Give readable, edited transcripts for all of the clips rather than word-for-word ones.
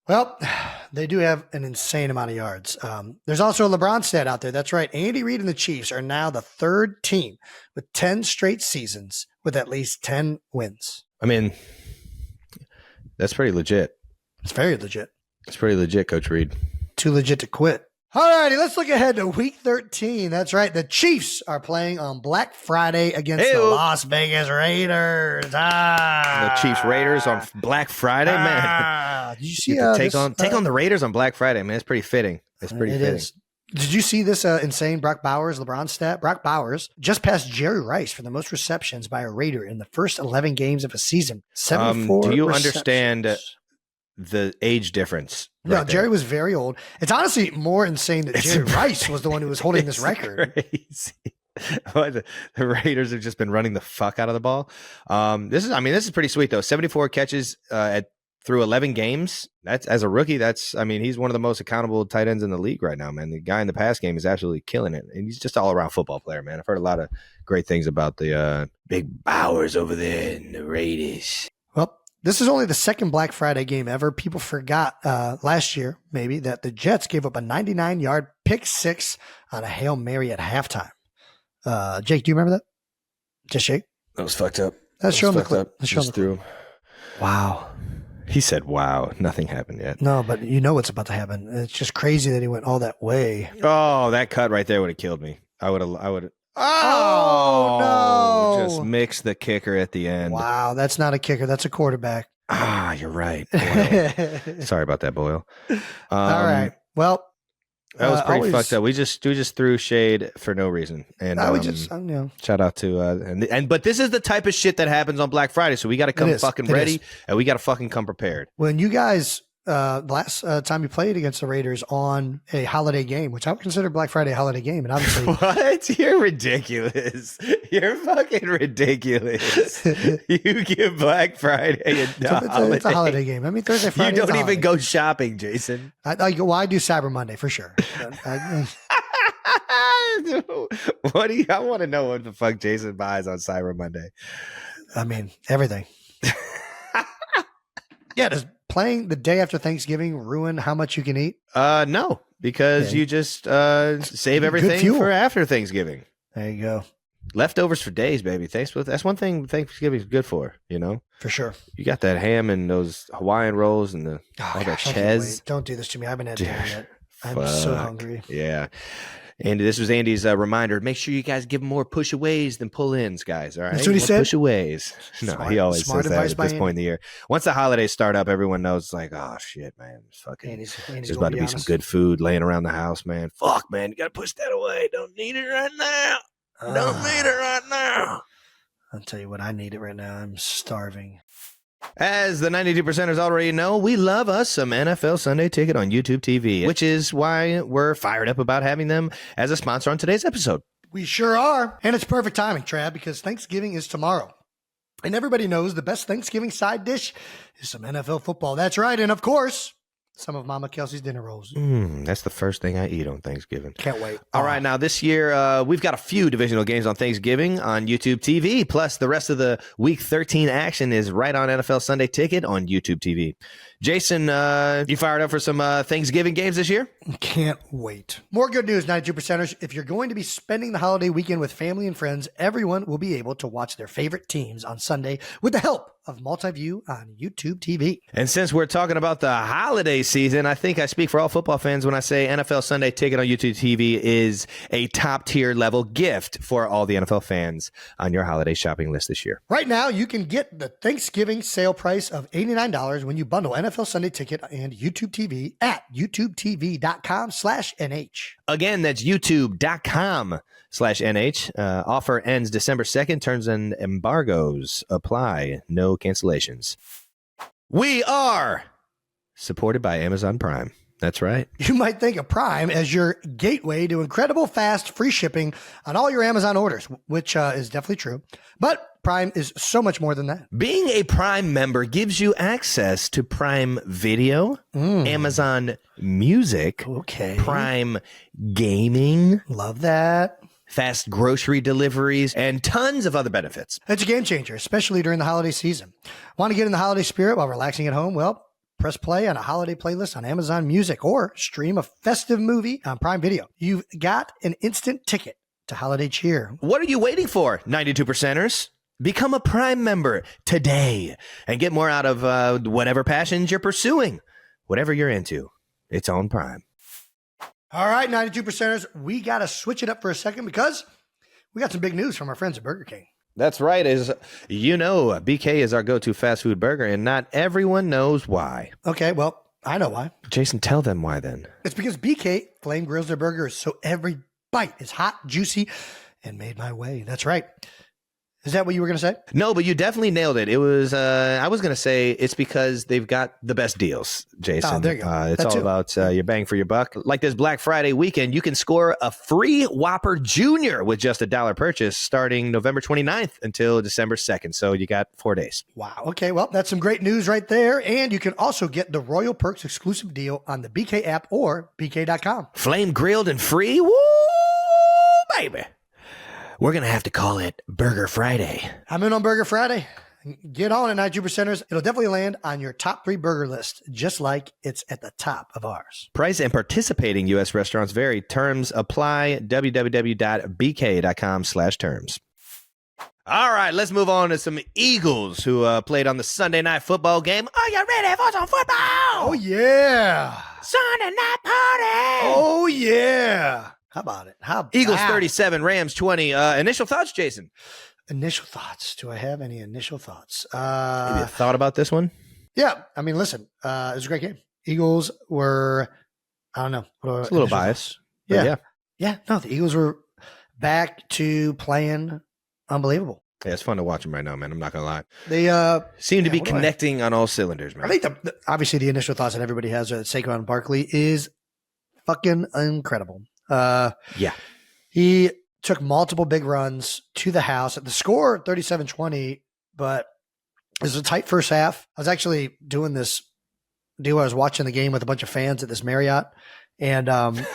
Well, they do have an insane amount of yards. There's also a LeBron stat out there. That's right. Andy Reid and the Chiefs are now the third team with 10 straight seasons with at least 10 wins. I mean, that's pretty legit. It's very legit. It's pretty legit, Coach Reid. Too legit to quit. All righty, let's look ahead to Week 13. That's right. The Chiefs are playing on Black Friday against the Las Vegas Raiders. The Chiefs Raiders on Black Friday, man. Did you see take on the Raiders on Black Friday, man? It's pretty fitting. It's pretty fitting. Is. Did you see this insane Brock Bowers LeBron stat? Brock Bowers just passed Jerry Rice for the most receptions by a Raider in the first 11 games of a season. 74 Do you receptions. Understand the age difference? No, right Jerry was very old. It's honestly more insane that Jerry Rice was the one who was holding this record. Crazy. The Raiders have just been running the fuck out of the ball. This is pretty sweet though. 74 catches through 11 games. That's as a rookie. He's one of the most accountable tight ends in the league right now, man. The guy in the pass game is absolutely killing it, and he's just all around football player, man. I've heard a lot of great things about the big Bowers over there in the Raiders. Well, this is only the second Black Friday game ever. People forgot last year, maybe, that the Jets gave up a 99-yard pick six on a Hail Mary at halftime. Jake, do you remember that? Just Jake? That was fucked up. Let's show him the clip. Wow. He said, wow. Nothing happened yet. No, but you know what's about to happen. It's just crazy that he went all that way. Oh, that cut right there would have killed me. I would have. Oh, no. Just mix the kicker at the end. Wow, that's not a kicker. That's a quarterback. You're right. Sorry about that, Boyle. All right. Well, that was pretty fucked up. We just threw shade for no reason. And shout out to but this is the type of shit that happens on Black Friday. So we got to come fucking ready, and we got to fucking come prepared. When you guys last time you played against the Raiders on a holiday game, which I would consider Black Friday a holiday game, and obviously what? You're ridiculous. You're fucking ridiculous. You give Black Friday it's a holiday game. I mean, Thursday, Friday. You don't even go shopping, Jason. I do Cyber Monday for sure. I want to know what the fuck Jason buys on Cyber Monday. I mean, everything. Yeah, does playing the day after Thanksgiving ruin how much you can eat? No, because you just save everything for after Thanksgiving. There you go. Leftovers for days, baby. That's one thing Thanksgiving is good for, you know? For sure. You got that ham and those Hawaiian rolls and all that ches. Don't do this to me. I haven't had dinner yet. I'm so hungry. Yeah. Andy, this was Andy's reminder. Make sure you guys give him more push-aways than pull-ins, guys. All right? That's what he said? Push-aways. No, he always says that at this point in the year. Once the holidays start up, everyone knows, it's like, oh, shit, man. There's about to be some good food laying around the house, man. Fuck, man. You got to push that away. Don't need it right now. Don't need it right now. I'll tell you what, I need it right now. I'm starving. As the 92%ers already know, we love us some NFL Sunday Ticket on YouTube TV, which is why we're fired up about having them as a sponsor on today's episode. We sure are. And it's perfect timing, Trav, because Thanksgiving is tomorrow. And everybody knows the best Thanksgiving side dish is some NFL football. That's right. And of course, some of Mama Kelce's dinner rolls. That's the first thing I eat on Thanksgiving. Can't wait. All right, now this year, we've got a few divisional games on Thanksgiving on YouTube TV. Plus, the rest of the Week 13 action is right on NFL Sunday Ticket on YouTube TV. Jason, you fired up for some Thanksgiving games this year? Can't wait. More good news, 92%ers. If you're going to be spending the holiday weekend with family and friends, everyone will be able to watch their favorite teams on Sunday with the help of Multiview on YouTube TV. And since we're talking about the holiday season, I think I speak for all football fans when I say NFL Sunday Ticket on YouTube TV is a top-tier level gift for all the NFL fans on your holiday shopping list this year. Right now, you can get the Thanksgiving sale price of $89 when you bundle NFL Sunday Ticket and YouTube TV at youtubetv.com/NH. Again, that's youtube.com/NH. Offer ends December 2nd. Terms and embargoes apply. No cancellations. We are supported by Amazon Prime. That's right. You might think of Prime as your gateway to incredible fast free shipping on all your Amazon orders, which is definitely true. But Prime is so much more than that. Being a Prime member gives you access to Prime Video, Amazon Music, Prime Gaming. Love that. Fast grocery deliveries, and tons of other benefits. It's a game changer, especially during the holiday season. Want to get in the holiday spirit while relaxing at home? Well, press play on a holiday playlist on Amazon Music, or stream a festive movie on Prime Video. You've got an instant ticket to holiday cheer. What are you waiting for, 92%ers? Become a Prime member today and get more out of whatever passions you're pursuing. Whatever you're into, it's on Prime. All right, 92%ers, we got to switch it up for a second because we got some big news from our friends at Burger King. That's right. As you know, BK is our go-to fast food burger, and not everyone knows why. Okay, well, I know why. Jason, tell them why then. It's because BK flame grills their burgers so every bite is hot, juicy, and made my way. That's right. Is that what you were going to say? No, but you definitely nailed it. It was, I was going to say it's because they've got the best deals, Jason. Oh, there you go. It's all about your bang for your buck. Like this Black Friday weekend, you can score a free Whopper Junior with just $1 purchase starting November 29th until December 2nd. So you got 4 days. Wow. Okay, well, that's some great news right there. And you can also get the Royal Perks exclusive deal on the BK app or BK.com. Flame grilled and free? Woo, baby. We're going to have to call it Burger Friday. I'm in on Burger Friday. Get on it, 92%ers. It'll definitely land on your top 3 burger list, just like it's at the top of ours. Price and participating U.S. restaurants vary. Terms apply. www.bk.com/terms. All right, let's move on to some Eagles who played on the Sunday Night Football game. Are you ready for some football? Oh, yeah. Sunday Night Party. Oh, yeah. How about it? Eagles 37, Rams 20. Initial thoughts, Jason? Initial thoughts. Do I have any initial thoughts? Have you thought about this one? Yeah. I mean, listen, it was a great game. Eagles were, I don't know. It's a little biased. Yeah. Yeah. No, the Eagles were back to playing unbelievable. Yeah, it's fun to watch them right now, man. I'm not going to lie. They seem to be connecting on all cylinders, man. I think obviously the initial thoughts that everybody has at Saquon Barkley is fucking incredible. Yeah. He took multiple big runs to the house. The score 37-20, but it was a tight first half. I was actually doing this deal. I was watching the game with a bunch of fans at this Marriott, and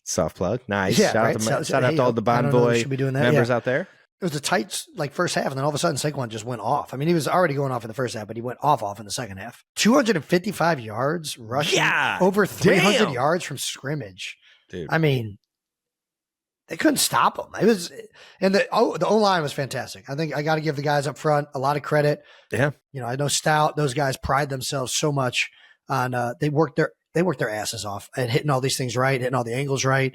soft plug. Nice. Yeah, Shout out to all the Bonvoy members out there. It was a tight first half, and then all of a sudden Saquon just went off. I mean, he was already going off in the first half, but he went off in the second half. 255 yards rushing, over 300 yards from scrimmage. Dude. I mean, they couldn't stop him. It was, and the O-line was fantastic. I think I got to give the guys up front a lot of credit. Yeah. You know, I know Stout, those guys pride themselves so much on, they work their asses off at hitting all these things right, hitting all the angles right,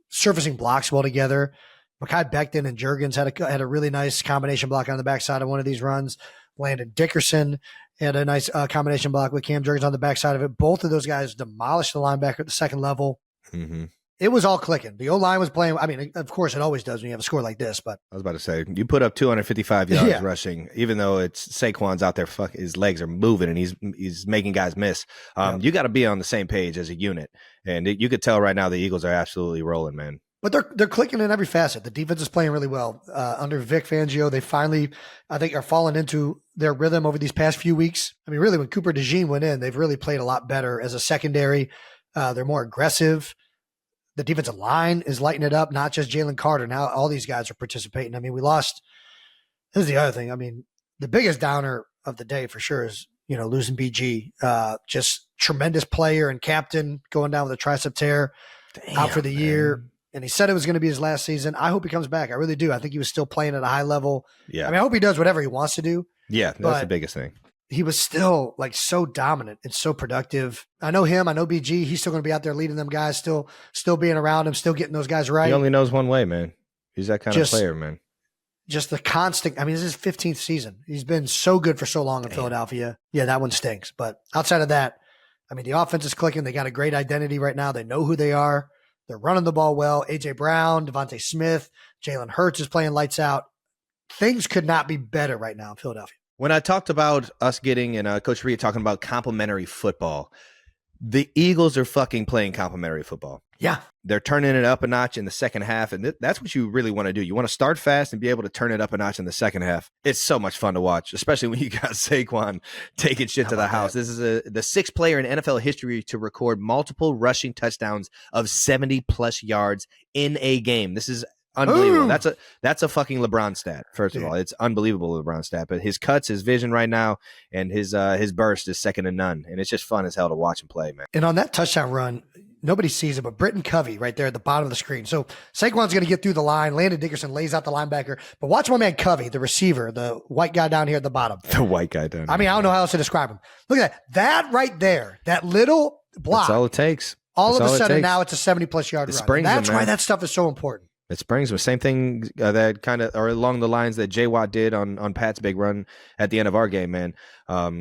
surfacing blocks well together. Mekhi Becton and Juergens had a really nice combination block on the backside of one of these runs. Landon Dickerson had a nice combination block with Cam Juergens on the backside of it. Both of those guys demolished the linebacker at the second level. Mm-hmm. It was all clicking. The O-line was playing. I mean, of course, it always does when you have a score like this. But I was about to say, you put up 255 yards rushing, even though it's Saquon's out there, his legs are moving and he's making guys miss. You got to be on the same page as a unit, and you could tell right now the Eagles are absolutely rolling, man. But they're clicking in every facet. The defense is playing really well under Vic Fangio. They finally, I think, are falling into their rhythm over these past few weeks. I mean, really, when Cooper DeJean went in, they've really played a lot better as a secondary. They're more aggressive. The defensive line is lighting it up, not just Jalen Carter. Now all these guys are participating. I mean, we lost. This is the other thing. I mean, the biggest downer of the day for sure is, losing BG. Just tremendous player and captain going down with a tricep tear, out for the year. And he said it was going to be his last season. I hope he comes back. I really do. I think he was still playing at a high level. Yeah. I mean, I hope he does whatever he wants to do. Yeah, that's the biggest thing. He was still so dominant and so productive. I know him. I know BG. He's still going to be out there leading them guys, still being around him, still getting those guys right. He only knows one way, man. He's that kind of player, man. Just the constant. I mean, this is his 15th season. He's been so good for so long in Philadelphia. Yeah, that one stinks. But outside of that, I mean, the offense is clicking. They got a great identity right now. They know who they are. They're running the ball well. A.J. Brown, Devontae Smith, Jalen Hurts is playing lights out. Things could not be better right now in Philadelphia. When I talked about us getting, and Coach Reed talking about complimentary football, the Eagles are fucking playing complimentary football. Yeah. They're turning it up a notch in the second half, and that's what you really want to do. You want to start fast and be able to turn it up a notch in the second half. It's so much fun to watch, especially when you got Saquon taking shit to the house. This is the sixth player in NFL history to record multiple rushing touchdowns of 70-plus yards in a game. This is Unbelievable. Ooh. That's a fucking LeBron stat. First of all, it's unbelievable LeBron stat. But his cuts, his vision right now, and his burst is second to none. And it's just fun as hell to watch him play, man. And on that touchdown run, nobody sees it, but Britton Covey right there at the bottom of the screen. So Saquon's going to get through the line. Landon Dickerson lays out the linebacker. But watch my man Covey, the receiver, the white guy down here at the bottom. The white guy down here. I mean, I don't know how else to describe him. Look at that. That right there, that little block. That's all it takes. All of a sudden now it's a 70-plus yard run. That's why that stuff is so important. It springs with same thing that kind of are along the lines that J. Watt did on Pat's big run at the end of our game, man.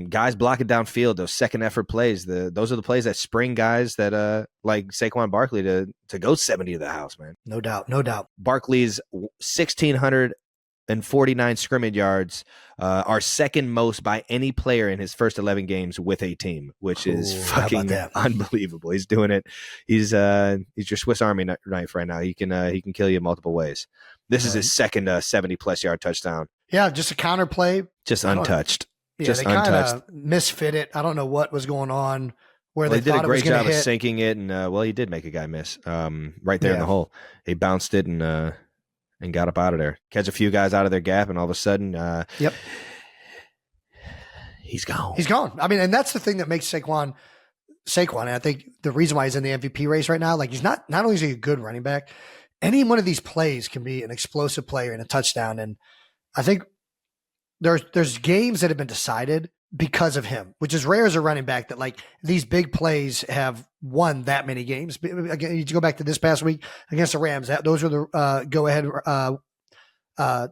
Guys blocking downfield, those second effort plays. Those are the plays that spring guys that like Saquon Barkley to go 70 to the house, man. No doubt, no doubt. Barkley's 1,649 scrimmage yards are second most by any player in his first 11 games with a team, which is fucking unbelievable. He's doing it. He's your Swiss Army knife right now. He can kill you multiple ways. This is his second 70-plus yard touchdown. Yeah, just a counter play. Just untouched. Yeah, just they kind untouched. of misfit it. I don't don't know what was going on. Where they they did a great job of hit. sinking it, and he did make a guy miss right there in the hole. He bounced it and got up out of there. Catch a few guys out of their gap, and all of a sudden, he's gone. He's gone. I mean, and that's the thing that makes Saquon. And I think the reason why he's in the MVP race right now, like he's not only is he a good running back, any one of these plays can be an explosive player and a touchdown. And I think there's games that have been decided because of him, which is rare as a running back that like these big plays have won that many games. Again, you go back to this past week against the Rams. Those were the go ahead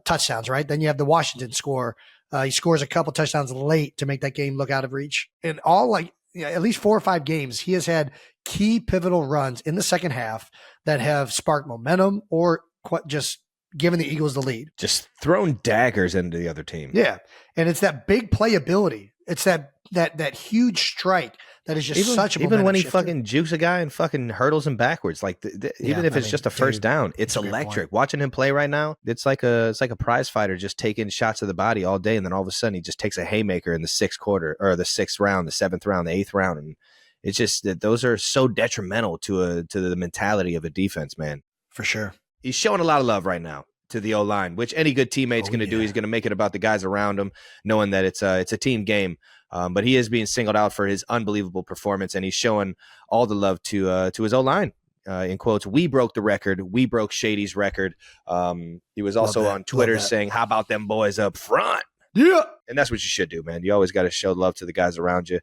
touchdowns, right? Then you have the Washington score. He scores a couple touchdowns late to make that game look out of reach. And all at least 4 or 5 games, he has had key pivotal runs in the second half that have sparked momentum or just given the Eagles the lead. Just thrown daggers into the other team. Yeah. And it's that big playability. It's that huge strike that is just such a even when he shifter. fucking jukes a guy and fucking hurdles him backwards, like even if it's just a first down, it's electric. Watching him play right now, it's like a prize fighter just taking shots to the body all day, and then all of a sudden he just takes a haymaker in the 6th quarter or the 6th round, the 7th round, the 8th round, and it's just that those are so detrimental to the mentality of a defense, man. For sure. He's showing a lot of love right now to the O-line, which any good teammate's going to do. He's going to make it about the guys around him, knowing that it's a team game. But he is being singled out for his unbelievable performance, and he's showing all the love to his O-line. In quotes, we broke the record. We broke Shady's record. He was also on Twitter saying, how about them boys up front? Yeah. And that's what you should do, man. You always got to show love to the guys around you,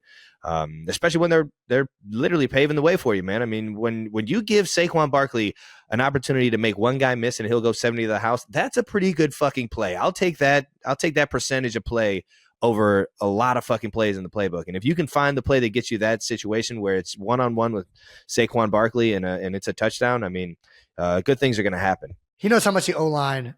especially when they're literally paving the way for you, man. I mean, when you give Saquon Barkley an opportunity to make one guy miss and he'll go 70 to the house, that's a pretty good fucking play. I'll take that percentage of play over a lot of fucking plays in the playbook. And if you can find the play that gets you that situation where it's one-on-one with Saquon Barkley and it's a touchdown, I mean, good things are going to happen. He knows how much the O-line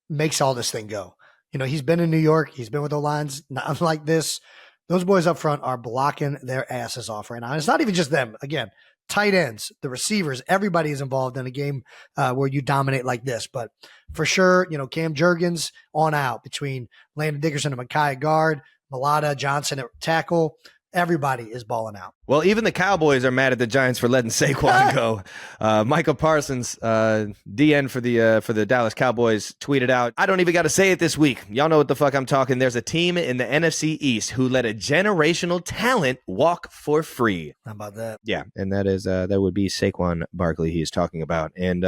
makes all this thing go. You know, he's been in New York. He's been with O-lines. Not unlike this. Those boys up front are blocking their asses off right now. And it's not even just them. Again, tight ends, the receivers, everybody is involved in a game where you dominate like this. But for sure, you know, Cam Jurgens on out between Landon Dickerson and Micaiah guard, Mulata Johnson at tackle. Everybody is balling out. Well, even the Cowboys are mad at the Giants for letting Saquon go. Michael Parsons, DN for the Dallas Cowboys, tweeted out, I don't even got to say it this week. Y'all know what the fuck I'm talking. There's a team in the NFC East who let a generational talent walk for free. How about that? Yeah, and that would be Saquon Barkley he's talking about. And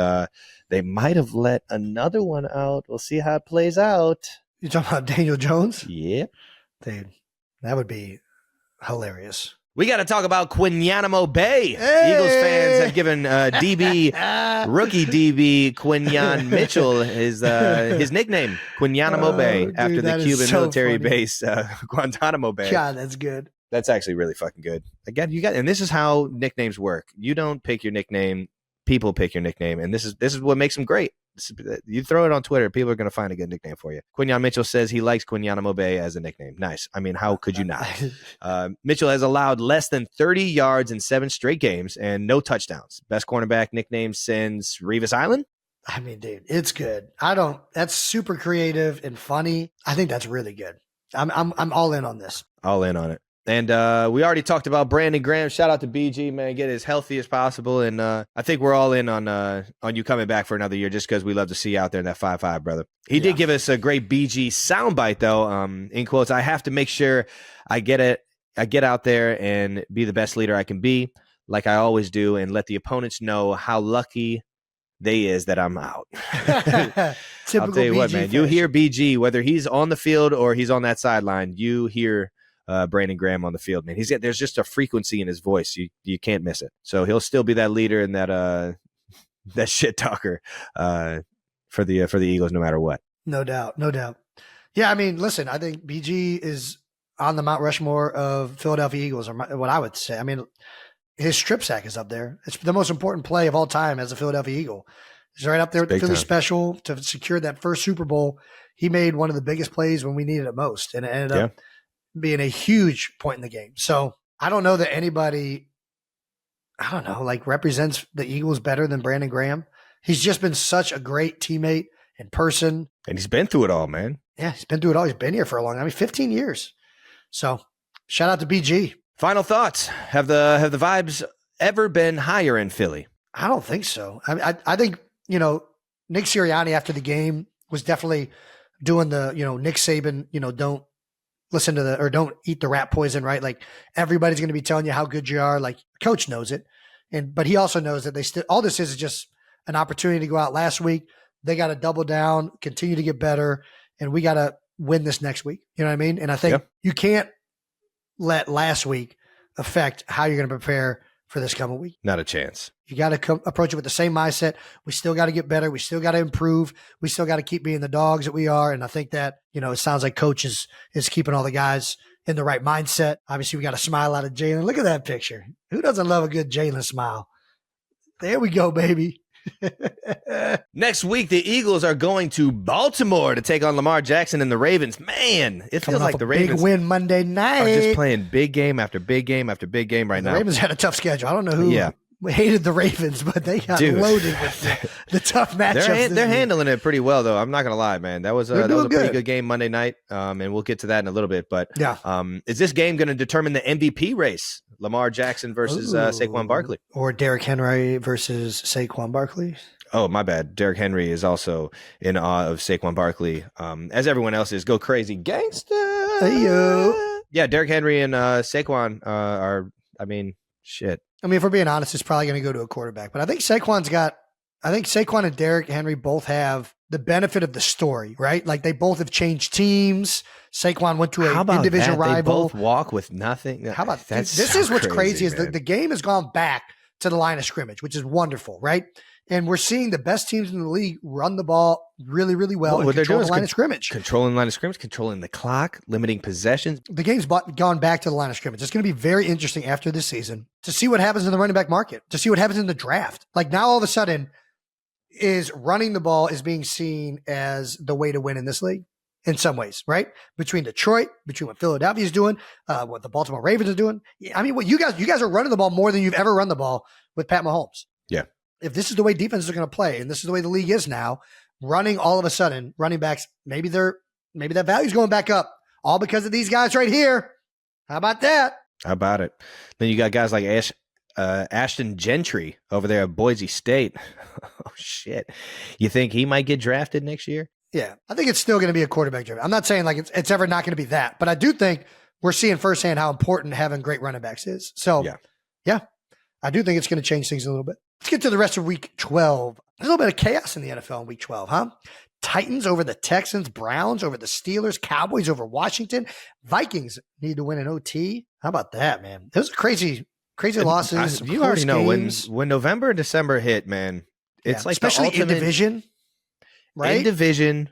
they might have let another one out. We'll see how it plays out. You talking about Daniel Jones? Yep. Dude, that would be hilarious. We got to talk about Quinyanamo Bay. Hey! Eagles fans have given rookie DB Quinyon Mitchell his nickname, Quinyanamo Bay, after the Cuban military base, Guantanamo Bay. God, that's good. That's actually really fucking good. Again, and this is how nicknames work. You don't pick your nickname; people pick your nickname, and this is what makes them great. You throw it on Twitter, people are going to find a good nickname for you. Quinyon Mitchell says he likes Quinyanamo Bay as a nickname. Nice. I mean, how could you not? Mitchell has allowed less than 30 yards in 7 straight games and no touchdowns. Best cornerback nickname since Revis Island. I mean, dude, it's good. That's super creative and funny. I think that's really good. I'm all in on this. All in on it. And we already talked about Brandon Graham. Shout out to BG, man. Get as healthy as possible. And I think we're all in on you coming back for another year just because we love to see you out there in that 5'5", brother. He did give us a great BG soundbite, though. In quotes, I have to make sure I get out there and be the best leader I can be, like I always do, and let the opponents know how lucky they is that I'm out. I'll tell you what, man. You hear BG, whether he's on the field or he's on that sideline, you hear Brandon Graham on the field, man. There's just a frequency in his voice. You can't miss it. So he'll still be that leader and that shit talker for the Eagles, no matter what. No doubt. Yeah, I mean, listen, I think BG is on the Mount Rushmore of Philadelphia Eagles, or what I would say. I mean, his strip sack is up there. It's the most important play of all time as a Philadelphia Eagle. He's right up there with the Philly special to secure that first Super Bowl. He made one of the biggest plays when we needed it most, and it ended up being a huge point in the game. So I don't know that anybody, represents the Eagles better than Brandon Graham. He's just been such a great teammate in person. And he's been through it all, man. Yeah, he's been through it all. He's been here for a long time. 15 years. So shout out to BG. Final thoughts. Have the vibes ever been higher in Philly? I don't think so. I think, Nick Sirianni after the game was definitely doing the, Nick Saban, don't listen to or don't eat the rat poison, right? Like everybody's going to be telling you how good you are. Like coach knows it. But he also knows that all this is just an opportunity to go out last week. They got to double down, continue to get better. And we got to win this next week. You know what I mean? And I think you can't let last week affect how you're going to prepare for this coming week. Not a chance. You got to approach it with the same mindset. We still got to get better. We still got to improve. We still got to keep being the dogs that we are. And I think that, it sounds like coach is keeping all the guys in the right mindset. Obviously, we got a smile out of Jalen. Look at that picture. Who doesn't love a good Jalen smile? There we go, baby. Next week, the Eagles are going to Baltimore to take on Lamar Jackson and the Ravens. Man, it feels like the Ravens big win Monday night are just playing big game after big game after big game right now. The Ravens had a tough schedule. I don't know who hated the Ravens, but they got loaded with the tough matchups. They're handling it pretty well, though. I'm not going to lie, man. That was a pretty good game Monday night, and we'll get to that in a little bit. But is this game going to determine the MVP race? Lamar Jackson versus Saquon Barkley? Or Derrick Henry versus Saquon Barkley? Oh, my bad. Derrick Henry is also in awe of Saquon Barkley, as everyone else is. Go crazy, gangsta! Hey-yo. Yeah, Derrick Henry and Saquon are, shit. I mean, if we're being honest, it's probably going to go to a quarterback. But I think Saquon and Derrick Henry both have the benefit of the story, right? Like they both have changed teams. Saquon went to an in-division rival. They both walk with nothing. How about that? This so is what's crazy man. is the game has gone back to the line of scrimmage, which is wonderful, right? And we're seeing the best teams in the league run the ball really, really well and control the line of scrimmage. Controlling the line of scrimmage, controlling the clock, limiting possessions. The game's gone back to the line of scrimmage. It's going to be very interesting after this season to see what happens in the running back market, to see what happens in the draft. Like now all of a sudden is running the ball is being seen as the way to win in this league in some ways, right? Between Detroit, between what Philadelphia is doing, what the Baltimore Ravens are doing. I mean, what you guys are running the ball more than you've ever run the ball with Pat Mahomes. Yeah. If this is the way defenses are going to play, and this is the way the league is now, running all of a sudden, running backs, maybe that value's going back up, all because of these guys right here. How about that? How about it? Then you got guys like Ashton Gentry over there at Boise State. Oh, shit. You think he might get drafted next year? Yeah, I think it's still going to be a quarterback driven. I'm not saying like it's ever not going to be that, but I do think we're seeing firsthand how important having great running backs is. So, yeah, I do think it's going to change things a little bit. Let's get to the rest of week 12. There's a little bit of chaos in the NFL in week 12, huh? Titans over the Texans, Browns over the Steelers, Cowboys over Washington. Vikings need to win an OT. How about that, man? Those are crazy losses. You already know when November and December hit, man, it's like especially in division, right? In division,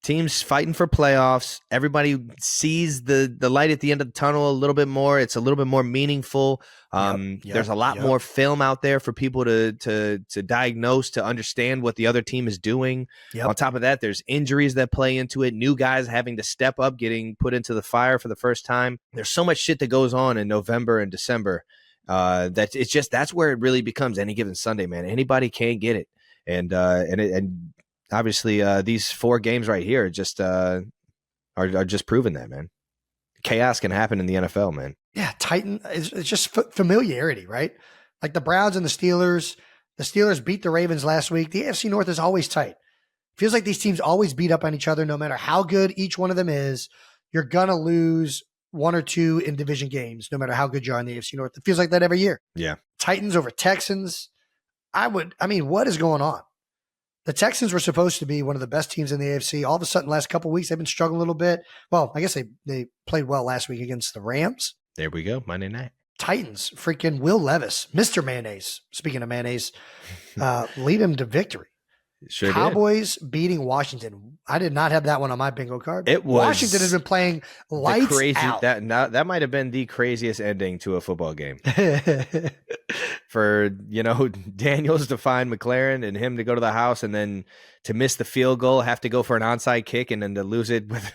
teams fighting for playoffs. Everybody sees the light at the end of the tunnel a little bit more. It's a little bit more meaningful. There's a lot more film out there for people to diagnose, to understand what the other team is doing. On top of that, there's injuries that play into it. New guys having to step up, getting put into the fire for the first time. There's so much shit that goes on in November and December. That's where it really becomes any given Sunday, man. Anybody can get it. And obviously these 4 games right here are just proving that, man. chaos can happen in the NFL, man. Yeah, it's just familiarity, right? Like the Browns and the Steelers. The Steelers beat the Ravens last week. The AFC North is always tight. Feels like these teams always beat up on each other, no matter how good each one of them is. You're going to lose one or two in division games, no matter how good you are in the AFC North. It feels like that every year. Yeah. Titans over Texans. What is going on? The Texans were supposed to be one of the best teams in the AFC. All of a sudden, last couple of weeks, they've been struggling a little bit. Well, I guess they played well last week against the Rams. There we go. Monday night. Titans, freaking Will Levis, Mr. Mayonnaise. Speaking of mayonnaise, lead him to victory. Sure Cowboys beating Washington. I did not have that one on my bingo card. Washington has been playing lights out. That might have been the craziest ending to a football game. For, Daniels to find McLaren and him to go to the house and then to miss the field goal, have to go for an onside kick and then to lose it with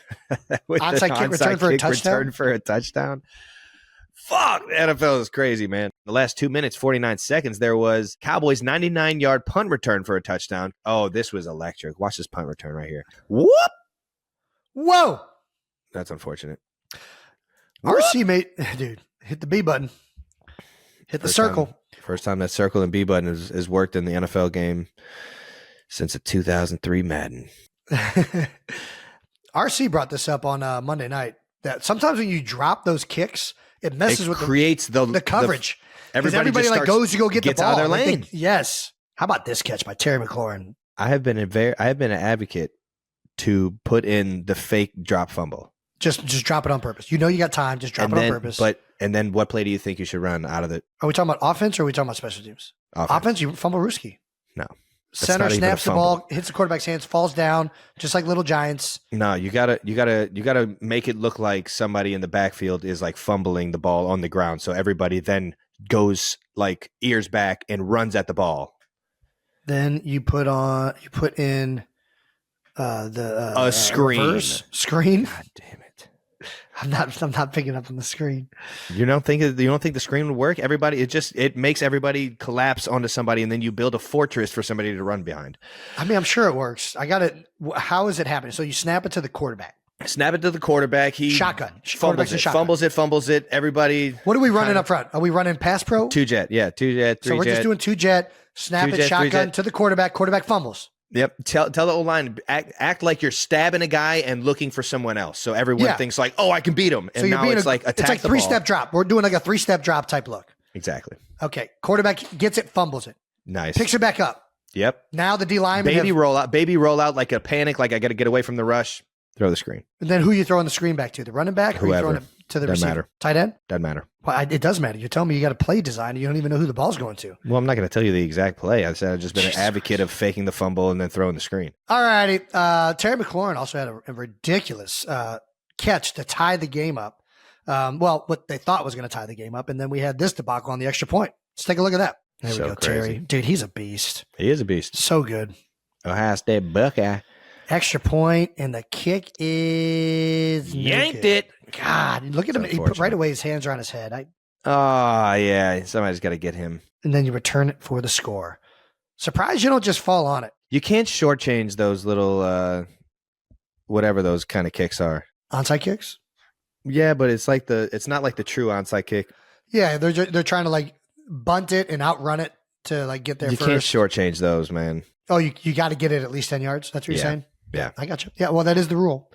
onside kick return for a touchdown. Fuck, the NFL is crazy, man. The last 2 minutes, 49 seconds, there was Cowboys 99-yard punt return for a touchdown. Oh, this was electric. Watch this punt return right here. Whoop! Whoa! That's unfortunate. RC, mate. Dude, hit the B button. Hit the circle. First time that circle and B button has worked in the NFL game since a 2003 Madden. RC brought this up on Monday night, that sometimes when you drop those kicks, it messes with the coverage. Everybody like goes to go get the ball. Out of their lane. Yes. How about this catch by Terry McLaurin? I have been an advocate to put in the fake drop fumble. Just drop it on purpose. You got time. Just drop it on purpose. And then what play do you think you should run out of it? Are we talking about offense or are we talking about special teams? Offense, you fumble Ruski. No. Center snaps the ball, hits the quarterback's hands, falls down, just like little Giants. No, you gotta make it look like somebody in the backfield is like fumbling the ball on the ground. So everybody then goes like ears back and runs at the ball. Then you put in the screen. God damn it. I'm not picking up on the screen. You don't think the screen would work? It makes everybody collapse onto somebody, and then you build a fortress for somebody to run behind. I mean, I'm sure it works. How is it happening? So you snap it to the quarterback. He shotgun. Fumbles it. Everybody. What are we running up front? Are we running pass pro? Two jet, 3 So we're just doing 2 jet. Snap it, shotgun to the quarterback. Quarterback fumbles. Yep. Tell the O-line, act like you're stabbing a guy and looking for someone else. So everyone thinks like, oh, I can beat him. And so now it's like attack the ball. It's like 3-step drop. We're doing like a 3-step drop type look. Exactly. Okay. Quarterback gets it, fumbles it. Nice. Picks it back up. Yep. Now the D lineman. Baby roll out like a panic, like I got to get away from the rush. Throw the screen. And then who are you throwing the screen back to? The running back? Whoever. Or are you throwing it to the receiver? Matter. Tight end? Doesn't matter. Well, it does matter. You're telling me you got a play design and you don't even know who the ball's going to. Well, I'm not going to tell you the exact play. I said I've just been an advocate of faking the fumble and then throwing the screen. All righty. Terry McLaurin also had a ridiculous catch to tie the game up. What they thought was going to tie the game up. And then we had this debacle on the extra point. Let's take a look at that. There we go, crazy. Terry. Dude, he's a beast. He is a beast. So good. Ohio State Buckeye. Extra point, and the kick is yanked it. God, look at him. He put right away his hands are on his head. Yeah. Somebody's got to get him. And then you return it for the score. Surprised you don't just fall on it. You can't shortchange those little, whatever those kind of kicks are. Onside kicks? Yeah, but it's not like the true onside kick. Yeah, they're trying to like bunt it and outrun it to like get there first. You can't shortchange those, man. Oh, you got to get it at least 10 yards. That's what you're saying? Yeah. I got you. Yeah, well, that is the rule.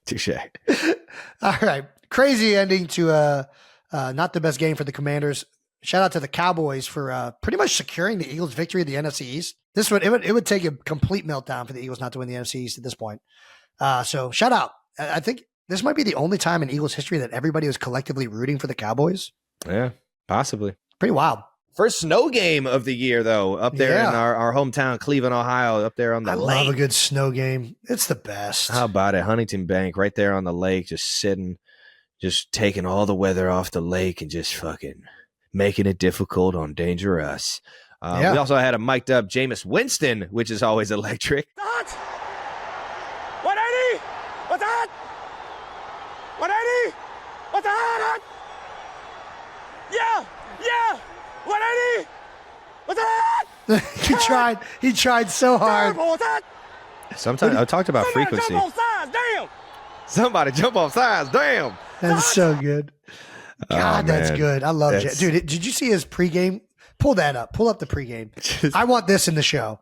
Touche. All right. Crazy ending to not the best game for the Commanders. Shout out to the Cowboys for pretty much securing the Eagles' victory of the NFC East. It would take a complete meltdown for the Eagles not to win the NFC East at this point. So shout out. I think this might be the only time in Eagles history that everybody was collectively rooting for the Cowboys. Yeah, possibly. Pretty wild. First snow game of the year, though, up there in our hometown, Cleveland, Ohio, up there on the lake. I love a good snow game. It's the best. How about it? Huntington Bank, right there on the lake, just sitting, just taking all the weather off the lake and just fucking making it difficult on Dangerous. We also had a mic'd up Jameis Winston, which is always electric. What? 180? What's that? 180? What's that? Yeah! 180? What's that? He tried so hard. What's that? Sometimes I talked about Somebody frequency. jump on sides, damn! Somebody jump off sides. Damn. That's so good. God, that's man. good. I love it. That's- Dude, did you see his pregame? Pull that up. Pull up the pregame. I want this in the show.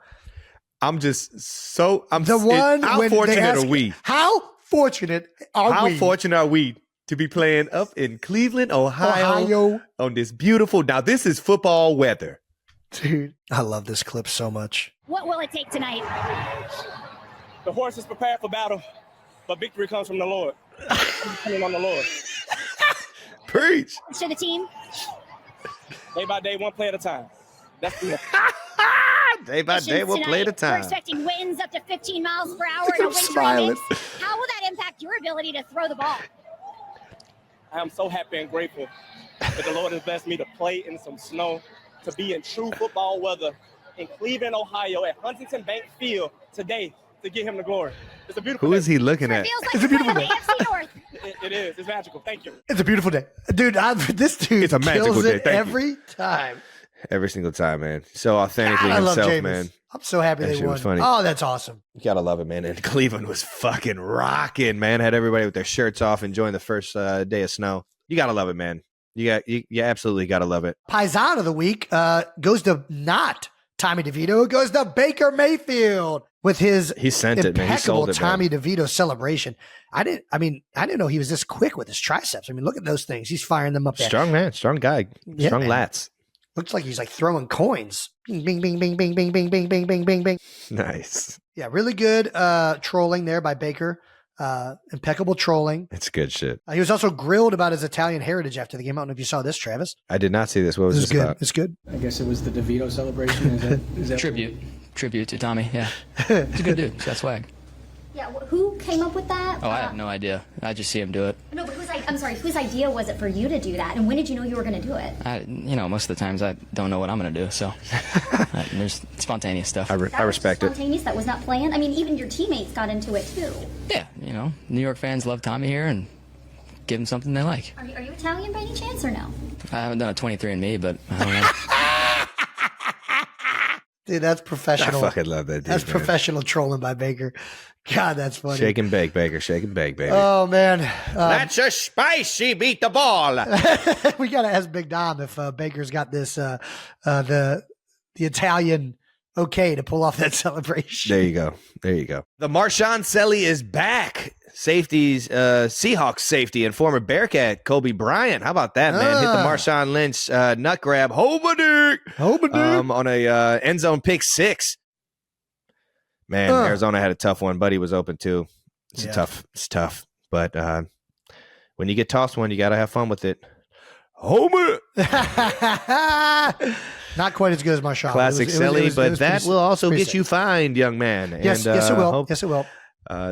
I'm just so I'm The one how when they fortunate ask, are we? How fortunate are we? How fortunate are we to be playing up in Cleveland, Ohio, on this beautiful. Now this is football weather. Dude, I love this clip so much. What will it take tonight? The horse is prepared for battle, but victory comes from the Lord. I'm depending on the Lord. Preach. To the team? Day by day, one play at a time. That's the Day by day, we'll play at a We're time. expecting winds up to 15 miles per hour in a wintry smiling. mix. How will that impact your ability to throw the ball? I am so happy and grateful that the Lord has blessed me to play in some snow, to be in true football weather in Cleveland, Ohio, at Huntington Bank Field today to give him the glory. It's a beautiful Who day. is he looking It at? feels like It's a you're beautiful playing the AFC North. It is. It's magical. Thank you. It's a beautiful day. Dude, this dude It's a magical kills day. it Thank you. every time. Every single time, man. So authentically God, I love himself, Jameis. man. I'm so happy That they shit won. was funny. Oh, that's awesome. You gotta love it, man. And Cleveland was fucking rocking, man. Had everybody with their shirts off enjoying the first day of snow. You gotta love it, man. You absolutely gotta love it. Paisan of the week goes to not Tommy DeVito. It goes to Baker Mayfield with his He sent it, man. He impeccable sold it, Tommy man. DeVito celebration. I didn't know he was this quick with his triceps. I mean, look at those things. He's firing them up there. Strong man, strong guy, Yeah, strong man. lats. Looks like he's like throwing coins. Bing, bing, bing, bing, bing, bing, bing, bing, bing, bing, bing, bing. Nice. Yeah, really good trolling there by Baker. Impeccable trolling. It's good shit. He was also grilled about his Italian heritage after the game. I don't know if you saw this, Travis. I did not see this. What was This is this good. about? It's good. I guess it was the DeVito celebration. Is that Tribute to Tommy, yeah. He's a good dude. He's got swag. Yeah, who came up with that? Oh, I have no idea. I just see him do it. No, but whose idea was it for you to do that? And when did you know you were going to do it? Most of the times I don't know what I'm going to do, so there's spontaneous stuff. I That was respect it. spontaneous. That was not planned. I mean, even your teammates got into it too. Yeah, New York fans love Tommy here and give him something they like. Are you Italian by any chance or no? I haven't done a 23andMe, but I don't know. Dude, that's I professional. fucking love that dude. That's man. professional trolling by Baker. God, that's funny. Shake and bake, Baker. Shake and bake, baby. Oh, man. That's a spicy beat the ball. We got to ask Big Dom if Baker's got this, the Italian okay to pull off that celebration. There you go. There you go. The Marshawn Selly is back. Safeties, Seahawks safety and former Bearcat Kobe Bryant. How about that, man? Hit the Marshawn Lynch nut grab. Hobadick. On a end zone pick 6. Man, Arizona had a tough one. Buddy was open too. It's tough. But when you get tossed one, you got to have fun with it. Homer. Not quite as good as Marshawn. Classic Selly, but that pretty- will also pretty get sick. you fined, young man. Yes, And, yes, it will. Hope- Yes, it will.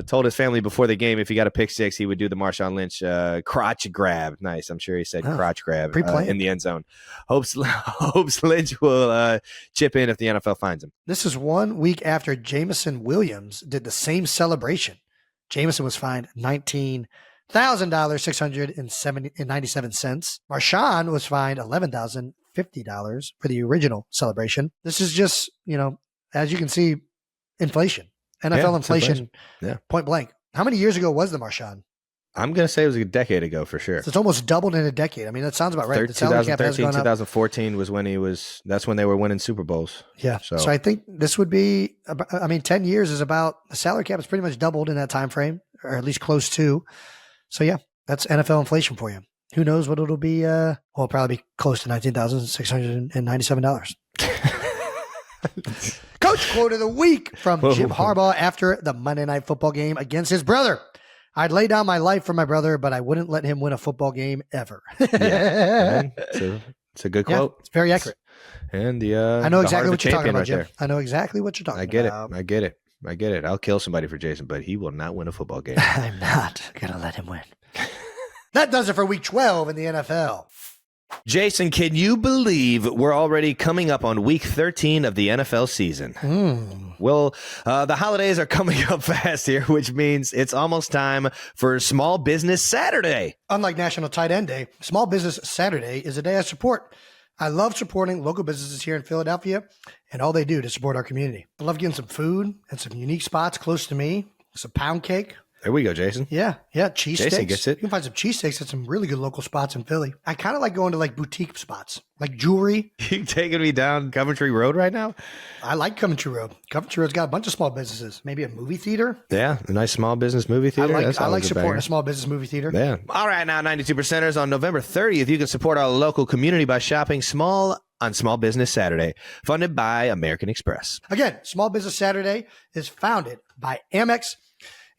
told his family before the game if he got a pick 6, he would do the Marshawn Lynch crotch grab. Nice. I'm sure he said crotch grab pre-planned. in the end zone. Hopes Lynch will chip in if the NFL finds him. This is 1 week after Jameson Williams did the same celebration. Jameson was fined $19,000, $697. Marshawn was fined $11,050 for the original celebration. This is just, as you can see, inflation. NFL Yeah, it's inflation, Yeah. point blank. How many years ago was the Marshawn? I'm going to say it was a decade ago for sure. So it's almost doubled in a decade. I mean, that sounds about right. The salary cap has 2013, gone up. 2014 was when that's when they were winning Super Bowls. Yeah. So- So I think this would be, 10 years is about, the salary cap is pretty much doubled in that time frame, or at least close to. So yeah, that's NFL inflation for you. Who knows what it'll be? It'll probably be close to $19,697. Coach quote of the week from Jim Harbaugh after the Monday Night Football game against his brother. I'd lay down my life for my brother, but I wouldn't let him win a football game ever. Man, it's a good Yeah, quote. it's very accurate. And I know exactly what you're talking about, right Jim. there. I know exactly what you're talking I get about. it. I get it. I'll kill somebody for Jason, but he will not win a football game. I'm not going to let him win. That does it for week 12 in the NFL. Jason, can you believe we're already coming up on week 13 of the NFL season? Well, the holidays are coming up fast here, which means it's almost time for Small Business Saturday. Unlike National Tight End Day, Small Business Saturday is a day I support. I love supporting local businesses here in Philadelphia and all they do to support our community. I love getting some food and some unique spots close to me, some pound cake. There we go, Jason. Yeah. Cheese Jason sticks. gets it. You can find some cheese sticks at some really good local spots in Philly. I kind of like going to like boutique spots, like jewelry. You taking me down Coventry Road right now? I like Coventry Road. Coventry Road's got a bunch of small businesses. Maybe a movie theater. Yeah, a nice small business movie theater. I like supporting a small business movie theater. Yeah. All right, now 92%ers on November 30th. You can support our local community by shopping small on Small Business Saturday, funded by American Express. Again, Small Business Saturday is founded by Amex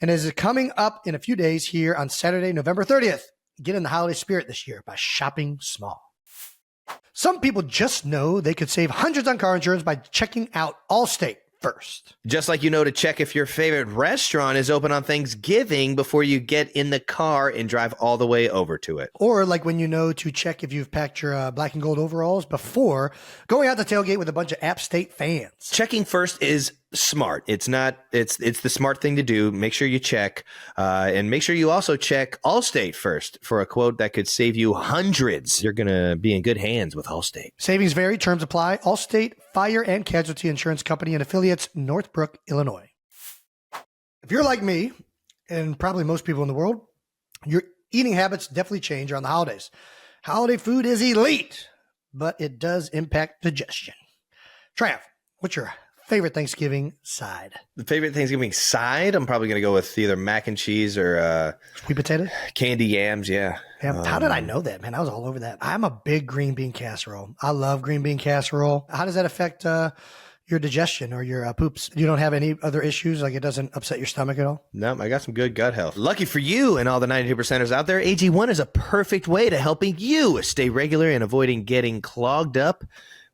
and is coming up in a few days here on Saturday, November 30th. Get in the holiday spirit this year by shopping small. Some people just know they could save hundreds on car insurance by checking out Allstate first. Just like you know to check if your favorite restaurant is open on Thanksgiving before you get in the car and drive all the way over to it. Or like when you know to check if you've packed your black and gold overalls before going out the tailgate with a bunch of App State fans. Checking first is smart. It's the smart thing to do. Make sure you check and make sure you also check Allstate first for a quote that could save you hundreds. You're going to be in good hands with Allstate. Savings vary. Terms apply. Allstate Fire and Casualty Insurance Company and affiliates, Northbrook, Illinois. If you're like me, and probably most people in the world, your eating habits definitely change around the holidays. Holiday food is elite, but it does impact digestion. Trav, what's your favorite Thanksgiving side? The favorite Thanksgiving side? I'm probably going to go with either mac and cheese or sweet potato, candy yams. Yeah. How did I know that, man? I was all over that. I'm a big green bean casserole. I love green bean casserole. How does that affect your digestion or your poops? You don't have any other issues? Like it doesn't upset your stomach at all? No, I got some good gut health. Lucky for you and all the 92%ers out there, AG1 is a perfect way to helping you stay regular and avoiding getting clogged up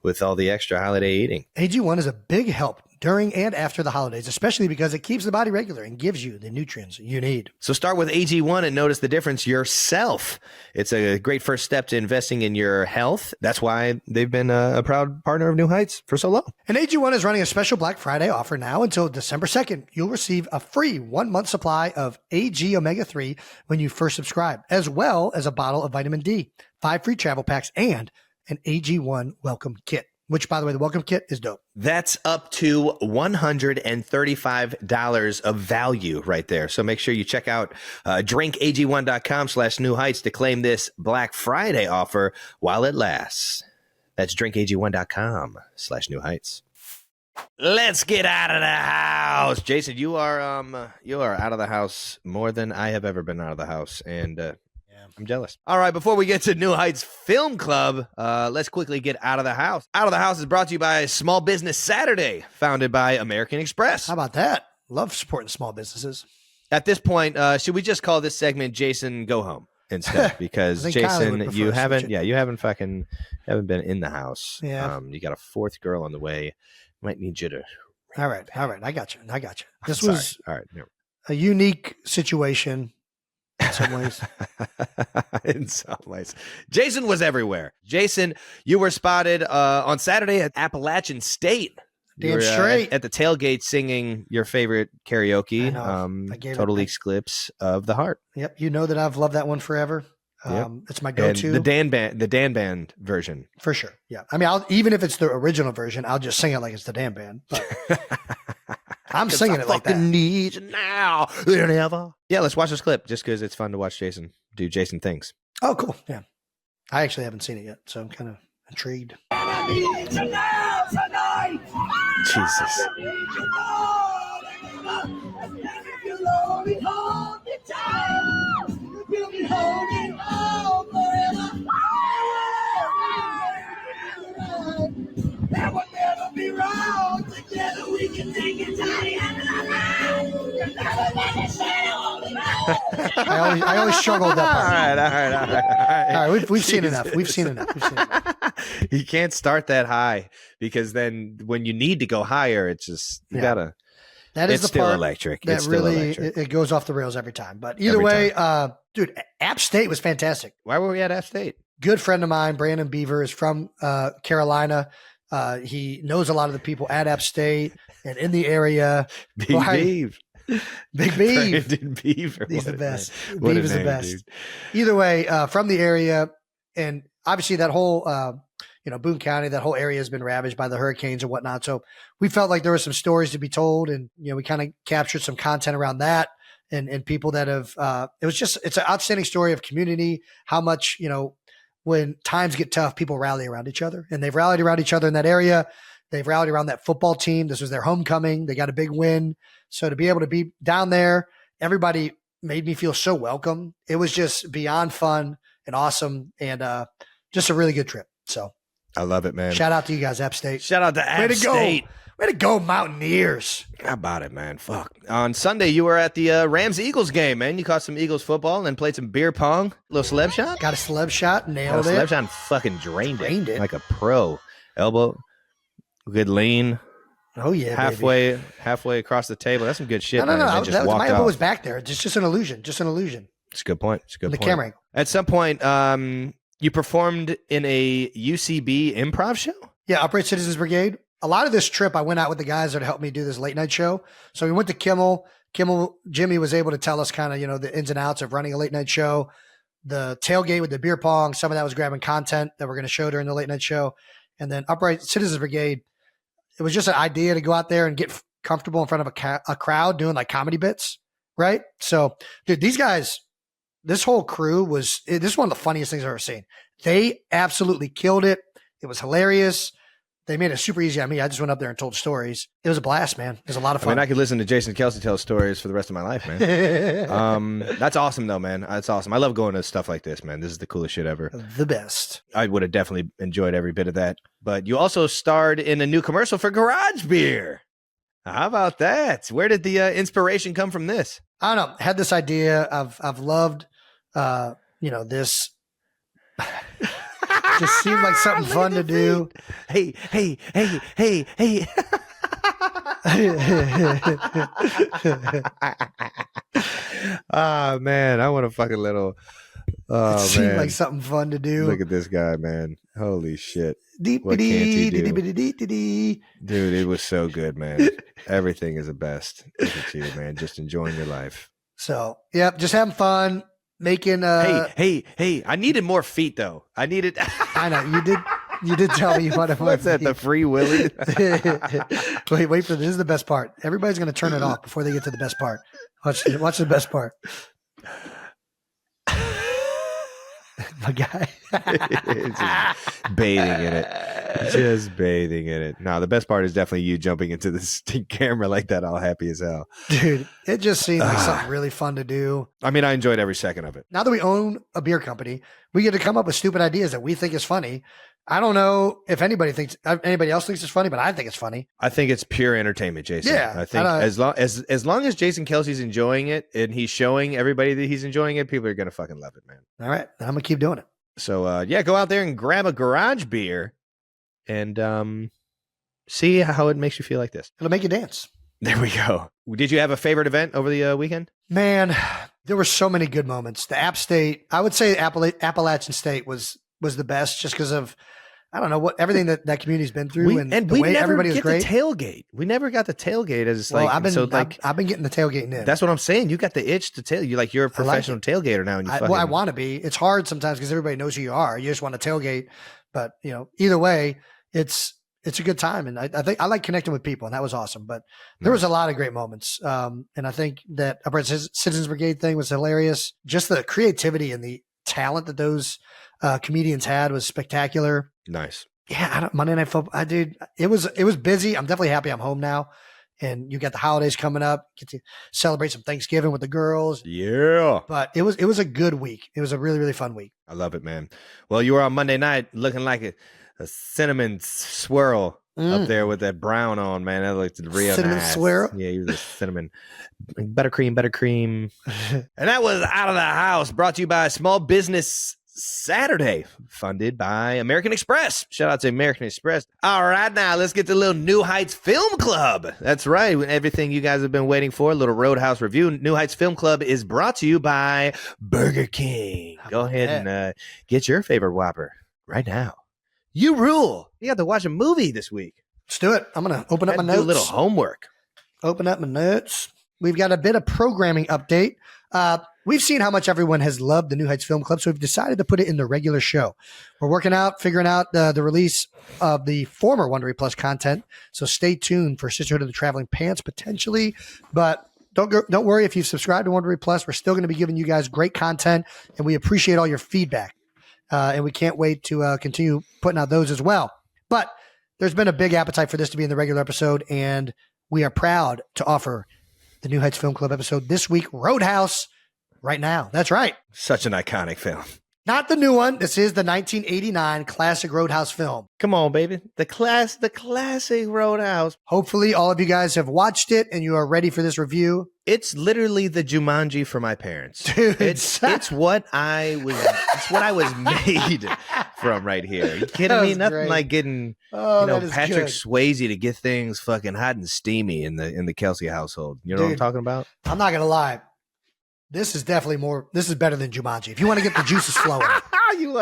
with all the extra holiday eating. AG1 is a big help during and after the holidays, especially because it keeps the body regular and gives you the nutrients you need. So start with AG1 and notice the difference yourself. It's a great first step to investing in your health. That's why they've been a proud partner of New Heights for so long. And AG1 is running a special Black Friday offer now until December 2nd. You'll receive a free 1-month supply of AG Omega-3 when you first subscribe, as well as a bottle of vitamin D, 5 free travel packs, and an AG1 welcome kit, which, by the way, the welcome kit is dope. That's up to $135 of value right there. So make sure you check out drinkag1.com/New Heights to claim this Black Friday offer while it lasts. That's drinkag1.com/New Heights. Let's get out of the house. Jason, you are out of the house more than I have ever been out of the house. And I'm jealous. All right, before we get to New Heights Film Club, let's quickly get out of the house. Out of the House is brought to you by Small Business Saturday, founded by American Express. How about that? Love supporting small businesses. At this point, should we just call this segment Jason Go Home instead? Because Jason, you haven't been in the house. Yeah. You got a fourth girl on the way. Might need you to. All right. I got you. This Sorry. was all right. a unique situation. In some ways. In some ways. Jason was everywhere. Jason, you were spotted on Saturday at Appalachian State. Damn straight. At the tailgate singing your favorite karaoke, Total Eclipse of the Heart. Yep. You know that I've loved that one forever. Yep. It's my go-to. And the Dan Band version. For sure. Yeah. I mean, even if it's the original version, I'll just sing it like it's the Dan Band. But I'm singing it like that. Need you now. Never. Yeah, let's watch this clip just because it's fun to watch Jason do Jason things. Oh, cool. Yeah. I actually haven't seen it yet, so I'm kind of intrigued. Jesus. That would never be wrong. Together we can take it to the end of the line. I always struggle with that part. All right. We've seen enough. We've seen enough. You can't start that high because then when you need to go higher, it's just you gotta. That is it's the still part electric. That it's still really electric. It goes off the rails every time. But either way, dude, App State was fantastic. Why were we at App State? Good friend of mine, Brandon Beaver, is from Carolina. He knows a lot of the people at App State and in the area. Big Beav. Big Beav. Brandon Beaver. He's the best. Beav is the best. Dude. Either way, from the area, and obviously that whole Boone County, that whole area has been ravaged by the hurricanes and whatnot. So we felt like there were some stories to be told, and we kind of captured some content around that, and people that have. It's an outstanding story of community. How much when times get tough, people rally around each other, and they've rallied around each other in that area. They've rallied around that football team. This was their homecoming. They got a big win. So to be able to be down there, everybody made me feel so welcome. It was just beyond fun and awesome, and just a really good trip. So I love it, man. Shout out to you guys, App State. Shout out to App State. Way to go, Mountaineers. How about it, man? Fuck. On Sunday, you were at the Rams-Eagles game, man. You caught some Eagles football and then played some beer pong. Little celeb shot? Got a celeb shot. Nailed it. Celeb shot and fucking drained it. Like a pro. Elbow. Good lean. Oh, yeah, halfway across the table. That's some good shit, No. man. My elbow was back there. Just an illusion. It's a good point. The camera angle. At some point, you performed in a UCB improv show? Yeah, Upright Citizens Brigade. A lot of this trip, I went out with the guys that helped me do this late night show. So we went to Kimmel. Jimmy was able to tell us kind of, the ins and outs of running a late night show. The tailgate with the beer pong, some of that was grabbing content that we're going to show during the late night show. And then Upright Citizens Brigade, it was just an idea to go out there and get comfortable in front of a crowd doing like comedy bits, right? So, dude, these guys, this whole crew this is one of the funniest things I've ever seen. They absolutely killed it. It was hilarious. They made it super easy on me. I just went up there and told stories. It was a blast, man. It was a lot of fun. I mean, I could listen to Jason Kelce tell stories for the rest of my life, man. That's awesome, though, man. That's awesome. I love going to stuff like this, man. This is the coolest shit ever. The best. I would have definitely enjoyed every bit of that. But you also starred in a new commercial for Garage Beer. How about that? Where did the inspiration come from this? I don't know. I had this idea. I've loved, this. Just seemed like something fun to do. Hey. Ah, man, I want a fucking little. Oh, it seemed man. like something fun to do. Look at this guy, man. Holy shit. What can't he do? Dude, it was so good, man. Everything is the best. Look at you, man. Just enjoying your life. So, yep, just having fun. Making Hey, I needed more feet though. I know you did tell me you wanted more. What's that, the Free Willy? wait for this is the best part. Everybody's gonna turn it off before they get to the best part. Watch the best part. My guy. Just bathing in it. No, the best part is definitely you jumping into the camera like that, all happy as hell. Dude, it just seemed like something really fun to do. I mean, I enjoyed every second of it. Now that we own a beer company, we get to come up with stupid ideas that we think is funny. I don't know if anybody else thinks it's funny, but I think it's funny. I think it's pure entertainment, Jason. Yeah, I think as long as Jason Kelce's enjoying it and he's showing everybody that he's enjoying it, people are gonna fucking love it, man. All right, I'm gonna keep doing it. So go out there and grab a Garage Beer and see how it makes you feel like this. It'll make you dance. There we go. Did you have a favorite event over the weekend? Man, there were so many good moments. The App State, I would say Appalachian State was the best just because of, I don't know, what everything that community's been through and the way everybody was great. The tailgate. We never got the tailgate as I've been getting the tailgate in. That's what I'm saying. You got the itch to tail. You're a professional tailgater now. And I want to be. It's hard sometimes because everybody knows who you are. You just want to tailgate, but either way, it's a good time. And I think I like connecting with people, and that was awesome. But there was a lot of great moments. And I think that Upright Citizens Brigade thing was hilarious. Just the creativity and the talent that those comedians had was spectacular. Nice. Yeah, Monday Night Football. It was busy. I'm definitely happy I'm home now, and you got the holidays coming up. Get to celebrate some Thanksgiving with the girls. Yeah. But it was a good week. It was a really, really fun week. I love it, man. Well, you were on Monday night looking like a cinnamon swirl up there with that brown on, man. That looked real cinnamon nice. Swirl? Yeah, you were the cinnamon. Buttercream. And that was Out of the House, brought to you by Small Business Saturday, funded by American Express. Shout out to American Express. All right, now let's get to a little New Heights Film Club. That's right. Everything you guys have been waiting for, a little Roadhouse review. New Heights Film Club is brought to you by Burger King. Go ahead and get your favorite Whopper right now. You rule. You got to watch a movie this week. Let's do it. I'm going to open up my notes. Do a little homework. Open up my notes. We've got a bit of programming update. We've seen how much everyone has loved the New Heights Film Club, so we've decided to put it in the regular show. We're figuring out the release of the former Wondery Plus content, so stay tuned for Sisterhood of the Traveling Pants potentially. But don't worry if you've subscribed to Wondery Plus. We're still going to be giving you guys great content, and we appreciate all your feedback. And we can't wait to continue putting out those as well. But there's been a big appetite for this to be in the regular episode, and we are proud to offer the New Heights Film Club episode this week, Roadhouse, right now. That's right. Such an iconic film. Not the new one. This is the 1989 classic Roadhouse film. Come on, baby. The classic Roadhouse. Hopefully all of you guys have watched it and you are ready for this review. It's literally the Jumanji for my parents. Dude, it's what I was made from right here. You kidding me? Nothing great. like getting Patrick Swayze to get things fucking hot and steamy in the Kelce household. You know what I'm talking about? I'm not gonna lie. This is better than Jumanji. If you want to get the juices flowing,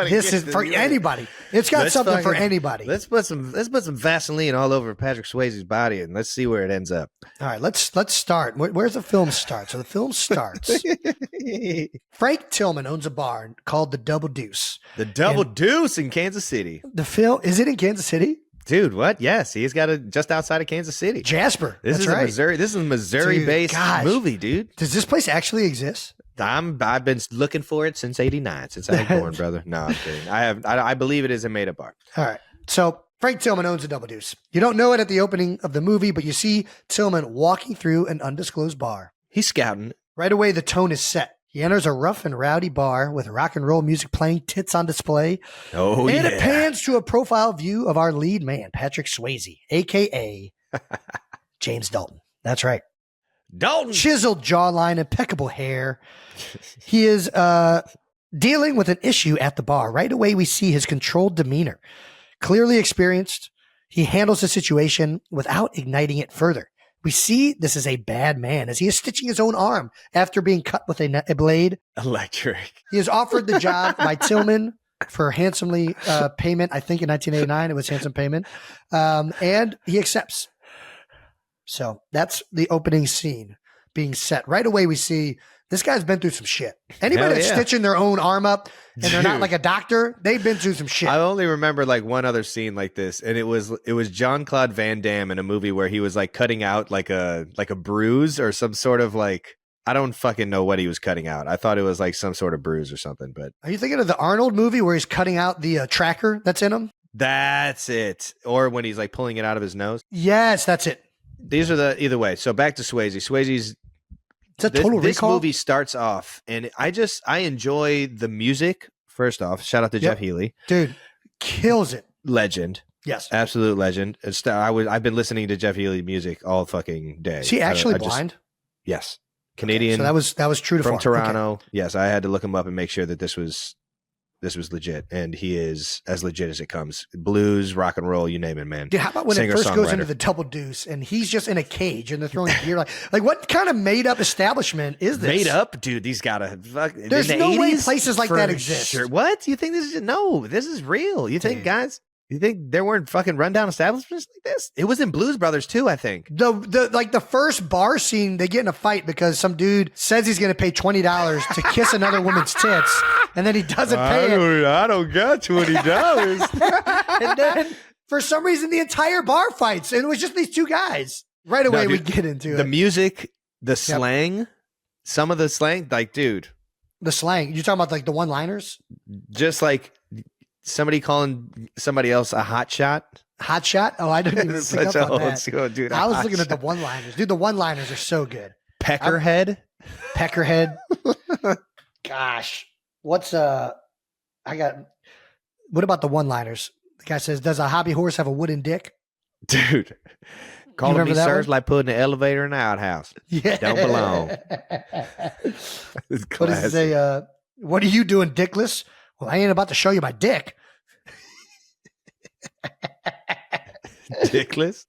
this is for anybody. It's got something for anybody. Let's put some Vaseline all over Patrick Swayze's body and let's see where it ends up. All right, let's start. Where's the film start? So the film starts. Frank Tillman owns a bar called the Double Deuce. The Double Deuce in Kansas City. The film, is it in Kansas City? Dude, what? Yes, he's got it just outside of Kansas City. Jasper. This is right. This is a Missouri-based movie, dude. Does this place actually exist? I've been looking for it since '89, since I was born, brother. No, I'm kidding. I believe it is a made-up bar. All right. So Frank Tillman owns a Double Deuce. You don't know it at the opening of the movie, but you see Tillman walking through an undisclosed bar. He's scouting. Right away, the tone is set. He enters a rough and rowdy bar with rock and roll music playing, tits on display. Oh, and it pans to a profile view of our lead man, Patrick Swayze, a.k.a. James Dalton. That's right. Dalton. Chiseled jawline, impeccable hair. He is dealing with an issue at the bar. Right away, we see his controlled demeanor. Clearly experienced, he handles the situation without igniting it further. We see this is a bad man as he is stitching his own arm after being cut with a blade. Electric. He is offered the job by Tillman for handsomely payment. I think in 1989 it was handsome payment. And he accepts. So that's the opening scene being set. Right away we see this guy's been through some shit. Anybody that's stitching their own arm up and they're not like a doctor, they've been through some shit. I only remember like one other scene like this, and it was Jean-Claude Van Damme in a movie where he was like cutting out like a bruise or some sort of like, I don't fucking know what he was cutting out. I thought it was like some sort of bruise or something. But are you thinking of the Arnold movie where he's cutting out the tracker that's in him? That's it. Or when he's like pulling it out of his nose. Yes, that's it. These are either way. So back to Swayze. Swayze's. Is that Total Recall? This movie starts off, and I enjoy the music. First off, shout out to Jeff Healey, dude, kills it, legend. Yes, absolute legend. I've been listening to Jeff Healey music all fucking day. Is he actually blind? Yes, Canadian. Okay, so that was true to from form. Toronto. Okay. Yes, I had to look him up and make sure that this was legit, and he is as legit as it comes. Blues, rock and roll, you name it, man. Dude, how about when it first goes into the Double Deuce and he's just in a cage and they're throwing gear? Like what kind of made up establishment is this? Made up, dude. These gotta. There's no way places like that exist. Sure. What? You think this is no? This is real. You think, guys? You think there weren't fucking rundown establishments like this? It was in Blues Brothers too, I think. The first bar scene, they get in a fight because some dude says he's going to pay $20 to kiss another woman's tits, and then he doesn't pay it. I don't got $20. And then for some reason, the entire bar fights, and it was just these two guys. Right away, we get into the it. music, the slang, some of the slang, like, dude. The slang. You're talking about like the one-liners? Just like somebody calling somebody else a hot shot. Hot shot? Oh, I didn't even pick up on that. School, dude, I was looking at the one-liners. Dude, the one-liners are so good. Peckerhead? Peckerhead. Gosh. What about the one-liners? The guy says, does a hobby horse have a wooden dick? Dude. Calling me sirs like putting an elevator in an outhouse. Yeah. Don't belong. What does it say? What are you doing, dickless? Well, I ain't about to show you my dick. Dickless?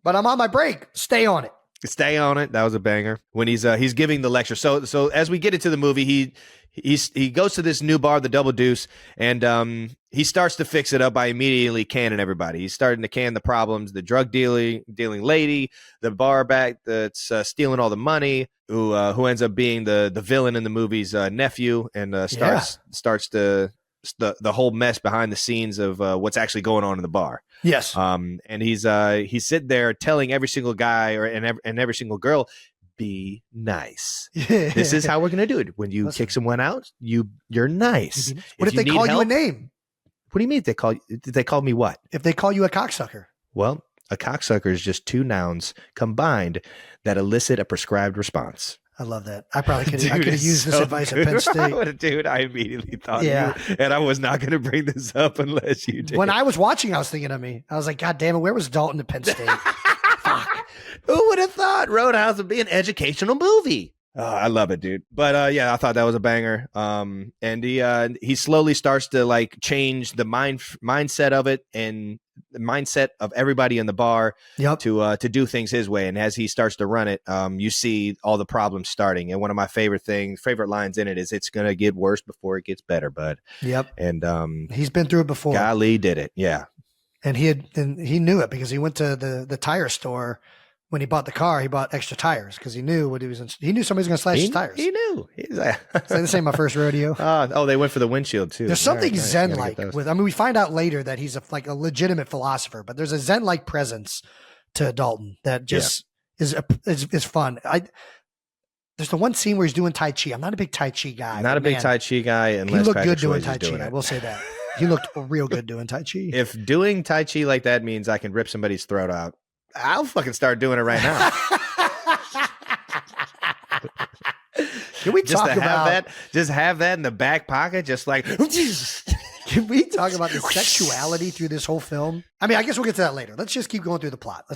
But I'm on my break. Stay on it. Stay on it. That was a banger. When he's giving the lecture. So as we get into the movie, he goes to this new bar, the Double Deuce, and he starts to fix it up by immediately canning everybody. He's starting to can the problems, the drug dealing lady, the bar back that's stealing all the money, who ends up being the villain in the movie's nephew, and starts the whole mess behind the scenes of what's actually going on in the bar. Yes. And he's sitting there telling every single guy and every single girl, be nice. This is how we're gonna do it. When you kick someone out, you're nice. What if they call you a name? What do you mean? Did they call me what? If they call you a cocksucker? Well, a cocksucker is just two nouns combined that elicit a prescribed response. I love that. I probably could have used this advice at Penn State. Dude, I immediately thought you, and I was not going to bring this up unless you did. When I was watching, I was thinking of me. I was like, God damn it, where was Dalton at Penn State? Fuck. Who would have thought Roadhouse would be an educational movie? Oh, I love it, dude. But yeah, I thought that was a banger. And he slowly starts to like change the mindset of it and the mindset of everybody in the bar to do things his way. And as he starts to run it, you see all the problems starting. And one of my favorite lines in it is, "It's gonna get worse before it gets better, bud." Yep. And he's been through it before. Golly, did it? Yeah. And he knew it because he went to the tire store. When he bought the car, he bought extra tires because he knew he knew somebody was going to slash his tires. He knew. He's like, this ain't my first rodeo. They went for the windshield too. There's something Zen-like with. I mean, we find out later that he's a legitimate philosopher, but there's a Zen-like presence to Dalton that just is fun. There's the one scene where he's doing Tai Chi. I'm not a big Tai Chi guy. Not a big Tai Chi guy. Unless he looked Patrick good doing Swayze's Tai Chi. I will say that he looked real good doing Tai Chi. If doing Tai Chi like that means I can rip somebody's throat out, I'll fucking start doing it right now. Can we talk about that? Just have that in the back pocket, just like. Can we talk about the sexuality through this whole film? I mean, I guess we'll get to that later. Let's just keep going through the plot.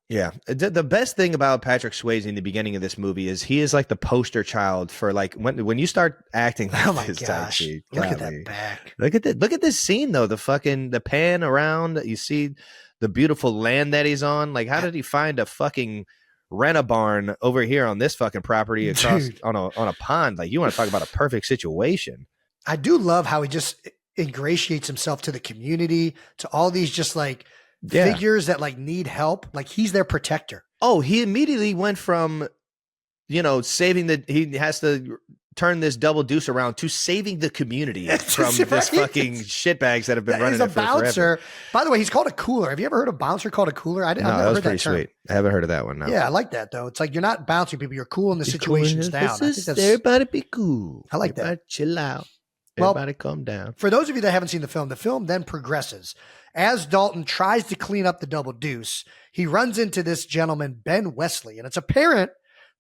Yeah. The best thing about Patrick Swayze in the beginning of this movie is he is like the poster child for like when you start acting like oh my this. Gosh. Look at that back. Look at this scene though. The pan around, you see the beautiful land that he's on. Like, how did he find a fucking rent-a-barn over here on this fucking property across on a pond? Like, you want to talk about a perfect situation. I do love how he just ingratiates himself to the community, to all these just like figures that like need help. Like, he's their protector. Oh, he immediately went from, saving he has to turn this double deuce around to saving the community from this fucking shitbags that have been running it for bouncer. Forever. By the way, he's called a cooler. Have you ever heard a bouncer called a cooler? I've never heard that term. Sweet. I haven't heard of that one. No. Yeah, I like that though. It's like you're not bouncing people; you're cooling the situations down. I think that's, everybody be cool. I like that. Chill out. Everybody calm down. For those of you that haven't seen the film then progresses. As Dalton tries to clean up the double deuce, he runs into this gentleman, Ben Wesley, and it's apparent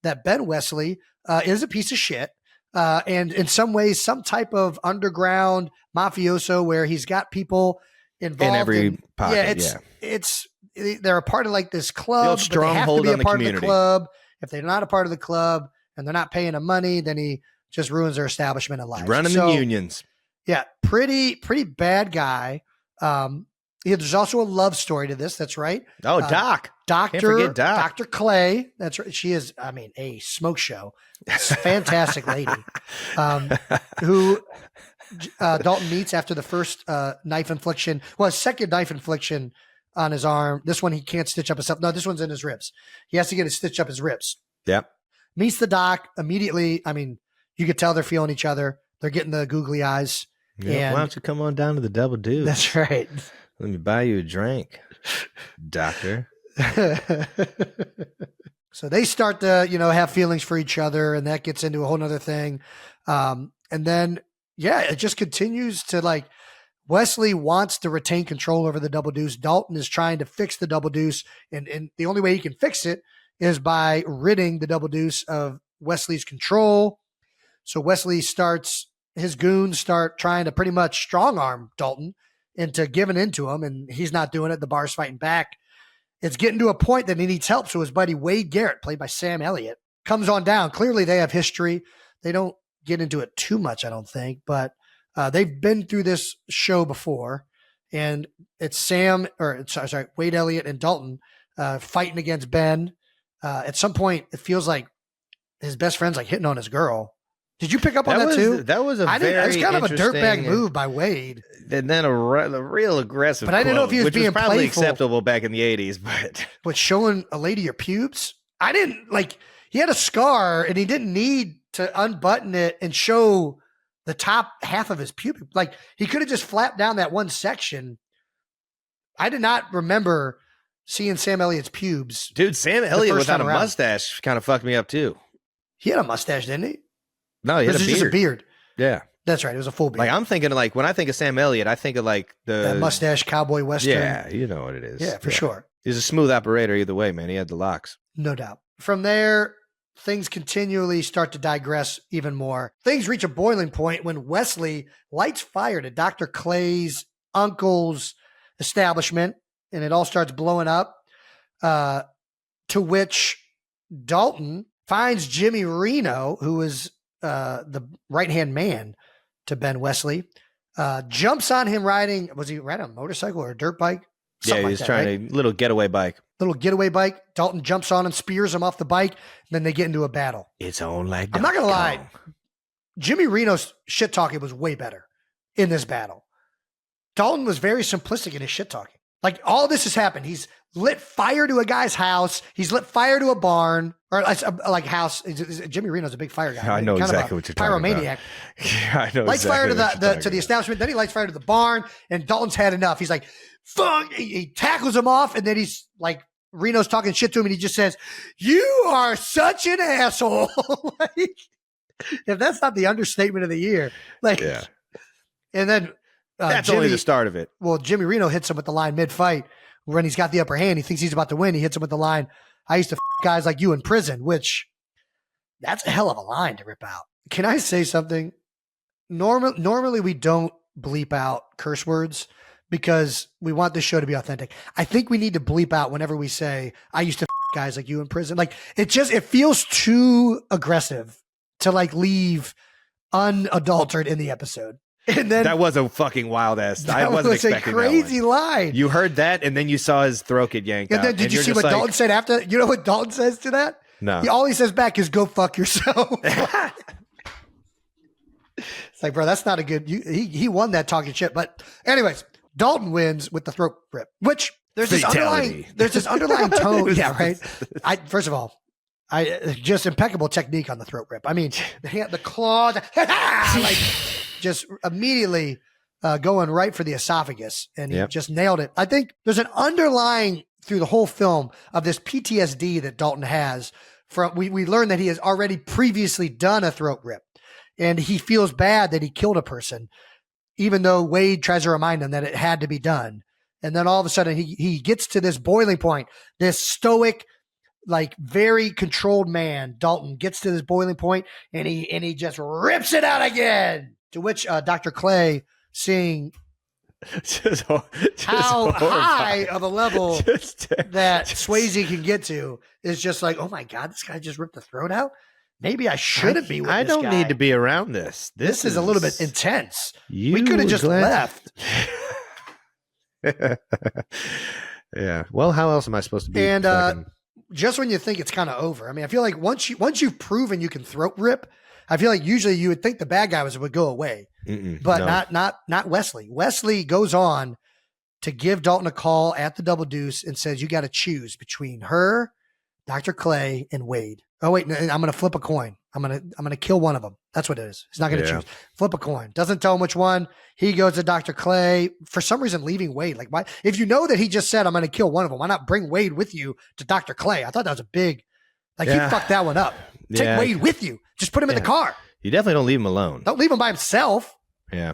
that Ben Wesley is a piece of shit. And in some ways, some type of underground mafioso where he's got people involved in every pocket. They're a part of like this club. The stronghold on the community. Of the club. If they're not a part of the club and they're not paying him money, then he just ruins their establishment and life. Running the unions. Yeah, pretty bad guy. There's also a love story to this. That's right. Oh, Doc. Can't forget Doc. Dr. Clay. That's right. She is, a smoke show. Fantastic lady. Who Dalton meets after the first knife infliction. Well, his second knife infliction on his arm. This one he can't stitch up himself. No, this one's in his ribs. He has to get it stitched up his ribs. Yep. Meets the doc immediately. I mean, you could tell they're feeling each other. They're getting the googly eyes. Yeah, why don't you come on down to the Double Deuce? That's right. Let me buy you a drink, doctor. So they start to, have feelings for each other, and that gets into a whole nother thing. And then, it just continues to like Wesley wants to retain control over the double deuce. Dalton is trying to fix the double deuce. And the only way he can fix it is by ridding the double deuce of Wesley's control. So his goons start trying to pretty much strong arm Dalton into giving into him, and he's not doing it. The bar's fighting back. It's getting to a point that he needs help. So his buddy Wade Garrett, played by Sam Elliott, comes on down. Clearly they have history. They don't get into it too much, I don't think, but they've been through this show before, and it's Wade Elliott and Dalton fighting against Ben. At some point, it feels like his best friend's like hitting on his girl. Did you pick up on that too? That was it's kind of a dirtbag move by Wade. And then a real aggressive But I didn't know if he was which being was probably playful. acceptable back in the 80s. But showing a lady your pubes? I didn't like, he had a scar and he didn't need to unbutton it and show the top half of his pubic. Like he could have just flapped down that one section. I did not remember seeing Sam Elliott's pubes. Dude, Sam Elliott without a mustache kind of fucked me up too. He had a mustache, didn't he? No, he had a beard. Just a beard. Yeah. That's right. It was a full beard. Like I'm thinking like when I think of Sam Elliott, I think of like that mustache cowboy western. Yeah, you know what it is. Yeah, for sure. He's a smooth operator either way, man. He had the locks. No doubt. From there, things continually start to digress even more. Things reach a boiling point when Wesley lights fire to Dr. Clay's uncle's establishment, and it all starts blowing up, to which Dalton finds Jimmy Reno, who is the right-hand man to Ben Wesley, jumps on him riding, was he riding a motorcycle or a dirt bike? Something he's trying a little getaway bike. Little getaway bike. Dalton jumps on him, spears him off the bike, and then they get into a battle. It's on like I'm not going to lie. Jimmy Reno's shit talking was way better in this battle. Dalton was very simplistic in his shit talking. Like all this has happened. He's lit fire to a guy's house. He's lit fire to a barn or like house. Jimmy Reno's a big fire guy. I know exactly what you're talking pyromaniac. Yeah, I know. Lights exactly fire to the establishment. Then he lights fire to the barn, and Dalton's had enough. He's like, "Fuck!" He tackles him off, and then he's like, Reno's talking shit to him, and he just says, "You are such an asshole." Like, if that's not the understatement of the year, like, yeah. And then that's only the start of it. Well, Jimmy Reno hits him with the line mid-fight when he's got the upper hand. He thinks he's about to win. He hits him with the line, "I used to guys like you in prison," which that's a hell of a line to rip out. Can I say something? Normally we don't bleep out curse words because we want this show to be authentic. I think we need to bleep out whenever we say, "I used to guys like you in prison." Like it feels too aggressive to like leave unadulterated in the episode. And then that was a fucking wild ass. I wasn't expecting that. That was a crazy line. You heard that, and then you saw his throat get yanked out. And then did you see what Dalton said after? You know what Dalton says to that? No. All he says back is, "Go fuck yourself." It's like, bro, that's not a good. He won that talking shit. But anyways, Dalton wins with the throat rip, which there's this underlying tone. Yeah, right. First of all, just impeccable technique on the throat rip. I mean, the claws, like just immediately going right for the esophagus, and he just nailed it. I think there's an underlying through the whole film of this PTSD that Dalton has from. We learned that he has already previously done a throat rip, and he feels bad that he killed a person, even though Wade tries to remind him that it had to be done. And then all of a sudden he gets to this boiling point, this stoic, like very controlled man, Dalton gets to this boiling point, and he just rips it out again. To which Dr. Clay, seeing how high of a level that Swayze can get to, is just like, "Oh my God, this guy just ripped the throat out. Maybe I shouldn't be with this guy. I don't need to be around this. This is a little bit intense. We could have just left." Yeah. Well, how else am I supposed to be? And just when you think it's kind of over, I mean, I feel like once you've proven you can throat rip, I feel like usually you would think the bad guy would go away, but not Wesley. Wesley goes on to give Dalton a call at the Double Deuce and says, "You got to choose between her, Dr. Clay, and Wade." Oh wait, I'm going to flip a coin. I'm going to kill one of them. That's what it is. He's not going to choose. Flip a coin. Doesn't tell him which one. He goes to Dr. Clay, for some reason leaving Wade. Like, why? If you know that he just said, "I'm going to kill one of them," why not bring Wade with you to Dr. Clay? I thought that was a big, he fucked that one up. Take Wade with you. Just put him in the car. You definitely don't leave him alone. Don't leave him by himself. Yeah.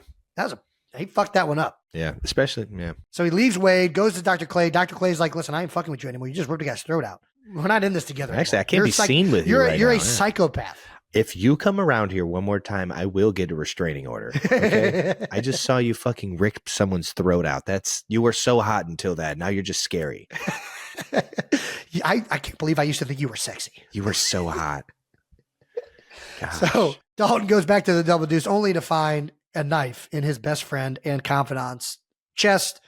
He fucked that one up. Yeah. Especially, yeah. So he leaves Wade, goes to Dr. Clay. Dr. Clay's like, "Listen, I ain't fucking with you anymore. You just ripped a guy's throat out. We're not in this together." Actually, I can't be seen with you right You're now. a psychopath. If you come around here one more time, I will get a restraining order. Okay? I just saw you fucking rip someone's throat out. You were so hot until that. Now you're just scary. I can't believe I used to think you were sexy. You were so hot. Gosh. So Dalton goes back to the Double Deuce only to find a knife in his best friend and confidant's chest,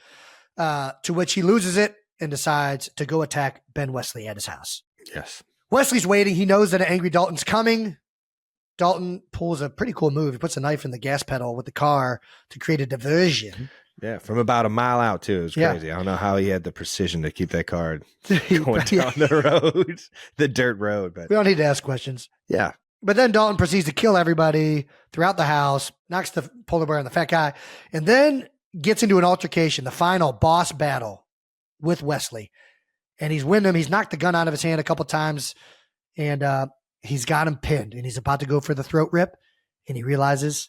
to which he loses it and decides to go attack Ben Wesley at his house. Yes. Wesley's waiting. He knows that an angry Dalton's coming. Dalton pulls a pretty cool move. He puts a knife in the gas pedal with the car to create a diversion. Yeah, from about a mile out too. It was crazy. I don't know how he had the precision to keep that car going down the road, the dirt road. But we don't need to ask questions. Yeah. But then Dalton proceeds to kill everybody throughout the house, knocks the polar bear on the fat guy, and then gets into an altercation, the final boss battle with Wesley. And he's winning him. He's knocked the gun out of his hand a couple times, and he's got him pinned, and he's about to go for the throat rip, and he realizes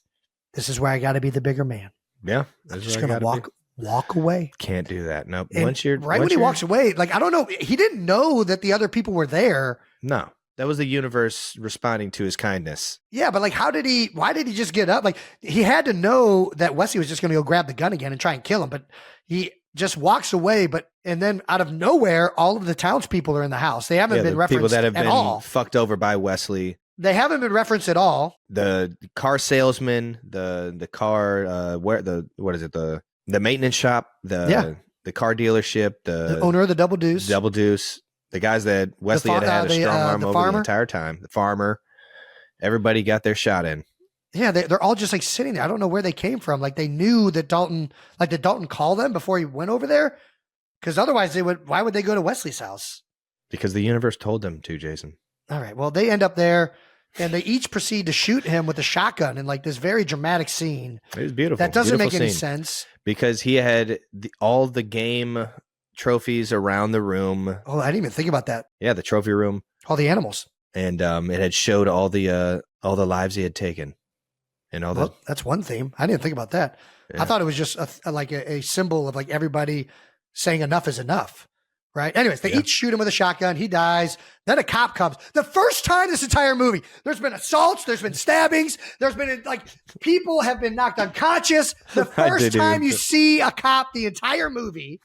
this is where I got to be the bigger man. Yeah. I'm just going to walk away. Can't do that. Nope. And when he walks away, like, I don't know. He didn't know that the other people were there. No. That was the universe responding to his kindness. Yeah, but like, why did he just get up? Like, he had to know that Wesley was just going to go grab the gun again and try and kill him, but he just walks away. And then out of nowhere, all of the townspeople are in the house. They haven't been referenced people that have at been all. Fucked over by Wesley. They haven't been referenced at all. The car salesman, the car, what is it? The maintenance shop, the car dealership, the owner of the Double Deuce. The guys that Wesley had a strong arm over the entire time. The farmer, everybody got their shot in. Yeah, they're all just like sitting there. I don't know where they came from. Like, they knew that Dalton called them before he went over there? Because otherwise why would they go to Wesley's house? Because the universe told them to, Jason. All right. Well, they end up there, and they each proceed to shoot him with a shotgun in like this very dramatic scene. It was beautiful. That doesn't Beautiful make any scene. sense. Because he had all the game trophies around the room. Oh, I didn't even think about that. Yeah, the trophy room. All the animals. And it had showed all the lives he had taken. And all that's one theme. I didn't think about that. Yeah. I thought it was just a symbol of like everybody saying enough is enough. Right. Anyways, they each shoot him with a shotgun. He dies. Then a cop comes. The first time this entire movie, there's been assaults. There's been stabbings. There's been like people have been knocked unconscious. The first time you see a cop the entire movie.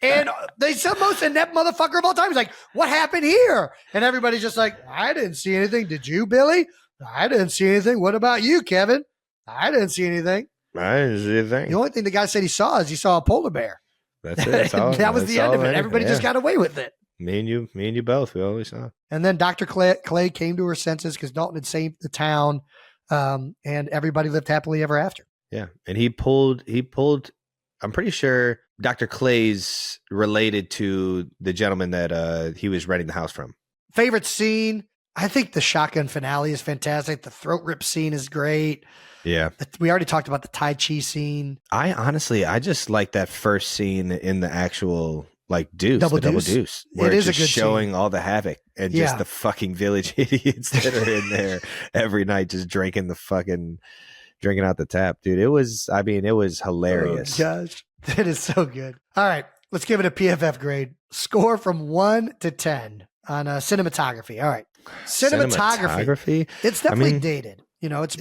And they said most inept motherfucker of all time. He's like, what happened here? And everybody's just like, I didn't see anything. Did you, Billy? I didn't see anything. What about you, Kevin? I didn't see anything. I didn't see anything. The only thing the guy said he saw is he saw a polar bear. That's it. That was the end of it. Everybody just got away with it. Me and you both. We always saw. And then Dr. Clay came to her senses because Dalton had saved the town, and everybody lived happily ever after. Yeah, and he pulled. I'm pretty sure Dr. Clay's related to the gentleman that he was renting the house from. Favorite scene? I think the shotgun finale is fantastic. The throat rip scene is great. Yeah. We already talked about the Tai Chi scene. I just like that first scene in the actual like Double deuce. Where it is just a good showing scene. all the havoc and just the fucking village idiots that are in there every night just drinking out the tap. Dude, it was hilarious. Oh, gosh. That is so good. All right. Let's give it a PFF grade. Score from 1 to 10 on cinematography. All right. Cinematography. It's definitely dated. You know, it's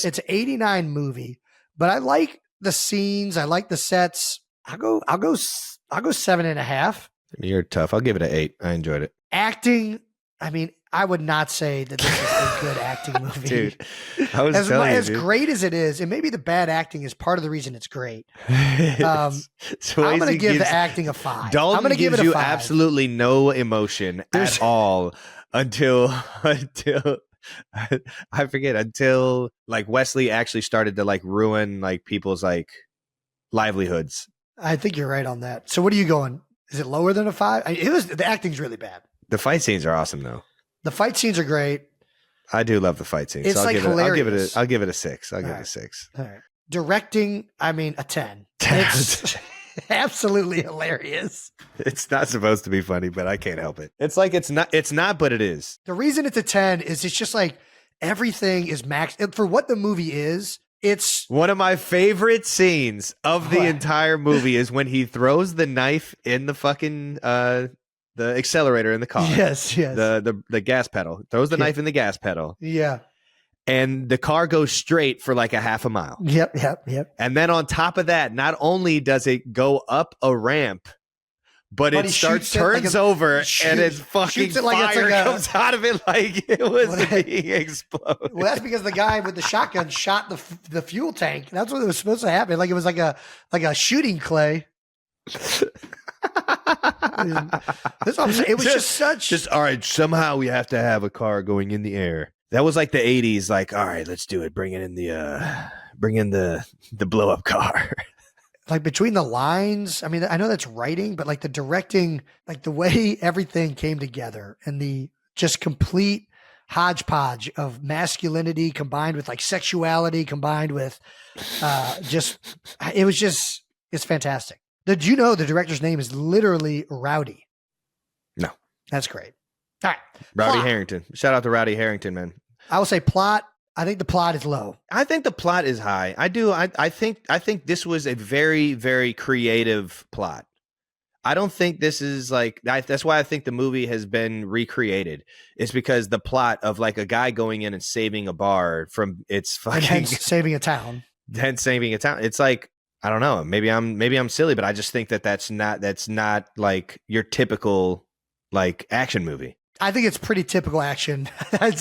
an 89 movie, but I like the scenes. I like the sets. I'll go 7.5. You're tough. I'll give it an 8. I enjoyed it. Acting. I mean, I would not say that this is a good acting movie. Dude, I was as great as it is, and maybe the bad acting is part of the reason it's great. I'm going to give the acting a 5. Dalton I'm going to give it a 5. Absolutely no emotion at all until I forget, until like Wesley actually started to like ruin like people's like livelihoods. I think you're right on that. So what are you going? Is it lower than a 5? The acting's really bad. The fight scenes are awesome though. The fight scenes are great. I do love the fight scenes. It's hilarious. I'll give it a 6. I'll give it a 6. All right. Directing, I mean, a 10. It's absolutely hilarious. It's not supposed to be funny, but I can't help it. It's like it's not, but it is. The reason it's a 10 is it's just like everything is max for what the movie is. It's one of my favorite scenes of the entire movie is when he throws the knife in the fucking the accelerator in the car. Yes. The gas pedal. Throws the knife in the gas pedal. Yeah. And the car goes straight for like a half a mile. Yep. And then on top of that, not only does it go up a ramp, but it turns over and it's fucking fire comes out of it like it was being exploded. Well, that's because the guy with the shotgun shot the fuel tank. That's what was supposed to happen. Like it was like a shooting clay. That's what I'm saying. It was just all right. Somehow we have to have a car going in the air. That was like the 80s. Like, all right, let's do it. Bring in the blow up car. like between the lines, I mean, I know that's writing, but like the directing, like the way everything came together and the just complete hodgepodge of masculinity combined with like sexuality combined with it's fantastic. Did you know the director's name is literally Rowdy? No. That's great. All right. Rowdy Plot. Harrington. Shout out to Rowdy Harrington, man. I will say plot. I think the plot is low. I think the plot is high. I do. I think this was a very, very creative plot. I don't think this is like that's why I think the movie has been recreated. It's because the plot of like a guy going in and saving a bar from its fucking And hence saving a town. then saving a town. It's like, I don't know. Maybe I'm silly, but I just think that's not like your typical like action movie. I think it's pretty typical action.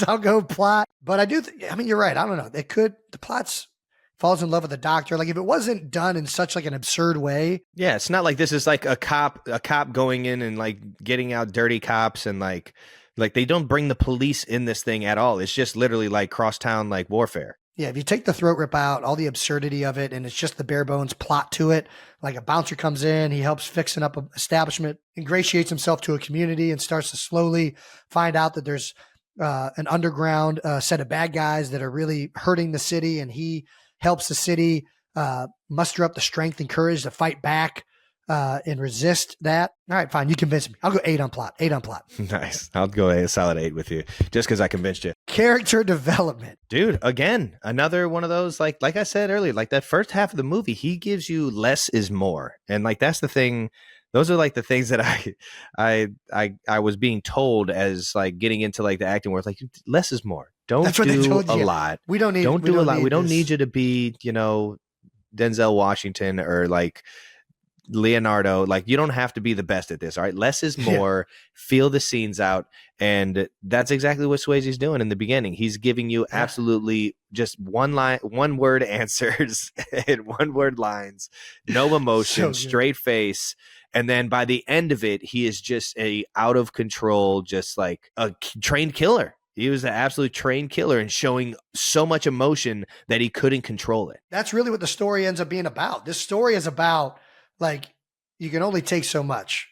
I'll go plot, but I do. I mean, you're right. I don't know. The plots falls in love with the doctor. Like if it wasn't done in such like an absurd way. Yeah. It's not like this is like a cop going in and like getting out dirty cops and like they don't bring the police in this thing at all. It's just literally like crosstown, like warfare. Yeah, if you take the throat rip out, all the absurdity of it, and it's just the bare bones plot to it, like a bouncer comes in, he helps fixing up an establishment, ingratiates himself to a community, and starts to slowly find out that there's an underground set of bad guys that are really hurting the city, and he helps the city muster up the strength and courage to fight back and resist that. All right, fine. You convinced me. I'll go 8 on plot. 8 on plot. Nice. I'll go a solid 8 with you just because I convinced you. Character development. Dude, again, another one of those, like I said earlier, like that first half of the movie, he gives you less is more. And like, that's the thing. Those are like the things that I was being told as like getting into like the acting world, like less is more. Don't do a lot. We don't need, don't do a lot. We don't need you to be, Denzel Washington or like Leonardo. Like you don't have to be the best at this. All right. Less is more. Feel the scenes out. And that's exactly what Swayze's doing in the beginning. He's giving you absolutely just one word answers and one word lines, no emotion, straight face. And then by the end of it, he is just a out of control, just like a trained killer. He was an absolute trained killer and showing so much emotion that he couldn't control it. That's really what the story ends up being about. This story is about like, you can only take so much.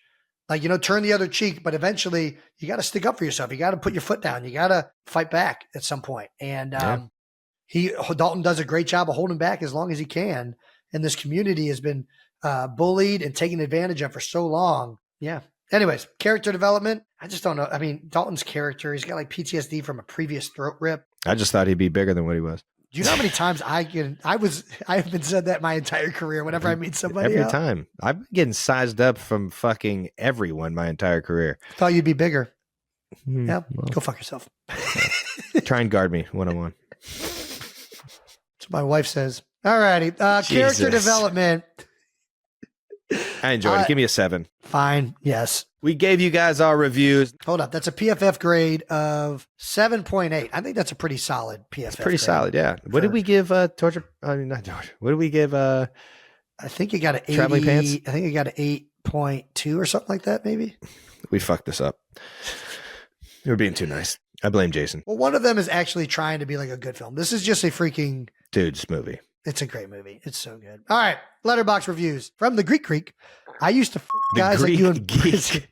Like, turn the other cheek, but eventually you got to stick up for yourself. You got to put your foot down. You got to fight back at some point. And Dalton does a great job of holding back as long as he can. And this community has been bullied and taken advantage of for so long. Yeah. Anyways, character development. I just don't know. I mean, Dalton's character, he's got like PTSD from a previous throat rip. I just thought he'd be bigger than what he was. Do you know how many times I have been said that my entire career whenever I meet somebody? Every time. I've been getting sized up from fucking everyone my entire career. Thought you'd be bigger. Yeah, well, go fuck yourself. Try and guard me one-on-one. That's what my wife says. All righty. Character development. I enjoyed it. Give me a 7. Fine. Yes. We gave you guys our reviews. Hold up. That's a PFF grade of 7.8. I think that's a pretty solid PFF It's pretty grade. solid, yeah. What did we give Torture? I mean, not Torture. What did we give I think you got an 80. Traveling Pants? I think you got an 8.2 or something like that, maybe. We fucked this up. We're being too nice. I blame Jason. Well, one of them is actually trying to be like a good film. This is just a freaking dude's movie. It's a great movie. It's so good. All right. Letterbox reviews from the Greek Creek. I used to guys like you in prison.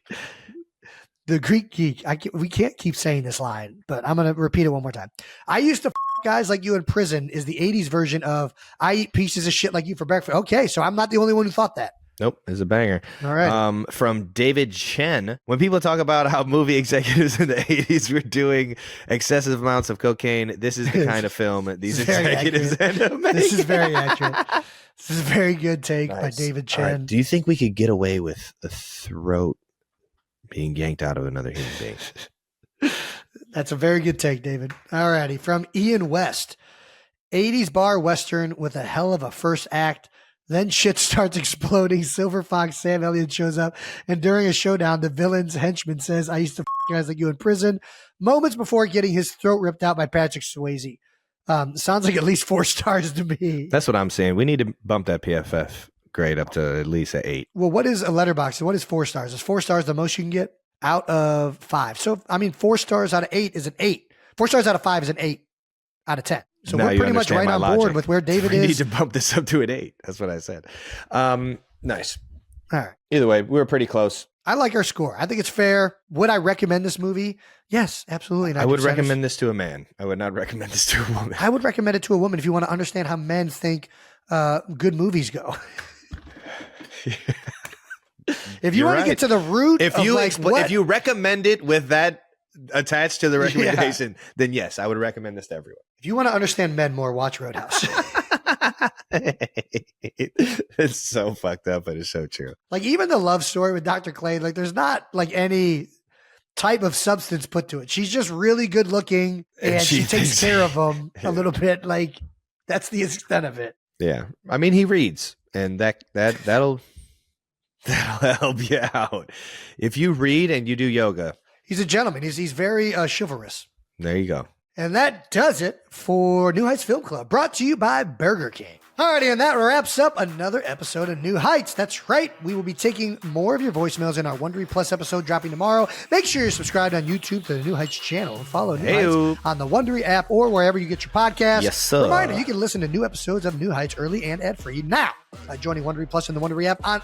The Greek Geek. We can't keep saying this line, but I'm going to repeat it one more time. I used to guys like you in prison is the 80s version of I eat pieces of shit like you for breakfast. Okay. So I'm not the only one who thought that. Nope, it's a banger. All right. From David Chen. When people talk about how movie executives in the 80s were doing excessive amounts of cocaine, this is the kind of film these executives end up making. This is very accurate. This is a very good take by David Chen. Right. Do you think we could get away with a throat being yanked out of another human being? That's a very good take, David. All righty. From Ian West. 80s bar Western with a hell of a first act. Then shit starts exploding. Silver Fox Sam Elliott shows up. And during a showdown, the villain's henchman says, I used to guys like you in prison. Moments before getting his throat ripped out by Patrick Swayze. Sounds like at least 4 stars to me. That's what I'm saying. We need to bump that PFF grade up to at least an 8. Well, what is a letterbox and what is 4 stars? Is 4 stars the most you can get out of 5? So, I mean, 4 stars out of 8 is an 8. 4 stars out of 5 is an 8 out of 10. So Now we're you pretty much understand right my on board logic. with where David We need is. to bump this up to an 8. That's what I said. Nice. All right. Either way, we were pretty close. I like our score. I think it's fair. Would I recommend this movie? Yes, absolutely. I would recommend this to a man. I would not recommend this to a woman. I would recommend it to a woman if you want to understand how men think good movies go. If you You're want to right. get to the root If of you like what, if you recommend it with that attached to the recommendation, then yes, I would recommend this to everyone. if you want to understand men more, watch Roadhouse. It's so fucked up, but it's so true. Like even the love story with Dr. Clay, like there's not like any type of substance put to it. She's just really good looking and she takes care of him a little bit. Like that's the extent of it. Yeah, I mean, he reads, and that'll help you out. If you read and you do yoga, He's a gentleman. He's very chivalrous. there you go. And that does it for New Heights Film Club, brought to you by Burger King. Alrighty, and that wraps up another episode of New Heights. That's right. We will be taking more of your voicemails in our Wondery Plus episode dropping tomorrow. Make sure you're subscribed on YouTube to the New Heights channel and follow New Heights on the Wondery app or wherever you get your podcasts. Yes, sir. Reminder, you can listen to new episodes of New Heights early and ad-free now by joining Wondery Plus in the Wondery app on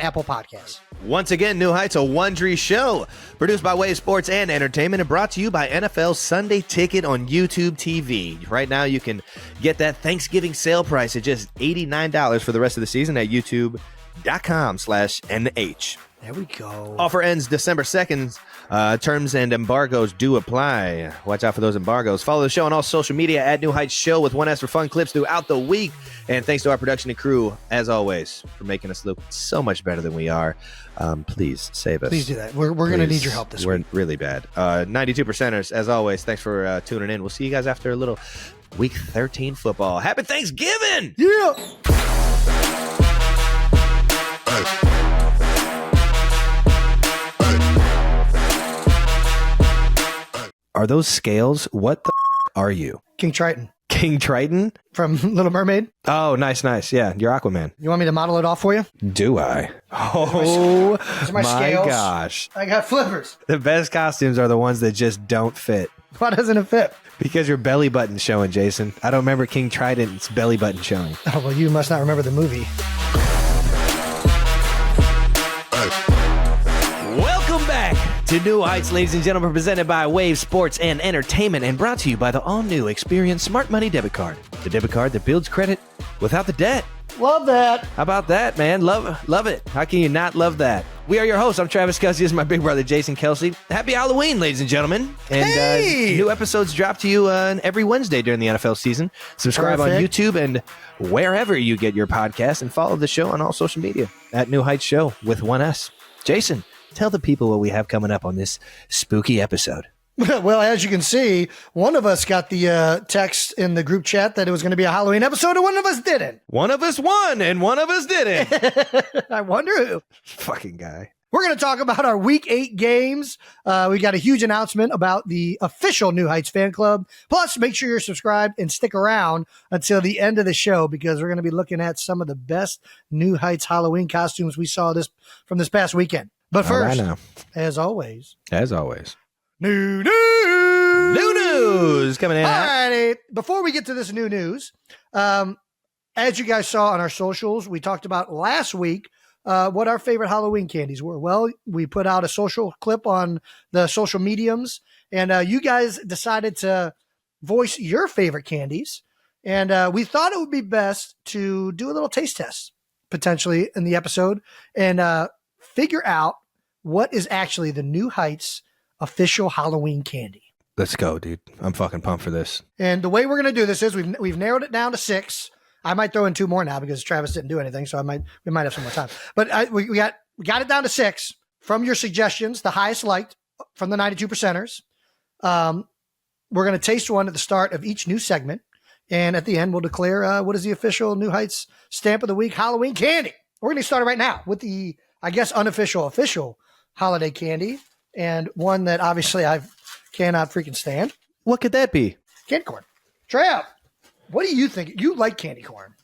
Apple Podcasts. Once again, New Heights, a Wondery show, produced by Wave Sports and Entertainment and brought to you by NFL Sunday Ticket on YouTube TV. Right now, you can get that Thanksgiving sale price at just $89 for the rest of the season at youtube.com/NH. There we go. Offer ends December 2nd. Terms and embargoes do apply. Watch out for those embargoes. Follow the show on all social media at New Heights Show with 1S for fun clips throughout the week. And thanks to our production and crew, as always, for making us look so much better than we are. Please save us. Please do that. We're going to need your help this week. week. We're really bad. 92%ers, as always, thanks for tuning in. We'll see you guys after a little Week 13 football. Happy Thanksgiving! Yeah! Are those scales? What the are you? King Triton King Triton? from Little Mermaid. Oh, nice. Yeah, you're Aquaman. You want me to model it off for you? Do I? Oh, These are my scales. gosh. I got flippers. The best costumes are the ones that just don't fit. Why doesn't it fit? Because your belly button's showing, Jason. I don't remember King Trident's belly button showing. Oh, well, you must not remember the movie. Welcome back to New Heights, ladies and gentlemen, presented by Wave Sports and Entertainment and brought to you by the all-new Experience Smart Money Debit Card. The debit card that builds credit without the debt. Love that. How about that, man? Love it. How can you not love that? We are your hosts. I'm Travis Kelce. This is my big brother, Jason Kelce. Happy Halloween, ladies and gentlemen. And Hey! new episodes drop to you every Wednesday during the NFL season. Subscribe on Perfect. YouTube and wherever you get your podcast, and follow the show on all social media at New Heights Show with 1S. Jason, tell the people what we have coming up on this spooky episode. Well, as you can see, one of us got the text in the group chat that it was going to be a Halloween episode, and one of us didn't. One of us won and one of us didn't. I wonder who. Fucking guy. We're going to talk about our Week 8 games. We got a huge announcement about the official New Heights fan club. Plus, make sure you're subscribed and stick around until the end of the show because we're going to be looking at some of the best New Heights Halloween costumes we saw from this past weekend. But first, All right now. as always, New news coming in. All righty. Before we get to this new news, as you guys saw on our socials, we talked about last week what our favorite Halloween candies were. Well, we put out a social clip on the social mediums, and you guys decided to voice your favorite candies. And we thought it would be best to do a little taste test potentially in the episode and figure out what is actually the New Heights official Halloween candy. Let's go, dude. I'm fucking pumped for this. And the way we're going to do this is we've narrowed it down to 6. I might throw in 2 more now because Travis didn't do anything, so we might have some more time. But we got it down to 6 from your suggestions, the highest liked from the 92%ers. We're going to taste one at the start of each new segment, and at the end we'll declare what is the official New Heights stamp of the week Halloween candy. We're going to start it right now with the, I guess, unofficial official holiday candy, and one that obviously I cannot freaking stand. What could that be? Candy corn. Trav, what do you think? You like candy corn?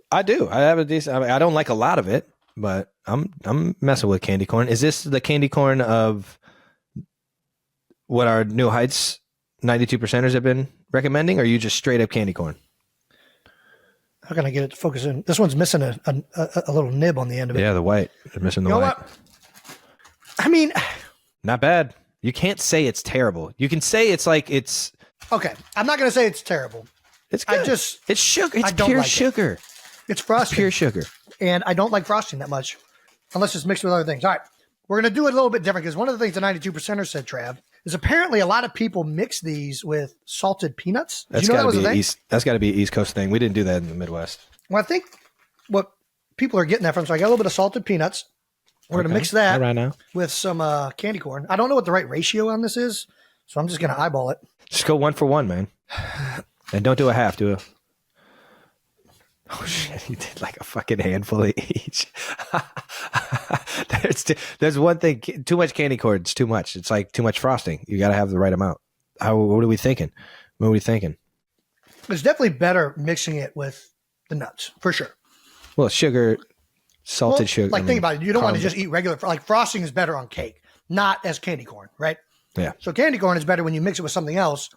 I do. I have a decent. I don't like a lot of it, but I'm messing with candy corn. Is this the candy corn of what our New Heights 92%ers have been recommending, or are you just straight up candy corn? How can I get it to focus in? This one's missing a little nib on the end of it. Yeah, the white. They're missing the You know white. what? I mean, Not bad. You can't say it's terrible. You can say it's like it's okay. I'm not going to say it's terrible. good. It's sugar. It's don't pure like it. sugar. It's frosting. Pure sugar. And I don't like frosting that much unless it's mixed with other things. All right. We're going to do it a little bit different because one of the things the 92%ers said, Trav, is apparently a lot of people mix these with salted peanuts. Did you know that was a thing? That's got to be an East Coast thing. We didn't do that in the Midwest. Well, I think what people are getting that from, so I got a little bit of salted peanuts. We're going to mix that right now. with some candy corn. I don't know what the right ratio on this is, so I'm just going to eyeball it. Just go 1 for 1, man. And don't do a half. Do a. Oh shit! You did like a fucking handful of each. There's one thing. Too much candy corn. It's too much. It's like too much frosting. You got to have the right amount. What are we thinking? What are we thinking? It's definitely better mixing it with the nuts, for sure. Well, sugar, salted sugar. Like, think about it. You don't want to just eat regular. Like, frosting is better on cake, not as candy corn, right? Yeah. So candy corn is better when you mix it with something else,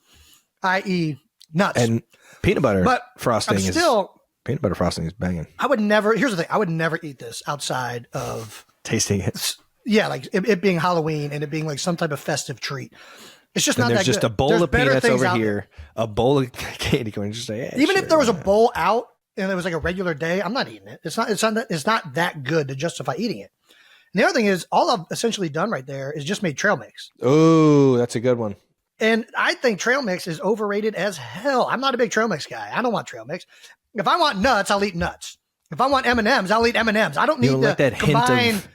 i.e. nuts. And peanut butter but frosting I'm still, peanut butter frosting is banging. I would never, here's the thing. I would never eat this outside of Tasting it. Yeah, like it being Halloween and it being like some type of festive treat. It's just And not there's that just good. a bowl There's of better peanuts things over out here, a bowl of candy corn. Just say, Even if there was a bowl out and it was like a regular day, I'm not eating it. It's not that good to justify eating it. And the other thing is, all I've essentially done right there is just made trail mix. Oh, that's a good one. And I think trail mix is overrated as hell. I'm not a big trail mix guy. I don't want trail mix. If I want nuts, I'll eat nuts. If I want M&Ms, I'll eat M&Ms. I don't need like that combine. hint of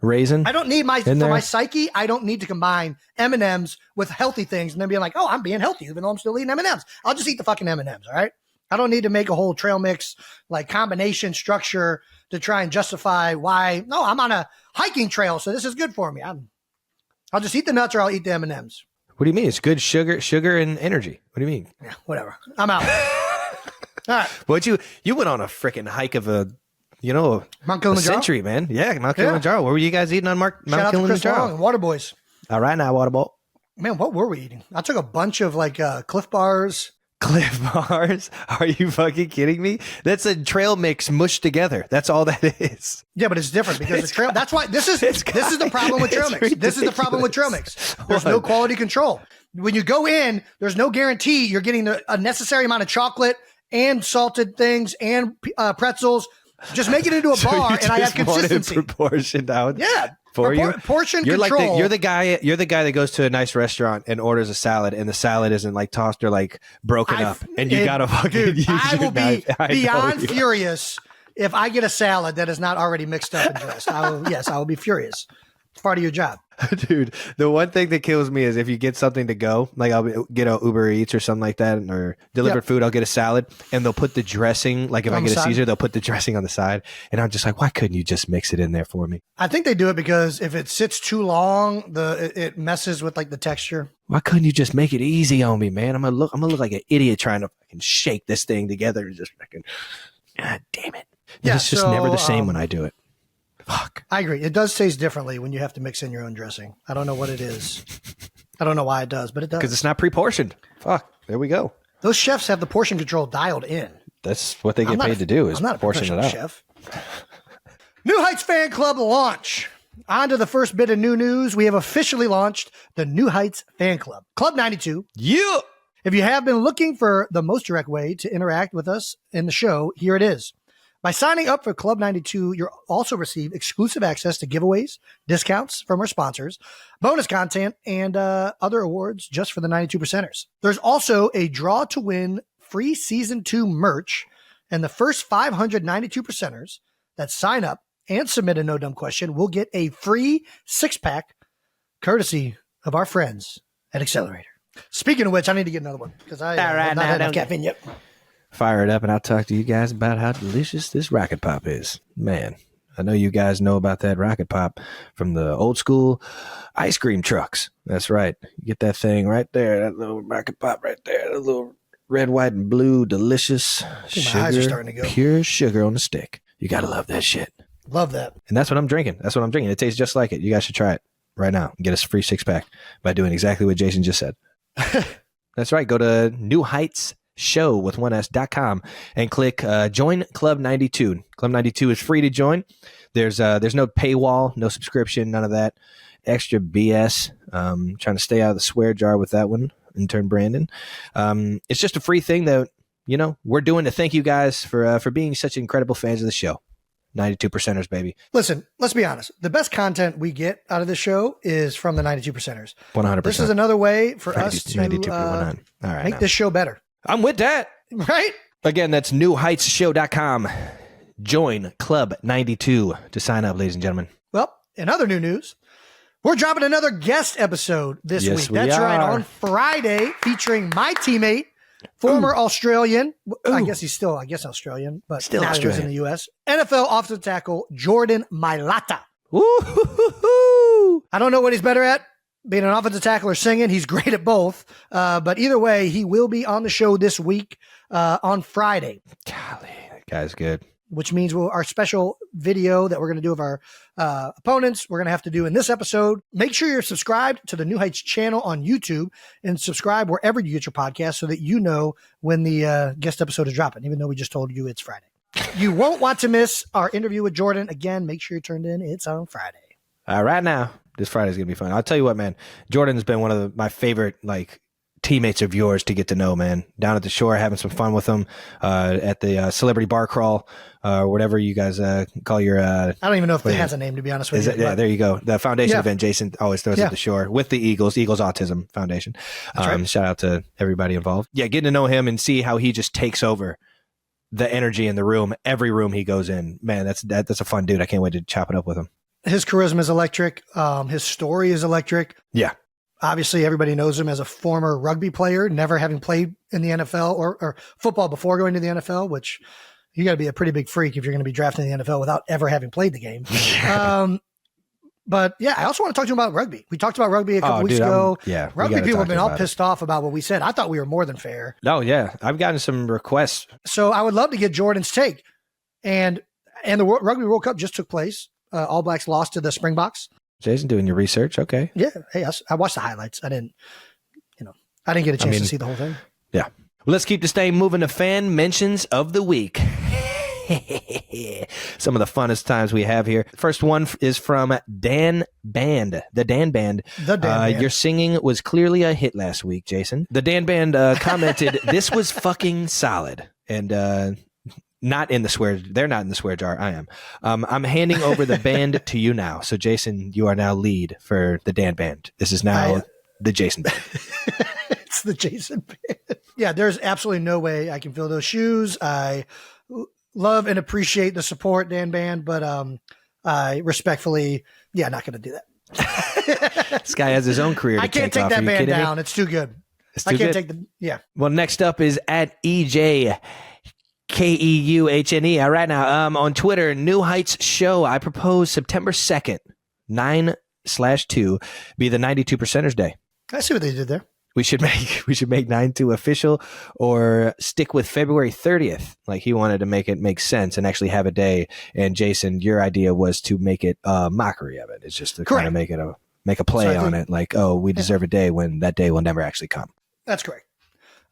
raisin. I don't need my psyche. I don't need to combine M&Ms with healthy things and then being like, oh, I'm being healthy even though I'm still eating M&Ms. I'll just eat the fucking M&Ms. All right. I don't need to make a whole trail mix like combination structure to try and justify why. No, I'm on a hiking trail, so this is good for me. I'll just eat the nuts or I'll eat the M&Ms. What do you mean? It's good sugar and energy. What do you mean? Yeah, whatever. I'm out. All right. What you went on a freaking hike of a Mount Kilimanjaro? century, man. Yeah, Mount Kilimanjaro. What were you guys eating on Mount Shout out to Chris Long Kilimanjaro? and Water Boys. All right, now water bowl. Man, what were we eating? I took a bunch of like Cliff Bars. Cliff Bars? Are you fucking kidding me? That's a trail mix mushed together. That's all that is. Yeah, but it's different because the trail. That's why this is the problem with trail mix. This is the problem with trail mix. There's no quality control. When you go in, there's no guarantee you're getting a necessary amount of chocolate and salted things and pretzels. Just make it into a bar, and I have consistency. Proportioned out. Yeah, for you. Portion You're control. like you're the guy that goes to a nice restaurant and orders a salad, and the salad isn't like tossed or like broken up, and you gotta fucking dude, use I your will be knife. beyond furious if I get a salad that is not already mixed up and dressed. I will be furious. It's part of your job. Dude, the one thing that kills me is if you get something to go, like I'll get a Uber Eats or something like that, or delivered food, I'll get a salad, and they'll put the dressing, like if I get a Caesar, they'll put the dressing on the side, and I'm just like, why couldn't you just mix it in there for me? I think they do it because if it sits too long, it messes with like the texture. Why couldn't you just make it easy on me, man? I'm gonna look like an idiot trying to fucking shake this thing together and just fucking, God damn it. Yeah, it's just never the same when I do it. Fuck. I agree. It does taste differently when you have to mix in your own dressing. I don't know what it is. I don't know why it does, but it does. Because it's not pre-portioned. Fuck. There we go. Those chefs have the portion control dialed in. That's what they get paid to do is I'm not a portion it professional out. chef. New Heights Fan Club launch. On to the first bit of new news. We have officially launched the New Heights Fan Club. Club 92. Yeah. If you have been looking for the most direct way to interact with us in the show, here it is. By signing up for Club 92, you'll also receive exclusive access to giveaways, discounts from our sponsors, bonus content, and other awards just for the 92%ers. There's also a draw to win free Season 2 merch, and the first 592%ers that sign up and submit a no dumb question will get a free 6-pack courtesy of our friends at Accelerator. Speaking of which, I need to get another one because I have not had enough caffeine yet. Fire it up and I'll talk to you guys about how delicious this Rocket Pop is. Man, I know you guys know about that Rocket Pop from the old school ice cream trucks. That's right. You get that thing right there, that little Rocket Pop right there, that little red, white, and blue, delicious my eyes are starting to go. Pure sugar on a stick. You got to love that shit. Love that. And that's what I'm drinking. It tastes just like it. You guys should try it right now and get us a free 6-pack by doing exactly what Jason just said. That's right. Go to newheightsshow.com and click join Club 92. Club 92 is free to join. There's no paywall, no subscription, none of that extra BS. Trying to stay out of the swear jar with that one, intern Brandon. It's just a free thing that, we're doing to thank you guys for being such incredible fans of the show. 92%ers, baby. Listen, let's be honest. The best content we get out of this show is from the 92%ers. 100%. This is another way for us to 92.19. All right, make this show better. I'm with that. Right? Again, that's newheightsshow.com. Join Club 92 to sign up, ladies and gentlemen. Well, in other new news, we're dropping another guest episode this week. That's right, on Friday, featuring my teammate, former Australian. I guess he's still, Australian, but still now he lives in the U.S. NFL offensive tackle Jordan Mailata. I don't know what he's better at, being an offensive tackle or singing. He's great at both. But either way, he will be on the show this week on Friday. Golly, that guy's good. Which means our special video that we're going to do of our opponents, we're going to have to do in this episode. Make sure you're subscribed to the New Heights channel on YouTube and subscribe wherever you get your podcast so that you know when the guest episode is dropping, even though we just told you it's Friday. You won't want to miss our interview with Jordan. Again, make sure you're turned in. It's on Friday. Right now, this Friday's going to be fun. I'll tell you what, man. Jordan's been one of my favorite, teammates of yours to get to know, man. Down at the shore, having some fun with them at the celebrity bar crawl, whatever you guys call your. I don't even know if it has a name, to be honest with you. Yeah, there you go. The foundation event Jason always throws at the shore with the Eagles Autism Foundation. Right. Shout out to everybody involved. Yeah, getting to know him and see how he just takes over the energy in the room, every room he goes in. Man, that's a fun dude. I can't wait to chop it up with him. His charisma is electric. His story is electric. Yeah. Obviously, everybody knows him as a former rugby player, never having played in the NFL or football before going to the NFL, which you got to be a pretty big freak if you're going to be drafted in the NFL without ever having played the game. But yeah, I also want to talk to him about rugby. We talked about rugby a couple weeks ago. Rugby people have been all pissed off about what we said. I thought we were more than fair. No, yeah. I've gotten some requests. So I would love to get Jordan's take. And the Rugby World Cup just took place. All Blacks lost to the Springboks. Jason, doing your research. Okay. Yeah. Hey, I watched the highlights. I didn't get a chance to see the whole thing. Yeah. Well, let's keep this thing moving to fan mentions of the week. Some of the funnest times we have here. First one is from Dan Band. The Dan Band. Your singing was clearly a hit last week, Jason. The Dan Band commented, "This was fucking solid." And not in the swear. They're not in the swear jar. I am. I'm handing over the band to you now. So, Jason, you are now lead for the Dan Band. This is now the Jason Band. It's the Jason Band. Yeah, there's absolutely no way I can fill those shoes. I love and appreciate the support, Dan Band, but I respectfully, not going to do that. This guy has his own career to I can't take that band down. It's too good. I can't take Well, next up is at EJ Keuhne. All right, now on Twitter, New Heights Show. I propose September 2nd, 9/2 be the 92%ers day. I see what they did there. We should make 9/2 official or stick with February 30th. Like he wanted to make it make sense and actually have a day. And Jason, your idea was to make it a mockery of it. It's just to kind of make a play on it. Like, oh, we deserve a day when that day will never actually come. That's correct.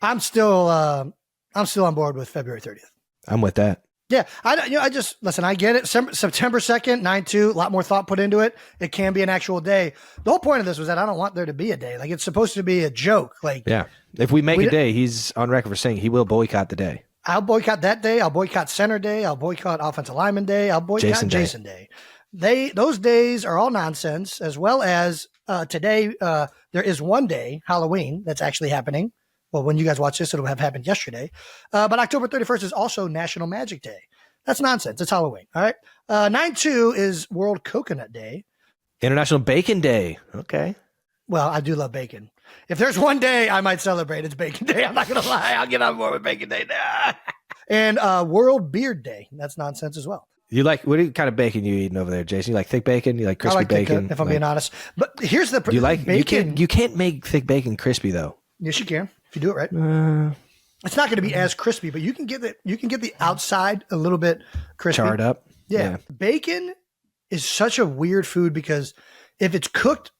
I'm still on board with February 30th. I'm with that. Yeah. I just listen, I get it. September 2nd, 9/2, a lot more thought put into it. It can be an actual day. The whole point of this was that I don't want there to be a day. Like it's supposed to be a joke. Like, yeah. If we make a day, he's on record for saying he will boycott the day. I'll boycott that day. I'll boycott center day. I'll boycott offensive lineman day. I'll boycott Jason day. Those days are all nonsense, as well as today. There is one day, Halloween, that's actually happening. Well, when you guys watch this, it'll have happened yesterday. But October 31st is also National Magic Day. That's nonsense. It's Halloween. All right. 9/2 is World Coconut Day. International Bacon Day. Okay. Well, I do love bacon. If there's one day I might celebrate, it's Bacon Day. I'm not going to lie. I'll get on board with Bacon Day. And World Beard Day. That's nonsense as well. You like, what kind of bacon you eating over there, Jason? You like thick bacon? You like crispy bacon? If I'm being honest. But here's the bacon. You can't make thick bacon crispy though. Yes, you can. If you do it right. It's not going to be as crispy, but you can get the outside a little bit crispy. Charred up. Yeah. Bacon is such a weird food because if it's cooked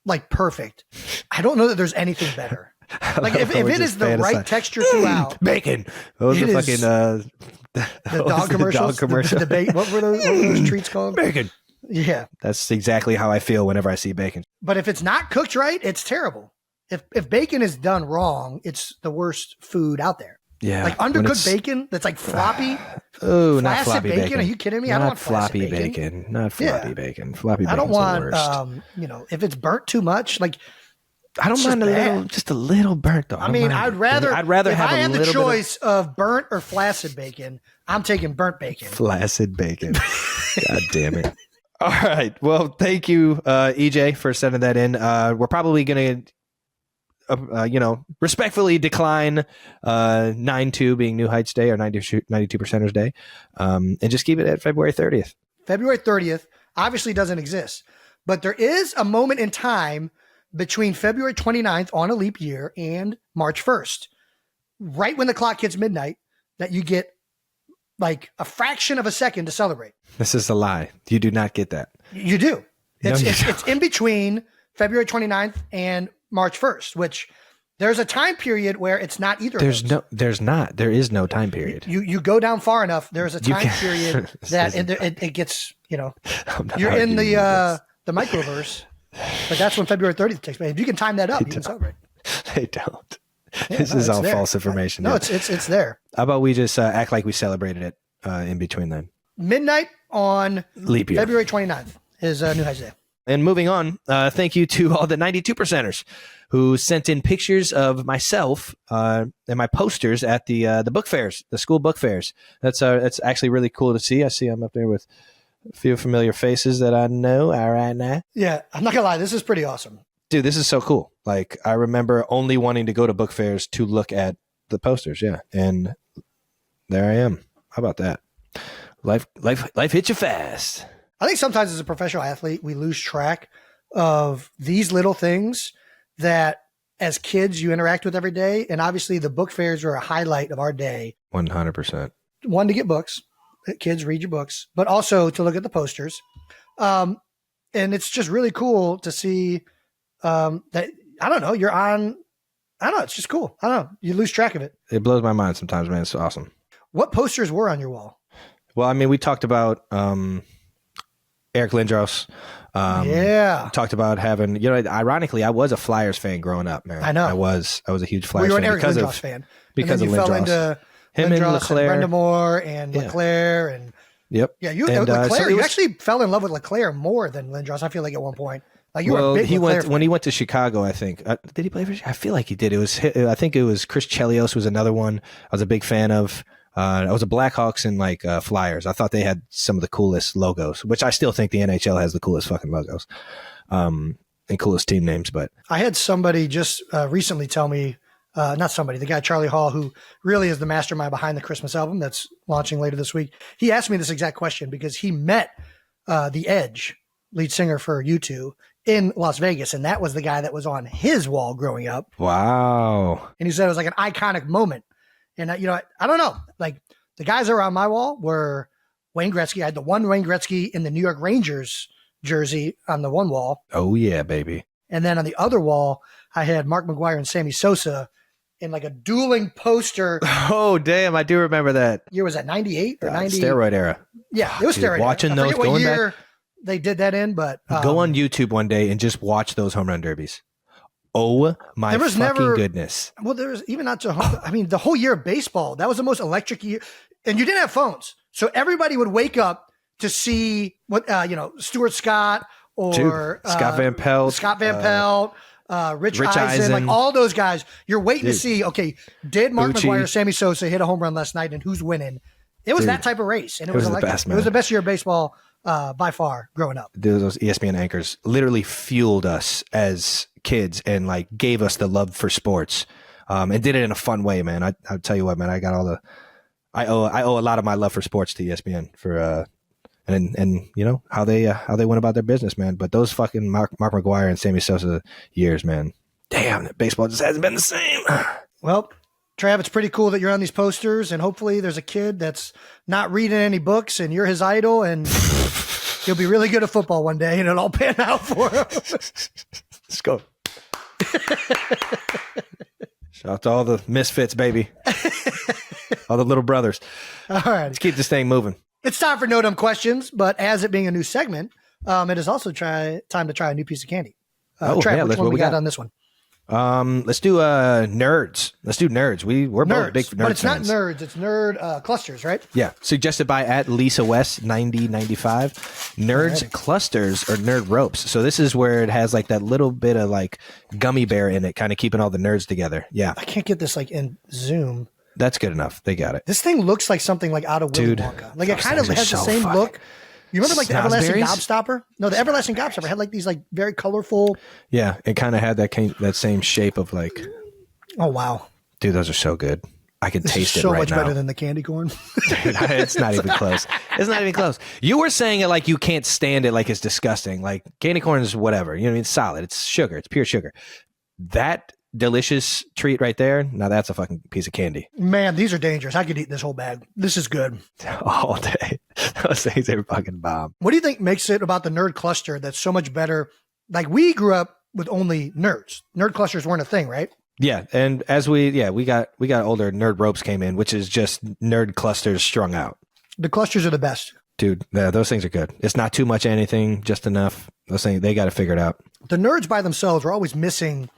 like perfect, I don't know that there's anything better. Like if it is the right texture throughout. Bacon. Those are fucking the dog commercials. What were those treats called? Bacon. Yeah. That's exactly how I feel whenever I see bacon. But if it's not cooked right, it's terrible. If bacon is done wrong, it's the worst food out there. Yeah. Like undercooked bacon that's like floppy. Oh, not floppy bacon. Are you kidding me? Not I don't want floppy bacon. Not floppy bacon. Floppy bacon. I don't want, if it's burnt too much, like I don't mind just a little burnt though. I mean, I'd rather have if I had the choice of burnt or flaccid bacon, I'm taking burnt bacon. Flaccid bacon. God damn it. All right. Well, thank you, EJ, for sending that in. We're probably going to, respectfully decline 9-2 being New Heights Day or 92%ers Day, and just keep it at February 30th. February 30th obviously doesn't exist, but there is a moment in time between February 29th on a leap year and March 1st, right when the clock hits midnight, that you get like a fraction of a second to celebrate. This is a lie. You do not get that. You do. It's in between February 29th and March 1st, which there's a time period where it's not either. There is no time period. You go down far enough. There's a time period that it gets, you're in the microverse, but that's when February 30th takes place. If you can time that up, you can celebrate. They don't. This is all false information. No, it's there. How about we just act like we celebrated it in between then? Midnight on leap year. February 29th is New Heights Day. And moving on, thank you to all the 92%ers who sent in pictures of myself and my posters at the book fairs, the school book fairs. That's actually really cool to see. I see I'm up there with a few familiar faces that I know all right now. Yeah, I'm not gonna lie, this is pretty awesome. Dude, this is so cool. Like, I remember only wanting to go to book fairs to look at the posters. Yeah. And there I am. How about that? Life hits you fast. I think sometimes as a professional athlete, we lose track of these little things that as kids you interact with every day. And obviously the book fairs are a highlight of our day. 100%. One, to get books. Kids, read your books, but also to look at the posters. And it's just really cool to see that, I don't know, it's just cool. I don't know. You lose track of it. It blows my mind sometimes, man. It's awesome. What posters were on your wall? Well, I mean, we talked about Eric Lindros. Talked about having, ironically, I was a Flyers fan growing up, man. I know. I was a huge Flyers fan. You were an Eric Lindros fan. Because of Lindros. Fell into him Lindros and Leclerc. and Brendamore and Leclerc. And yep. Yeah, Leclerc. You actually fell in love with Leclerc more than Lindros, I feel like, at one point. Like you were a big Leclerc fan. When he went to Chicago, I think. Did he play for? I feel like he did. I think it was Chris Chelios was another one I was a big fan of. I was a Blackhawks and Flyers. I thought they had some of the coolest logos, which I still think the NHL has the coolest fucking logos and coolest team names. But I had somebody just recently tell me, the guy Charlie Hall, who really is the mastermind behind the Christmas album that's launching later this week. He asked me this exact question because he met The Edge, lead singer for U2, in Las Vegas, and that was the guy that was on his wall growing up. Wow! And he said it was like an iconic moment. And I don't know, like the guys that were on my wall were Wayne Gretzky. I had the one Wayne Gretzky in the New York Rangers jersey on the one wall. Oh yeah, baby. And then on the other wall, I had Mark McGuire and Sammy Sosa in like a dueling poster. Oh damn, I do remember that. Year was that 98 or 90? Steroid era. Yeah, it was steroid. Watching era. I those forget what year back. They did that in, but go on YouTube one day and just watch those home run derbies. Oh my fucking goodness. Well, there was even not to home. I mean, the whole year of baseball, that was the most electric year. And you didn't have phones. So everybody would wake up to see what, Stuart Scott or Scott Van Pelt, Rich Eisen, like all those guys. You're waiting to see, okay, did Mark McGuire, Sammy Sosa hit a home run last night and who's winning? It was that type of race. And it was electric. It was the best year of baseball by far growing up. Those ESPN anchors literally fueled us as kids and like gave us the love for sports and did it in a fun way, man. I'll tell you what, man, I owe a lot of my love for sports to ESPN for and how they went about their business, man. But those fucking Mark McGuire and Sammy Sosa years, man, damn, baseball just hasn't been the same. Well, Trav, it's pretty cool that you're on these posters, and hopefully there's a kid that's not reading any books and you're his idol, and he'll be really good at football one day and it'll all pan out for him. Let's go. Shout out to all the misfits, baby. All the little brothers. All right. Let's keep this thing moving. It's time for No Dumb Questions, but as it being a new segment, it is also time to try a new piece of candy. Trav, which one we got on this one? Let's do nerds. Let's do nerds. We're both big nerds, but it's fans. not nerds. It's nerd clusters, right? Yeah, suggested by at Lisa West 9095. Nerds clusters or nerd ropes. So this is where it has like that little bit of like gummy bear in it, kind of keeping all the nerds together. Yeah, I can't get this like in Zoom. That's good enough. They got it. This thing looks like something like out of Willy Wonka. Like it kind of has the same look. You remember like the Everlasting Gobstopper? No, the Everlasting Gobstopper had like these like very colorful. Yeah, it kind of had that same shape of like. Oh wow, dude, those are so good. I can taste it so right now. So much better than the candy corn. Dude, it's not even close. It's not even close. You were saying it like you can't stand it, like it's disgusting. Like candy corn is whatever. You know what I mean? It's solid. It's sugar. It's pure sugar. That delicious treat right there. Now that's a fucking piece of candy. Man, these are dangerous. I could eat this whole bag. This is good. All day. Those things are fucking bomb. What do you think makes it about the nerd cluster that's so much better? Like we grew up with only nerds. Nerd clusters weren't a thing, right? Yeah, and as we got older, nerd ropes came in, which is just nerd clusters strung out. The clusters are the best. Dude, those things are good. It's not too much anything, just enough. Those things, they got to figure it out. The nerds by themselves were always missing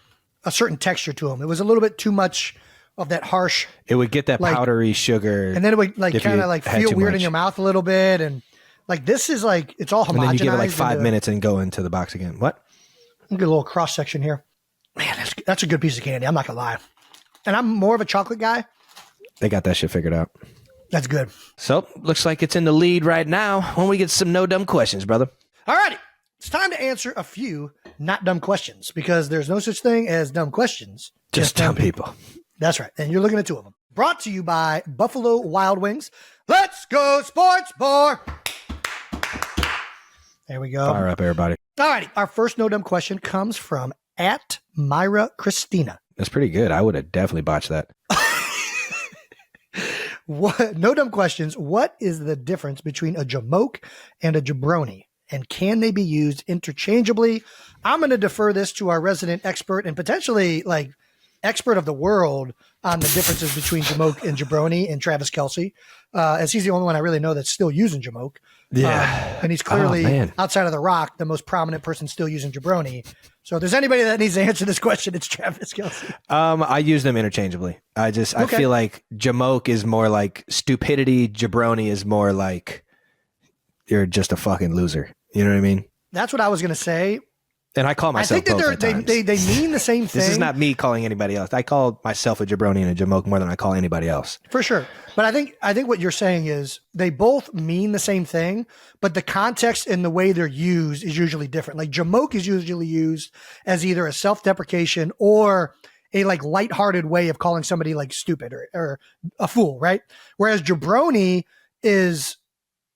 a certain texture to them. It was a little bit too much of that harsh. It would get that like, powdery sugar. And then it would like kind of like feel weird in your mouth a little bit. And like this is like, it's all homogenized. And then you give it like 5 minutes and go into the box again. What? Get a little cross section here. Man, that's a good piece of candy. I'm not going to lie. And I'm more of a chocolate guy. They got that shit figured out. That's good. So looks like it's in the lead right now when we get some no dumb questions, brother. All righty. It's time to answer a few not dumb questions because there's no such thing as dumb questions. Just dumb people. That's right. And you're looking at two of them. Brought to you by Buffalo Wild Wings. Let's go sports bar. There we go. Fire up, everybody. All righty. Our first no dumb question comes from at Myra Christina. That's pretty good. I would have definitely botched that. No dumb questions. What is the difference between a jamoke and a jabroni? And can they be used interchangeably? I'm going to defer this to our resident expert and potentially like expert of the world on the differences between jamoke and jabroni and Travis Kelce, as he's the only one I really know that's still using jamoke. Yeah. And he's clearly outside of the Rock, the most prominent person still using jabroni. So if there's anybody that needs to answer this question, it's Travis Kelce. I use them interchangeably. I feel like jamoke is more like stupidity. Jabroni is more like you're just a fucking loser. You know what I mean? That's what I was going to say. And I call myself both at times. They mean the same thing. This is not me calling anybody else. I call myself a jabroni and a jamoke more than I call anybody else. For sure. But I think what you're saying is they both mean the same thing, but the context and the way they're used is usually different. Like jamoke is usually used as either a self-deprecation or a like lighthearted way of calling somebody like stupid or a fool, right? Whereas jabroni is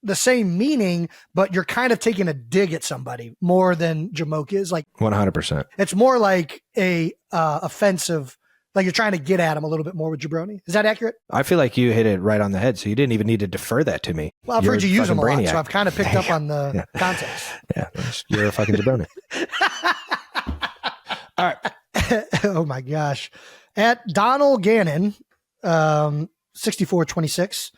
the same meaning, but you're kind of taking a dig at somebody more than jamoke is. Like 100%. It's more like a offensive, like you're trying to get at them a little bit more with jabroni. Is that accurate? I feel like you hit it right on the head, so you didn't even need to defer that to me. Well, I've heard you use them a lot, so I've kind of picked up on the context. Yeah, you're a fucking jabroni. All right. Oh my gosh. At Donald Gannon, 6426.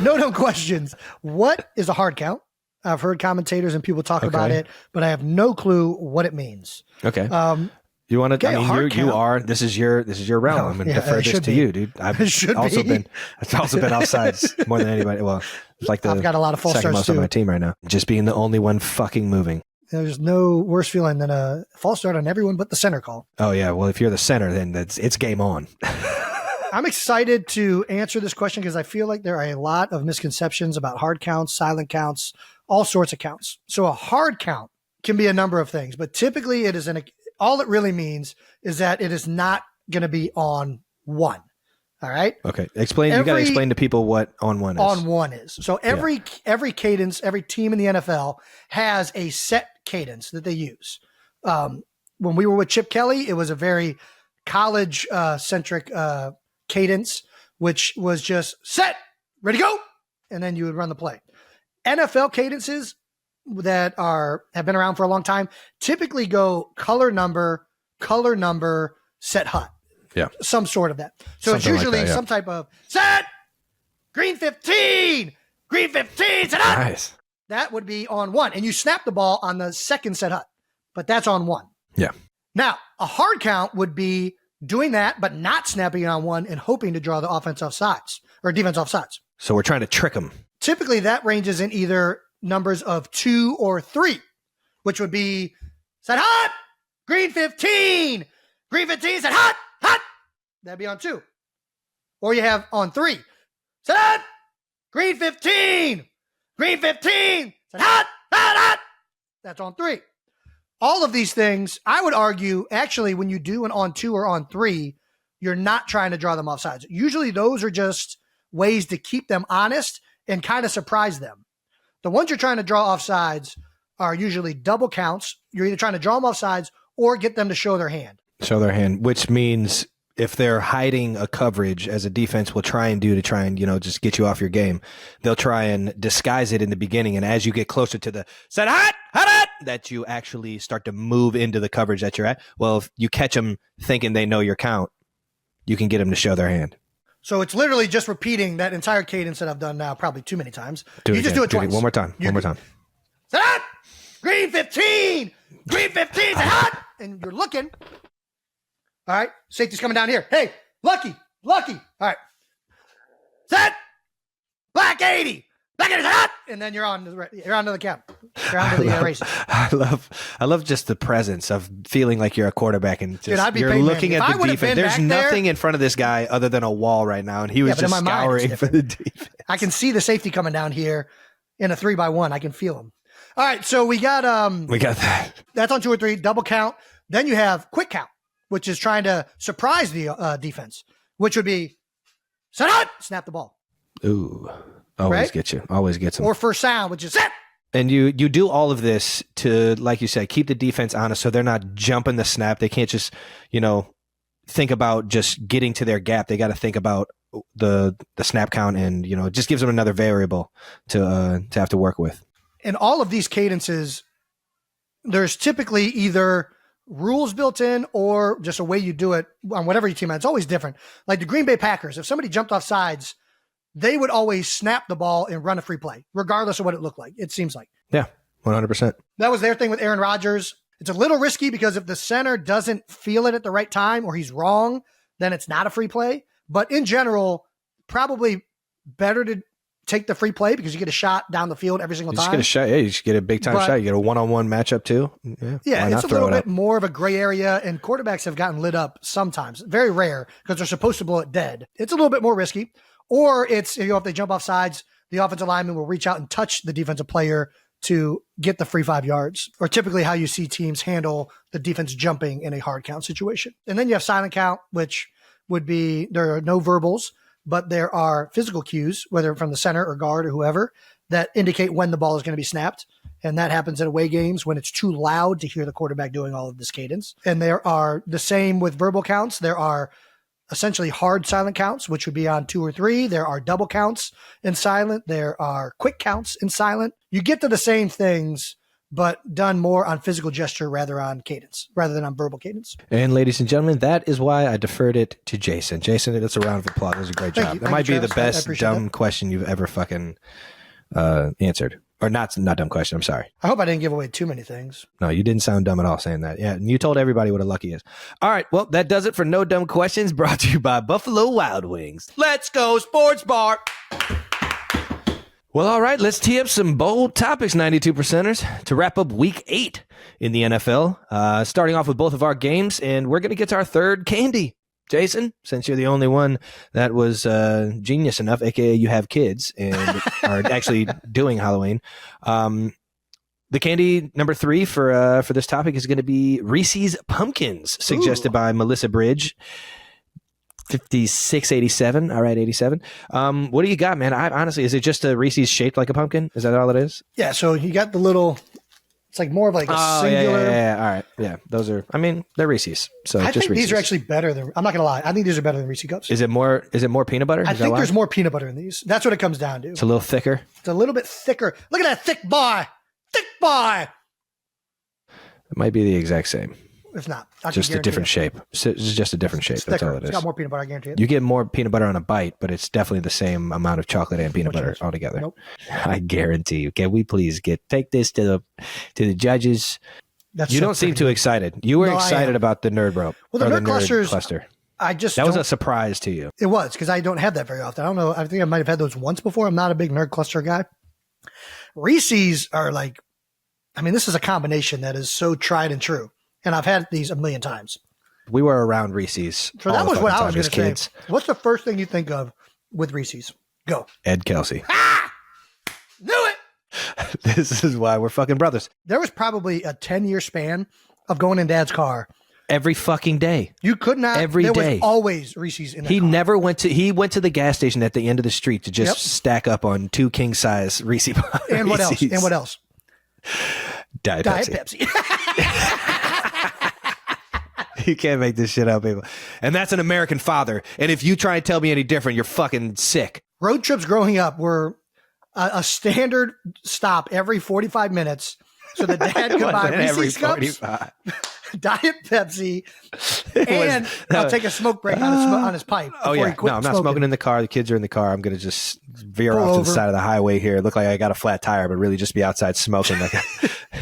No dumb questions. What is a hard count? I've heard commentators and people talk about it, but I have no clue what it means. Okay. You want to? I mean, you are. This is your realm. No, I'm going to defer this to you, dude. I've also been offsides more than anybody. Well, it's like I've got a lot of false second starts most on my team right now. Just being the only one fucking moving. There's no worse feeling than a false start on everyone but the center call. Oh yeah. Well, if you're the center, then it's game on. I'm excited to answer this question because I feel like there are a lot of misconceptions about hard counts, silent counts, all sorts of counts. So a hard count can be a number of things, but typically it is all it really means is that it is not going to be on one. All right. Okay. You got to explain to people what on one is. On one is. So every cadence, every team in the NFL has a set cadence that they use. When we were with Chip Kelly, it was a very college centric cadence, which was just set, ready, go, and then you would run the play. NFL cadences that have been around for a long time typically go color number color number set hut. Yeah. Some sort of that. So it's Something like usually that, yeah. some type of set, green 15, set hut. Nice. That would be on 1. And you snap the ball on the second set hut, but that's on 1. Yeah. Now, a hard count would be doing that, but not snapping it on 1 and hoping to draw the offense off sides or defense off sides. So we're trying to trick them. Typically, that ranges in either numbers of 2 or 3, which would be set hut, green 15, set hut. That'd be on 2. Or you have on 3, set hut, green 15, set hut. That's on 3. All of these things, I would argue, actually, when you do an on 2 or on 3, you're not trying to draw them off sides. Usually those are just ways to keep them honest and kind of surprise them. The ones you're trying to draw off sides are usually double counts. You're either trying to draw them off sides or get them to show their hand. Show their hand, which means if they're hiding a coverage, as a defense will try and do to try and, just get you off your game, they'll try and disguise it in the beginning. And as you get closer to the set hut, that you actually start to move into the coverage that you're at. Well, if you catch them thinking they know your count, you can get them to show their hand. So it's literally just repeating that entire cadence that I've done now probably too many times. Do it twice. One more time. One more time. Set hut, green 15, set hut. And you're looking. All right. Safety's coming down here. Hey, lucky. All right. Set, black 80, set hut. And then you're on to the count. You're on to the races. I love just the presence of feeling like you're a quarterback and just, Dude, I'd be you're paid, looking man. at If I the would've defense. been There's back there- nothing in front of this guy other than a wall right now, and he was Yeah, but in just my mind, it's scouring for the defense. I can see the safety coming down here in a 3x1. I can feel him. All right. So we got that. that's on 2 or 3, double count. Then you have quick count, which is trying to surprise the defense, which would be set hut, snap the ball. Ooh, always Right? get you. Always gets them. Or first sound, which is set. And you do all of this to, like you said, keep the defense honest so they're not jumping the snap. They can't just, think about just getting to their gap. They got to think about the snap count, and it just gives them another variable to have to work with. In all of these cadences, there's typically either rules built in or just a way you do it on whatever your team has. It's always different. Like the Green Bay Packers, if somebody jumped off sides, they would always snap the ball and run a free play, regardless of what it looked like. It seems like. Yeah, 100%. That was their thing with Aaron Rodgers. It's a little risky because if the center doesn't feel it at the right time or he's wrong, then it's not a free play. But in general, probably better to take the free play because you get a shot down the field every single You time. just get a shot. Yeah, you just get a big time But- shot. You get a one-on-one matchup too. Yeah, why it's not a throw little it bit up? more of a gray area, and quarterbacks have gotten lit up sometimes. Very rare because they're supposed to blow it dead. It's a little bit more risky. Or it's, if they jump off sides, the offensive lineman will reach out and touch the defensive player to get the free 5 yards, or typically how you see teams handle the defense jumping in a hard count situation. And then you have silent count, which would be there are no verbals, but there are physical cues, whether from the center or guard or whoever, that indicate when the ball is going to be snapped. And that happens at away games when it's too loud to hear the quarterback doing all of this cadence. And there are the same with verbal counts. There are essentially hard silent counts, which would be on 2 or 3. There are double counts in silent. There are quick counts in silent. You get to the same things, but done more on physical gesture rather than on verbal cadence. And ladies and gentlemen, that is why I deferred it to Jason. Jason, that's a round of applause. That was a great Thank job. you. That Thank might you, be the Travis. I best appreciate dumb that. question you've ever fucking answered. Or not dumb question. I'm sorry. I hope I didn't give away too many things. No, you didn't sound dumb at all saying that. Yeah, and you told everybody what a lucky is. All right, well, that does it for No Dumb Questions, brought to you by Buffalo Wild Wings. Let's go, Sports Bar! Well, all right, let's tee up some bold topics, 92%ers, to wrap up Week 8 in the NFL. Starting off with both of our games, and we're going to get to our third candy. Jason, since you're the only one that was genius enough, aka you have kids and are actually doing Halloween, the candy number 3 for this topic is going to be Reese's Pumpkins, suggested by Melissa Bridge. 5687. All right, 87. What do you got, man? Honestly, is it just a Reese's shaped like a pumpkin? Is that all it is? Yeah, so you got the little, it's like more of like a singular. Yeah. All right. Yeah, those are, they're Reese's. So I just think Reese's. these are actually better than, I'm not going to lie, I think these are better than Reese's Cups. Is it more peanut butter? I Is that think why? there's more peanut butter in these. That's what it comes down to. It's a little thicker. It's a little bit thicker. Look at that thick boy. Thick boy. It might be the exact same. It's not. Just a different shape. It's just a different shape. That's all it is. It's got more peanut butter, I guarantee it. You get more peanut butter on a bite, but it's definitely the same amount of chocolate and peanut butter altogether. Nope. I guarantee you. Can we please take this to the judges? You don't seem too excited. You were excited about the nerd rope. Well, the nerd cluster. That was a surprise to you. It was, because I don't have that very often. I don't know. I think I might have had those once before. I'm not a big nerd cluster guy. Reese's are like, I mean, this is a combination that is so tried and true. And I've had these a million times. We were around Reese's. So that was what I was going to say. What's the first thing you think of with Reese's? Go. Ed Kelce. Knew it. This is why we're fucking brothers. There was probably a 10-year span of going in Dad's car. Every fucking day. You could not. Every there day. Was always Reese's in the car. He went to the gas station at the end of the street to just stack up on 2 king size Reese. And what else? And what else? Diet Pepsi. You can't make this shit up, people. And that's an American father. And if you try and tell me any different, you're fucking sick. Road trips growing up were a standard stop every 45 minutes so that Dad could buy Reese's cups, Diet Pepsi, and I'll take a smoke break on his pipe. Oh, yeah. No, I'm not smoking in the car. The kids are in the car. I'm going to just veer off to the side of the highway here. Look like I got a flat tire, but really just be outside smoking like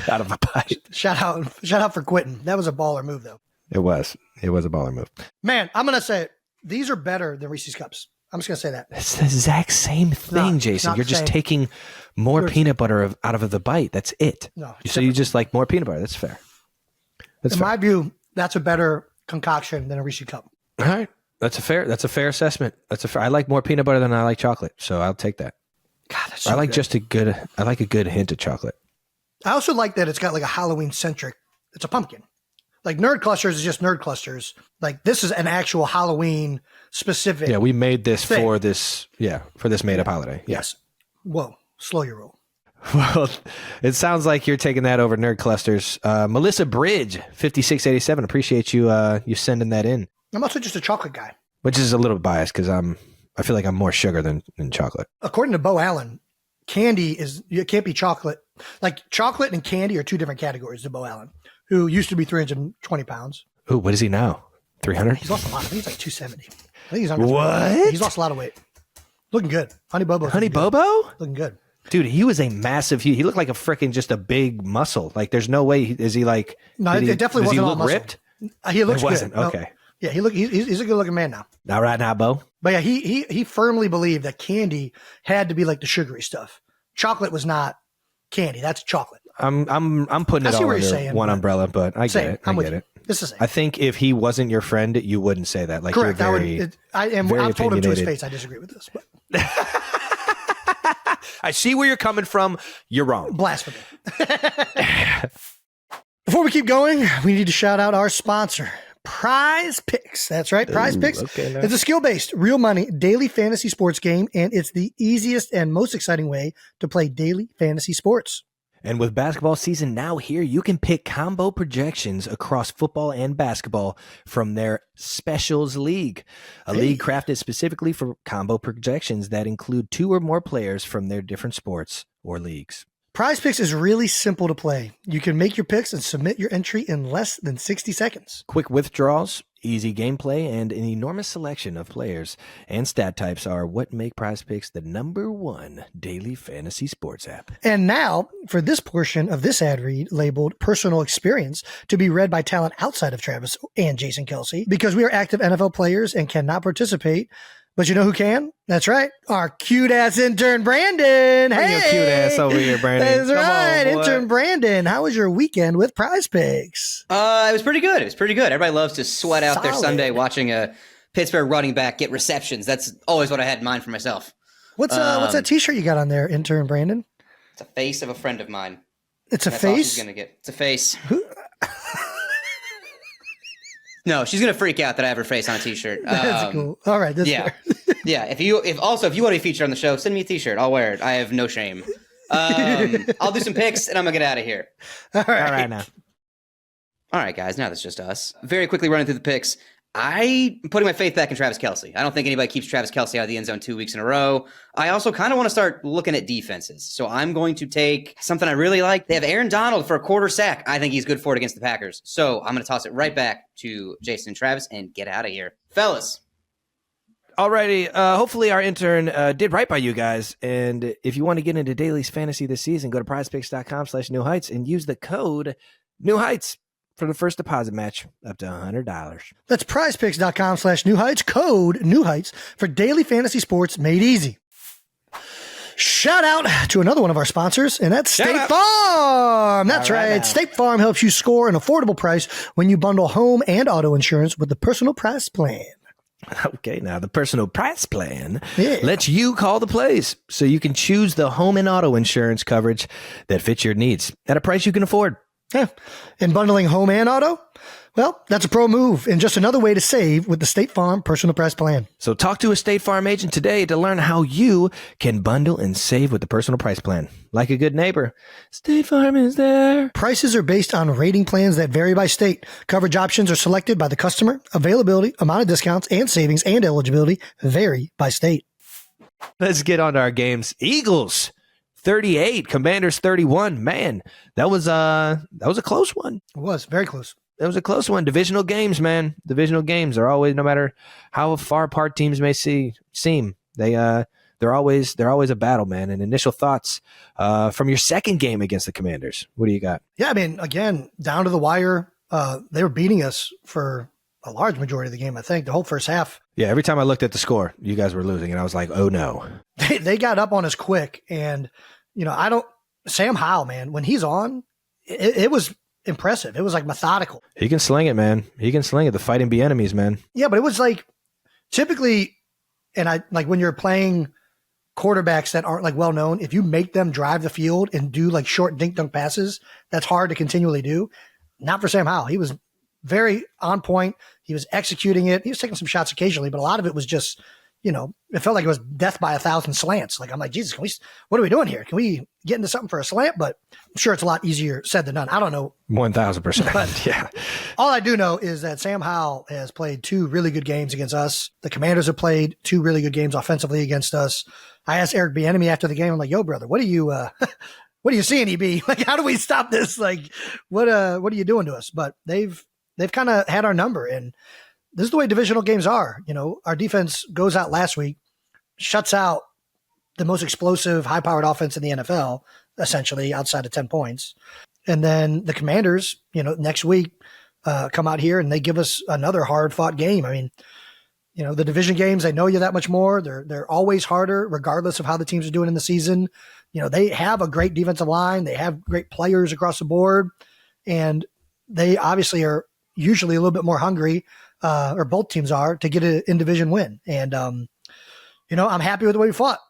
out of a pipe. Shout out for quitting. That was a baller move, though. It was a baller move. Man, I'm going to say it. These are better than Reese's Cups. I'm just going to say that. It's the exact same thing, Jason. You're just taking more peanut butter out of the bite. That's it. No. So you just like more peanut butter. That's fair. In my view, that's a better concoction than a Reese's Cup. All right. That's a fair assessment. I like more peanut butter than I like chocolate. So I'll take that. God, that's so I like good. I like a good hint of chocolate. I also like that it's got like a Halloween centric. It's a pumpkin. Like Nerd Clusters is just Nerd Clusters. Like this is an actual Halloween specific. Yeah, we made this for this made up holiday. Yeah. Yes. Whoa, slow your roll. Well, it sounds like you're taking that over Nerd Clusters. Melissa Bridge, 5687. Appreciate you sending that in. I'm also just a chocolate guy. Which is a little biased because I feel like I'm more sugar than chocolate. According to Bo Allen, it can't be chocolate. Like chocolate and candy are 2 different categories to Bo Allen, who used to be 320 pounds. Ooh, what is he now? 300? He's lost a lot. I think he's like 270. I think he's under. What? He's lost a lot of weight. Looking good. Honey Bobo. Looking good. Dude, he was a massive. He looked like a freaking just a big muscle. Like, there's no way. Is he like? No, it definitely wasn't all muscle. Ripped? He looks it wasn't. good. Okay. No. Yeah, he's a good looking man now. All right now, Bo. But yeah, he firmly believed that candy had to be like the sugary stuff. Chocolate was not candy. That's chocolate. I'm putting it all under one umbrella, but I get it. I get it. It's the same. I think if he wasn't your friend, you wouldn't say that. Like, correct. You're I've told him to his face I disagree with this. But. I see where you're coming from. You're wrong. Blasphemy. Before we keep going, we need to shout out our sponsor, Prize Picks. That's right. Prize Picks. Okay, it's a skill-based, real money daily fantasy sports game, and it's the easiest and most exciting way to play daily fantasy sports. And with basketball season now here, you can pick combo projections across football and basketball from their Specials League, a league crafted specifically for combo projections that include 2 or more players from their different sports or leagues. Prize Picks is really simple to play. You can make your picks and submit your entry in less than 60 seconds. Quick withdrawals, easy gameplay, and an enormous selection of players and stat types are what make Prize Picks the #1 daily fantasy sports app. And now, for this portion of this ad read labeled Personal Experience to be read by talent outside of Travis and Jason Kelce, because we are active NFL players and cannot participate. But you know who can? That's right. Our cute-ass intern, Brandon. Bring your cute ass over here, Brandon. That's right. Intern Brandon, how was your weekend with Prize Picks? It was pretty good. Everybody loves to sweat out their Sunday watching a Pittsburgh running back get receptions. That's always what I had in mind for myself. What's that T-shirt you got on there, intern Brandon? It's a face of a friend of mine. It's a face? All she's gonna get. It's a face. No, she's gonna freak out that I have her face on a T-shirt. That's cool. All right, that's fair. Yeah. If you want to be featured on the show, send me a T-shirt. I'll wear it. I have no shame. I'll do some picks and I'm gonna get out of here. All right now. All right, guys. Now that's just us. Very quickly running through the picks. I'm putting my faith back in Travis Kelce. I don't think anybody keeps Travis Kelce out of the end zone 2 weeks in a row. I also kind of want to start looking at defenses. So I'm going to take something I really like. They have Aaron Donald for a quarter sack. I think he's good for it against the Packers. So I'm going to toss it right back to Jason and Travis and get out of here. Fellas. Alrighty, hopefully our intern did right by you guys. And if you want to get into Daily's fantasy this season, go to prizepicks.com/New Heights and use the code New Heights for the first deposit match up to $100. That's prizepicks.com/New Heights, code New Heights for daily fantasy sports made easy. Shout out to another one of our sponsors, and that's State Farm. That's right. State Farm helps you score an affordable price when you bundle home and auto insurance with the personal price plan. Okay, now the personal price plan lets you call the plays so you can choose the home and auto insurance coverage that fits your needs at a price you can afford. Yeah. And bundling home and auto? Well, that's a pro move and just another way to save with the State Farm personal price plan. So talk to a State Farm agent today to learn how you can bundle and save with the personal price plan. Like a good neighbor, State Farm is there. Prices are based on rating plans that vary by state. Coverage options are selected by the customer. Availability, amount of discounts, and savings and eligibility vary by state. Let's get on to our games. Eagles 38, Commanders 31. Man, that was a close one. It was very close. It was a close one. Divisional games, man. Divisional games are always, no matter how far apart teams may seem, they're always a battle, man. And initial thoughts from your second game against the Commanders. What do you got? Yeah, I mean, again, down to the wire. They were beating us for a large majority of the game, I think, the whole first half. Yeah, every time I looked at the score, you guys were losing, and I was like, oh, no. They got up on us quick, and, Sam Howell, man, when he's on, it was impressive. It was like methodical. He can sling it, man. He can sling it. The fighting be enemies, man. Yeah, but it was like typically, and I like when you're playing quarterbacks that aren't like well known, if you make them drive the field and do like short dink dunk passes, that's hard to continually do. Not for Sam Howell. He was very on point. He was executing it. He was taking some shots occasionally, but a lot of it was just, it felt like it was death by 1,000 slants. Like, I'm like, Jesus, what are we doing here? Can we get into something for a slant? But I'm sure it's a lot easier said than done. I don't know. 1,000%. But yeah. All I do know is that Sam Howell has played 2 really good games against us. The Commanders have played 2 really good games offensively against us. I asked Eric Bieniemy after the game, I'm like, yo, brother, what are you seeing, EB? Like, how do we stop this? Like, what are you doing to us? But they've kind of had our number, and this is the way divisional games are. Our defense goes out last week, shuts out the most explosive, high-powered offense in the NFL, essentially outside of 10 points. And then the Commanders, next week come out here and they give us another hard-fought game. I mean, the division games, they know you that much more. They're always harder, regardless of how the teams are doing in the season. They have a great defensive line. They have great players across the board, and they obviously are usually a little bit more hungry, or both teams are, to get an in-division win. And, I'm happy with the way we fought.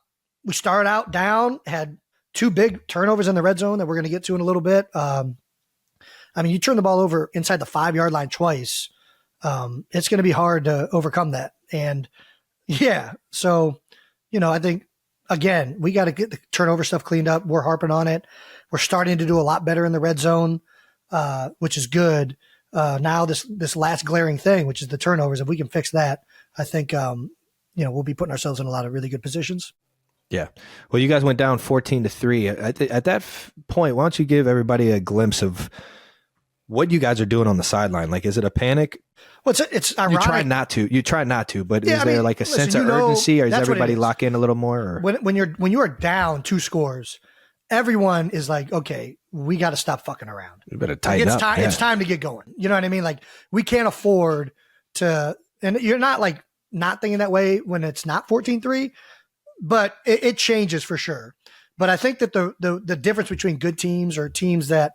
We started out down, had 2 big turnovers in the red zone that we're going to get to in a little bit. You turn the ball over inside the 5-yard line twice. It's going to be hard to overcome that. And yeah, so, I think, again, we got to get the turnover stuff cleaned up. We're harping on it. We're starting to do a lot better in the red zone, which is good. Now this last glaring thing, which is the turnovers, if we can fix that, I think, we'll be putting ourselves in a lot of really good positions. Yeah. Well, you guys went down 14-3. At that point, why don't you give everybody a glimpse of what you guys are doing on the sideline? Like, is it a panic? Well, it's ironic. You try not to, but yeah, is there like a sense of urgency, or does everybody lock in a little more? Or? When you are down 2 scores, everyone is like, okay, we got to stop fucking around. You better tighten up. Yeah. It's time to get going. You know what I mean? Like, we can't afford to, and you're not like not thinking that way when it's not 14-3, but it changes for sure. But I think that the difference between good teams or teams that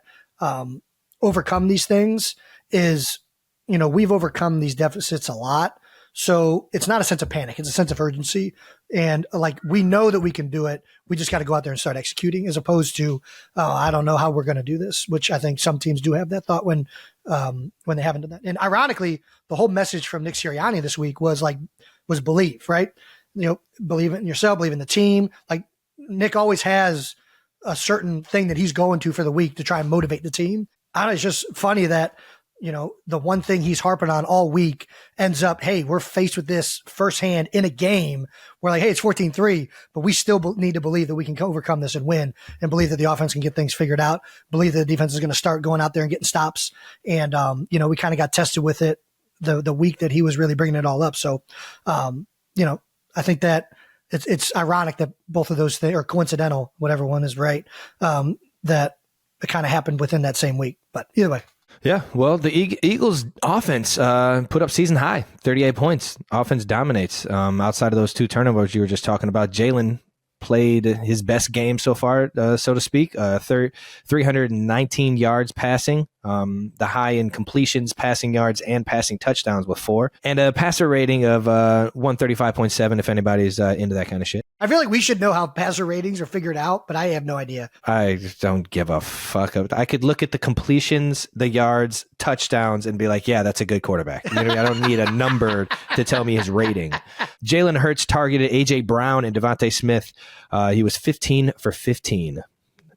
overcome these things is, we've overcome these deficits a lot. So it's not a sense of panic. It's a sense of urgency. And like, we know that we can do it. We just got to go out there and start executing, as opposed to, I don't know how we're going to do this, which I think some teams do have that thought when they haven't done that. And ironically, the whole message from Nick Sirianni this week was believe, right? Believe in yourself, believe in the team. Like, Nick always has a certain thing that he's going to for the week to try and motivate the team. It's just funny that the one thing he's harping on all week ends up, hey, we're faced with this firsthand in a game. We're like, hey, it's 14-3, but we still need to believe that we can overcome this and win, and believe that the offense can get things figured out, believe that the defense is going to start going out there and getting stops. And, we kind of got tested with it the week that he was really bringing it all up. So, I think that it's ironic that both of those things, or coincidental, whatever one is right, that it kind of happened within that same week. But either way. Yeah, well, the Eagles offense put up season high, 38 points. Offense dominates. Outside of those 2 turnovers you were just talking about, Jalen played his best game so far, so to speak. 319 yards passing, the high in completions, passing yards, and passing touchdowns with 4, and a passer rating of 135.7 if anybody's into that kind of shit. I feel like we should know how passer ratings are figured out, but I have no idea. I just don't give a fuck. I could look at the completions, the yards, touchdowns, and be like, yeah, that's a good quarterback. I don't need a number to tell me his rating. Jalen Hurts targeted A.J. Brown and Devontae Smith. He was 15 for 15.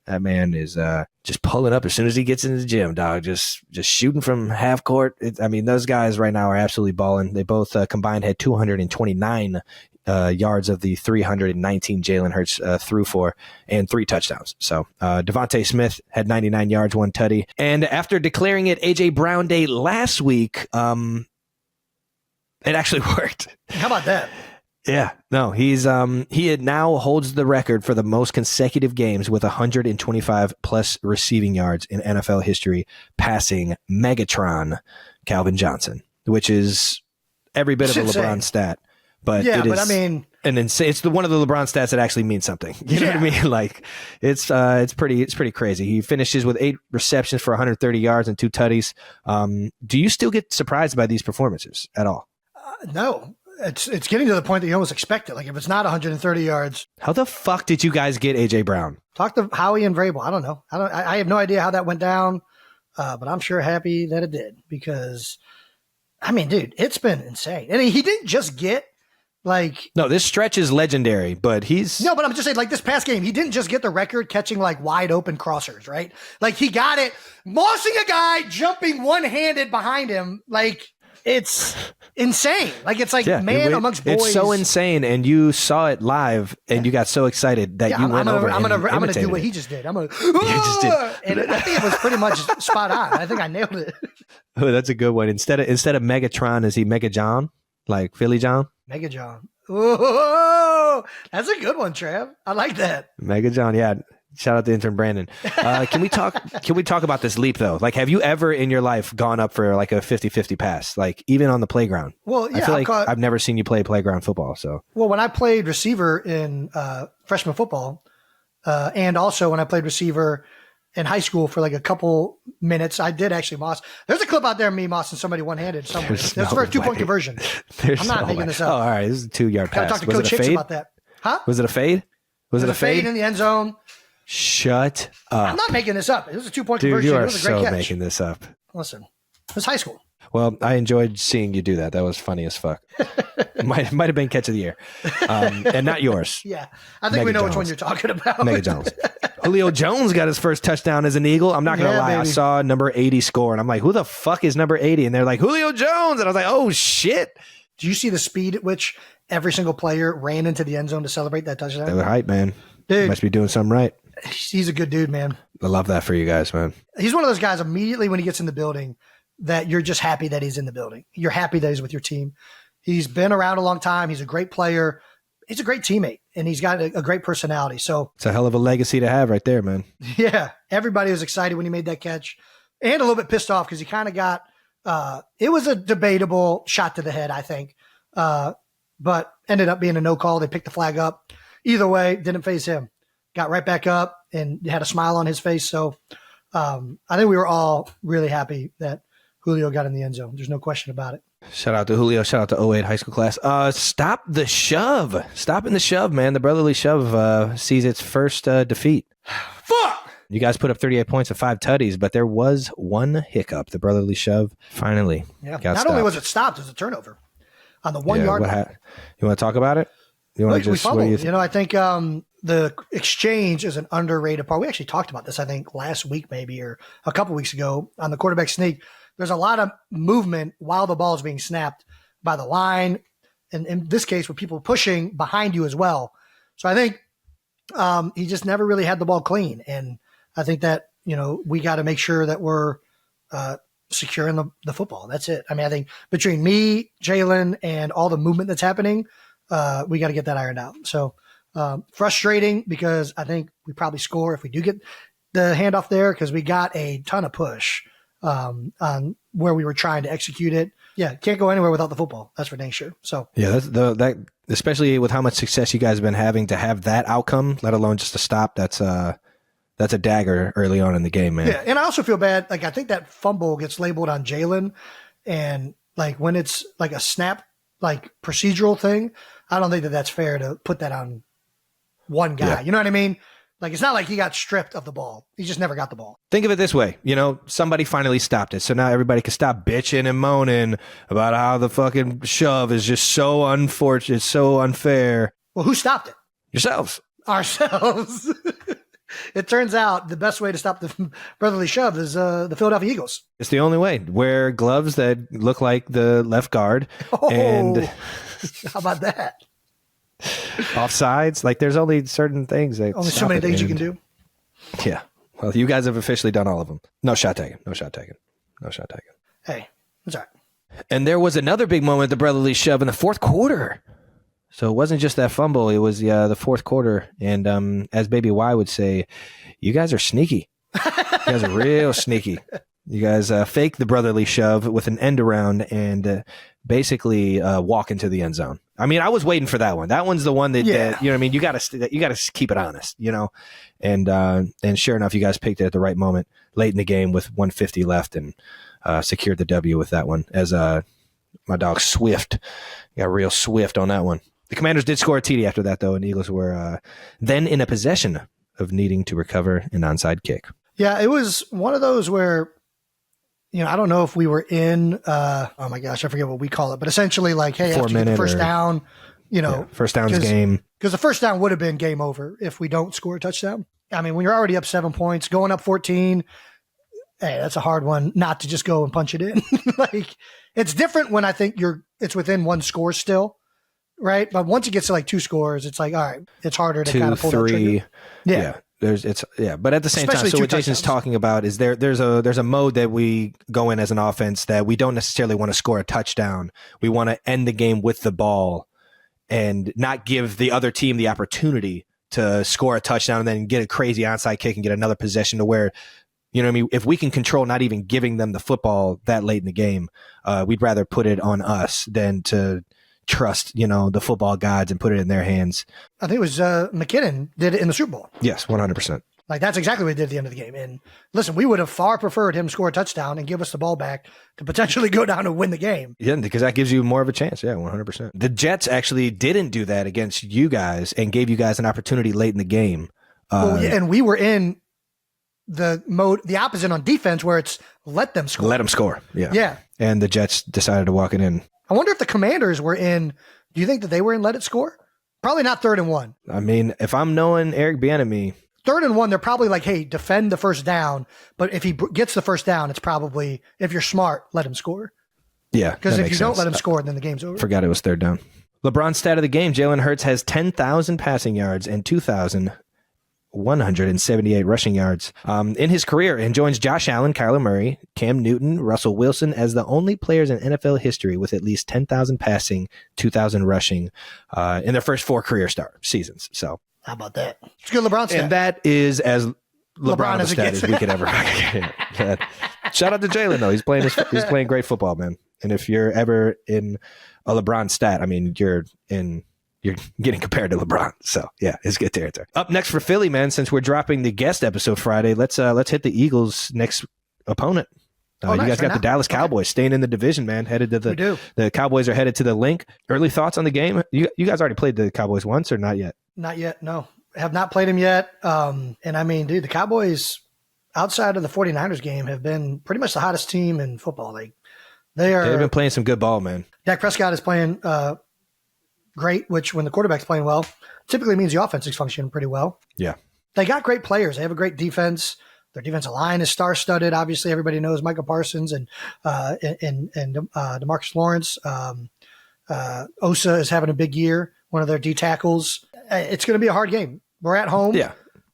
That man is just pulling up as soon as he gets into the gym, dog. Just shooting from half court. Those guys right now are absolutely balling. They both combined had 229 yards of the 319 Jalen Hurts threw for, and 3 touchdowns. So Devontae Smith had 99 yards, 1 tutty. And after declaring it A.J. Brown Day last week, it actually worked. How about that? Yeah, no, he now holds the record for the most consecutive games with 125 plus receiving yards in NFL history, passing Megatron Calvin Johnson, which is every bit of a LeBron stat. But yeah, it is, but I mean, it's one of the LeBron stats that actually means something. You know what I mean? Like it's pretty crazy. He finishes with 8 receptions for 130 yards and 2 tutties. Do you still get surprised by these performances at all? No. It's getting to the point that you almost expect it. Like if it's not 130 yards. How the fuck did you guys get A.J. Brown? Talk to Howie and Vrabel. I don't know. I have no idea how that went down, but I'm sure happy that it did, because, dude, it's been insane. And he didn't just get No, this stretch is legendary, but No, but I'm just saying, this past game, he didn't just get the record catching wide open crossers, right? He got it, mossing a guy, jumping one-handed behind him. It's insane. Man amongst boys. It's so insane, and you saw it live, and you got so excited that you went over. I'm gonna do what he just did. You just did, and I think it was pretty much spot on. I think I nailed it. Oh, that's a good one. Instead of Megatron, is he Mega John, like Philly John? Mega John. Oh, that's a good one, Trav. I like that. Mega John, yeah. Shout out to intern Brandon. Can we talk about this leap though? Have you ever in your life gone up for a 50-50 pass? Even on the playground? Well, yeah. I feel I've never seen you play playground football. So, well, when I played receiver in freshman football, and also when I played receiver in high school for a couple minutes, I did actually moss. There's a clip out there of me mossing somebody one-handed somewhere. That's for a 2-point conversion. I'm not making this up. Oh, all right. This is a 2-yard pass. Gotta talk to Coach Hicks about that. Huh? Was it a fade? Was it a fade in the end zone? Shut up. I'm not making this up. It was a 2-point Dude, conversion. You are it was a great catch. making this up. Listen, it was high school. Well, I enjoyed seeing you do that. That was funny as fuck. might have been catch of the year. And not yours. Yeah. I think we know which one you're talking about. Mega Jones. Julio Jones got his first touchdown as an Eagle. I'm not going to lie. Baby. I saw number 80 score, and I'm like, who the fuck is number 80? And they're like, Julio Jones. And I was like, oh, shit. Do you see the speed at which every single player ran into the end zone to celebrate that touchdown? They were hype, man. Dude. Must be doing something right. He's a good dude, man. I love that for you guys, man. He's one of those guys immediately when he gets in the building that you're just happy that he's in the building. You're happy that he's with your team. He's been around a long time. He's a great player. He's a great teammate, and he's got a great personality. So it's a hell of a legacy to have right there, man. Yeah. Everybody was excited when he made that catch, and a little bit pissed off because he kind of got it was a debatable shot to the head, I think, but ended up being a no call. They picked the flag up. Either way, didn't face him. Got right back up and had a smile on his face. So I think we were all really happy that Julio got in the end zone. There's no question about it. Shout out to Julio. Shout out to 08 high school class. Stop the shove. Stopping the shove, man. The brotherly shove sees its first defeat. Fuck! You guys put up 38 points and 5 tutties, but there was one hiccup. The brotherly shove finally got Not stopped. only was it stopped, it was a turnover on the 1 yard line. You want to talk about it? You want to we just fumbled. I think the exchange is an underrated part. We actually talked about this, I think, last week maybe or a couple weeks ago on the quarterback sneak. there's a lot of movement while the ball is being snapped by the line. And in this case, with people pushing behind you as well. So I think he just never really had the ball clean. And I think that, we got to make sure that we're securing the football. That's it. I mean, I think between me, Jalen, and all the movement that's happening, we got to get that ironed out. So frustrating because I think we probably score if we do get the handoff there because we got a ton of push on where we were trying to execute it. Yeah, can't go anywhere without the football. That's for dang sure. So yeah, that especially with how much success you guys have been having to have that outcome, let alone just a stop. That's a dagger early on in the game, man. Yeah, and I also feel bad. Like I think that fumble gets labeled on Jalen, and like when it's like a snap, like procedural thing, I don't think that that's fair to put that on one guy. Yeah. You know what I mean? Like, it's not like he got stripped of the ball. He just never got the ball. Think of it this way. Somebody finally stopped it. So now everybody can stop bitching and moaning about how the fucking shove is just so unfortunate, so unfair. Well, who stopped it? Yourselves. Ourselves. It turns out the best way to stop the brotherly shove is the Philadelphia Eagles. It's the only way. Wear gloves that look like the left guard. Oh, and how about that? Offsides. Like, there's only certain things. That only so many things you can do. Yeah. Well, you guys have officially done all of them. No shot taken. Hey, that's all right. And there was another big moment, the brotherly shove in the fourth quarter. So it wasn't just that fumble. It was the fourth quarter. And as Baby Y would say, you guys are sneaky. You guys are real sneaky. You guys fake the brotherly shove with an end around and basically walk into the end zone. I mean, I was waiting for that one. That one's the one that you know what I mean? You got to keep it honest, And sure enough, you guys picked it at the right moment late in the game with 150 left and secured the W with that one as my dog Swift got real swift on that one. The Commanders did score a TD after that, though, and the Eagles were then in a possession of needing to recover an onside kick. Yeah, it was one of those where, I don't know if we were in, oh my gosh, I forget what we call it, but essentially like, hey, after you get the first down, first down's game. Because the first down would have been game over if we don't score a touchdown. I mean, when you're already up 7 points, going up 14, hey, that's a hard one not to just go and punch it in. Like, it's different when I think it's within one score still. Right. But once it gets to like 2 scores, it's like, all right, it's harder to kind of pull that trigger. Yeah. But at the same time, so what Jason's talking about is there's a mode that we go in as an offense that we don't necessarily want to score a touchdown. We want to end the game with the ball and not give the other team the opportunity to score a touchdown and then get a crazy onside kick and get another possession to where, you know what I mean? If we can control not even giving them the football that late in the game, we'd rather put it on us than to trust, the football gods and put it in their hands. I think it was McKinnon did it in the Super Bowl. Yes, 100%. Like, that's exactly what he did at the end of the game. And listen, we would have far preferred him score a touchdown and give us the ball back to potentially go down and win the game. Yeah, because that gives you more of a chance. Yeah, 100%. The Jets actually didn't do that against you guys and gave you guys an opportunity late in the game. And we were in the mode, the opposite on defense, where it's let them score. Let them score. Yeah. Yeah. And the Jets decided to walk it in. I wonder if the Commanders were in. Do you think that they were in let it score? Probably not 3rd and 1. I mean, if I'm knowing Eric Bieniemy, 3rd and 1, they're probably like, hey, defend the first down. But if he gets the first down, it's probably, if you're smart, let him score. Yeah. Because if you don't let him score, then the game's over. Forgot it was 3rd down. LeBron's stat of the game, Jalen Hurts has 10,000 passing yards and 2,178 rushing yards in his career, and joins Josh Allen, Kyler Murray, Cam Newton, Russell Wilson as the only players in NFL history with at least 10,000 passing, 2,000 rushing in their first 4 career seasons. So how about that? It's a good LeBron stat. And that is as LeBron as stat as we could ever get. Shout out to Jalen, though. He's playing great football, man. And if you're ever in a LeBron stat, I mean, you're getting compared to LeBron. So yeah, it's good territory. Up next for Philly, man, since we're dropping the guest episode Friday, let's hit the Eagles' next opponent. You guys got the Dallas Cowboys staying in the division, man. Headed to the Cowboys are headed to the Link. Early thoughts on the game? You guys already played the Cowboys once or not yet? Not yet. No, have not played them yet. And I mean, dude, the Cowboys outside of the 49ers game have been pretty much the hottest team in football. They've been playing some good ball, man. Dak Prescott is playing great, which when the quarterback's playing well, typically means the offense is functioning pretty well. Yeah. They got great players. They have a great defense. Their defensive line is star-studded. Obviously, everybody knows Micah Parsons and DeMarcus Lawrence. Osa is having a big year, one of their D tackles. It's going to be a hard game. We're at home,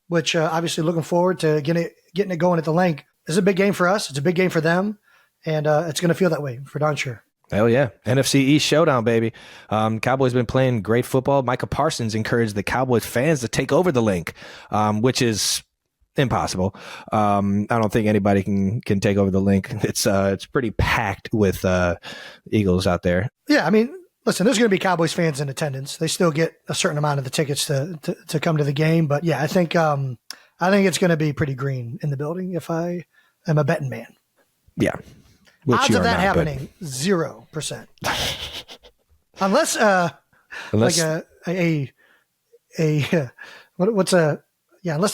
which obviously looking forward to getting it going at the Link. This is a big game for us. It's a big game for them, and it's going to feel that way for darn sure. Hell yeah. NFC East showdown, baby. Cowboys been playing great football. Micah Parsons encouraged the Cowboys fans to take over the Link, which is impossible. I don't think anybody can take over the Link. It's pretty packed with Eagles out there. Yeah, I mean, listen, there's going to be Cowboys fans in attendance. They still get a certain amount of the tickets to come to the game. But yeah, I think it's going to be pretty green in the building if I am a betting man. Yeah. Odds of that happening, 0%. Unless unless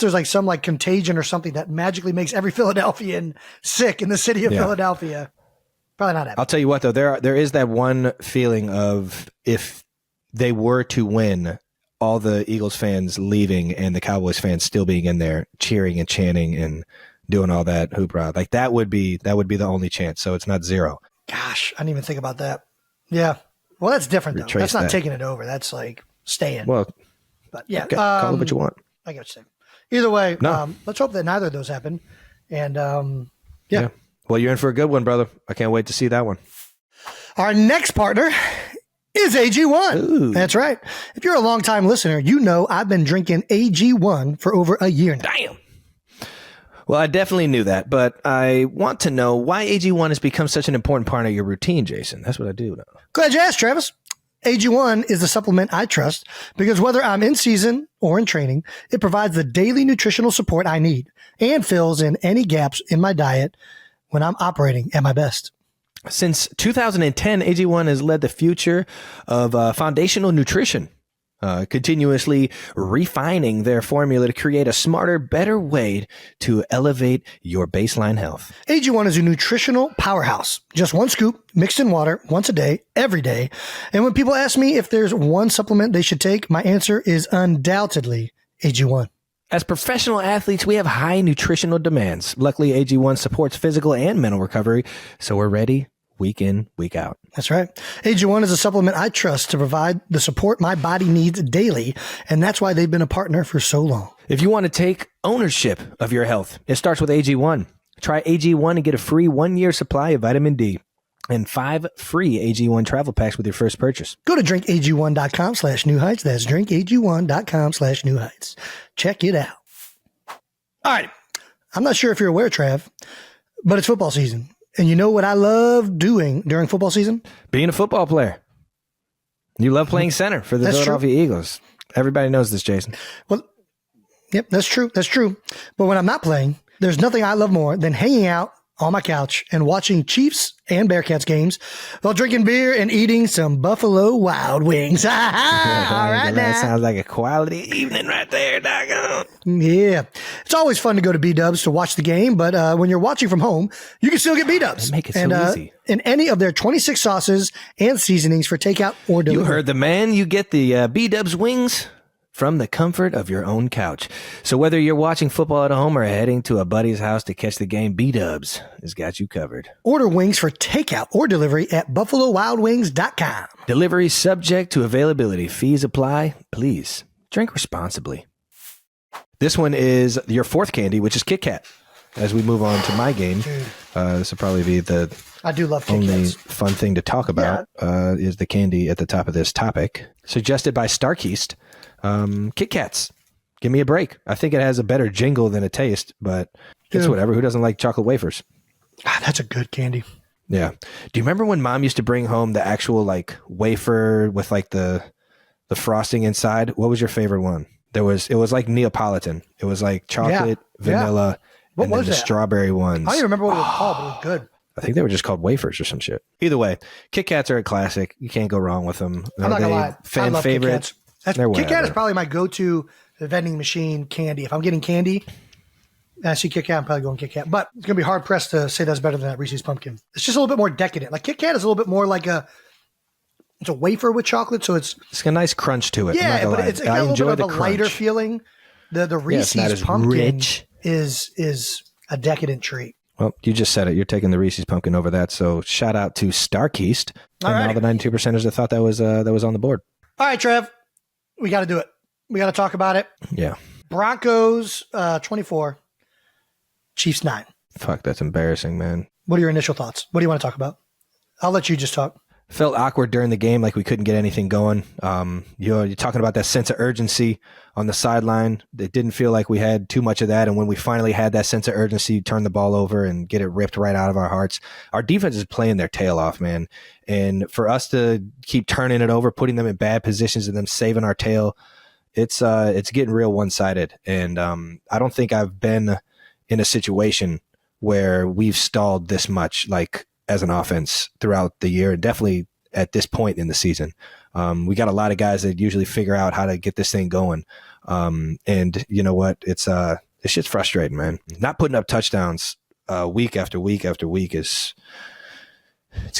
there's like some like contagion or something that magically makes every Philadelphian sick in the city of Philadelphia. Probably not happening. I'll tell you what though, there is that one feeling of if they were to win, all the Eagles fans leaving and the Cowboys fans still being in there cheering and chanting and doing all that hoopla. Like that would be the only chance. So it's not 0. Gosh, I didn't even think about that. Yeah. Well, that's different though. That's not taking it over. That's like staying. Well, but yeah, okay, call it what you want. I get what you're saying. Either way, let's hope that neither of those happen. And yeah. Well, you're in for a good one, brother. I can't wait to see that one. Our next partner is AG1. Ooh. That's right. If you're a longtime listener, you know I've been drinking AG1 for over a year now. Damn. Well, I definitely knew that, but I want to know why AG1 has become such an important part of your routine, Jason. That's what I do know. Glad you asked, Travis. AG1 is the supplement I trust because whether I'm in season or in training, it provides the daily nutritional support I need and fills in any gaps in my diet when I'm operating at my best. Since 2010, AG1 has led the future of foundational nutrition, continuously refining their formula to create a smarter, better way to elevate your baseline health. AG1 is a nutritional powerhouse. Just one scoop mixed in water once a day, every day. And when people ask me if there's one supplement they should take, my answer is undoubtedly AG1. As professional athletes, we have high nutritional demands. Luckily, AG1 supports physical and mental recovery, so we're ready week in, week out. That's right. AG1 is a supplement I trust to provide the support my body needs daily, and that's why they've been a partner for so long. If you want to take ownership of your health, it starts with AG1. Try AG1 and get a free 1-year supply of vitamin D and 5 free AG1 travel packs with your first purchase. Go to drinkag1.com/newheights. That's drinkag1.com/newheights. Check it out. All right. I'm not sure if you're aware, Trav, but it's football season. And you know what I love doing during football season? Being a football player. You love playing center for the Philadelphia Eagles. Everybody knows this, Jason. Well, yep, that's true. That's true. But when I'm not playing, there's nothing I love more than hanging out on my couch and watching Chiefs and Bearcats games while drinking beer and eating some Buffalo Wild Wings. All right, that sounds like a quality evening right there, doggone. Yeah. It's always fun to go to B-Dubs to watch the game, but when you're watching from home, you can still get B-Dubs. They make it so easy. In any of their 26 sauces and seasonings for takeout or delivery. You heard the man. You get the B-Dubs wings from the comfort of your own couch. So whether you're watching football at home or heading to a buddy's house to catch the game, B-Dubs has got you covered. Order wings for takeout or delivery at BuffaloWildWings.com. Delivery subject to availability. Fees apply. Please drink responsibly. This one is your fourth candy, which is Kit Kat. As we move on to my game, this will probably be the I do love Kit only Kats. fun thing to talk about is the candy at the top of this topic. Suggested by Starkeist. Kit Kats. Give me a break. I think it has a better jingle than a taste, but it's whatever. Who doesn't like chocolate wafers? That's a good candy. Yeah. Do you remember when Mom used to bring home the actual like wafer with like the frosting inside? What was your favorite one? It was like Neapolitan. It was like chocolate, vanilla, and then the strawberry ones. I don't even remember what it was called, but it was good. I think they were just called wafers or some shit. Either way, Kit Kats are a classic. You can't go wrong with them. I'm not gonna lie. Fan I love favorites. Kit Kat is probably my go-to vending machine candy. If I'm getting candy, and I see Kit Kat, I'm probably going Kit Kat. But it's going to be hard pressed to say that's better than that Reese's Pumpkin. It's just a little bit more decadent. Like Kit Kat is a little bit more like it's a wafer with chocolate, so it's got a nice crunch to it. Yeah, but it's got a little bit of a lighter feeling. The Reese's Pumpkin rich. is a decadent treat. Well, you just said it. You're taking the Reese's pumpkin over that. So shout out to Starkeist and all the 92%ers that thought that was on the board. All right, Trev, we got to do it. We got to talk about it. Yeah. Broncos 24, Chiefs 9. Fuck, that's embarrassing, man. What are your initial thoughts? What do you want to talk about? I'll let you just talk. Felt awkward during the game, like we couldn't get anything going. You're talking about that sense of urgency on the sideline. It didn't feel like we had too much of that. And when we finally had that sense of urgency, turn the ball over and get it ripped right out of our hearts. Our defense is playing their tail off, man. And for us to keep turning it over, putting them in bad positions and them saving our tail, it's getting real one-sided. And I don't think I've been in a situation where we've stalled this much, like as an offense throughout the year, and definitely at this point in the season. We got a lot of guys that usually figure out how to get this thing going. And you know what? It's just frustrating, man. Not putting up touchdowns week after week after week it's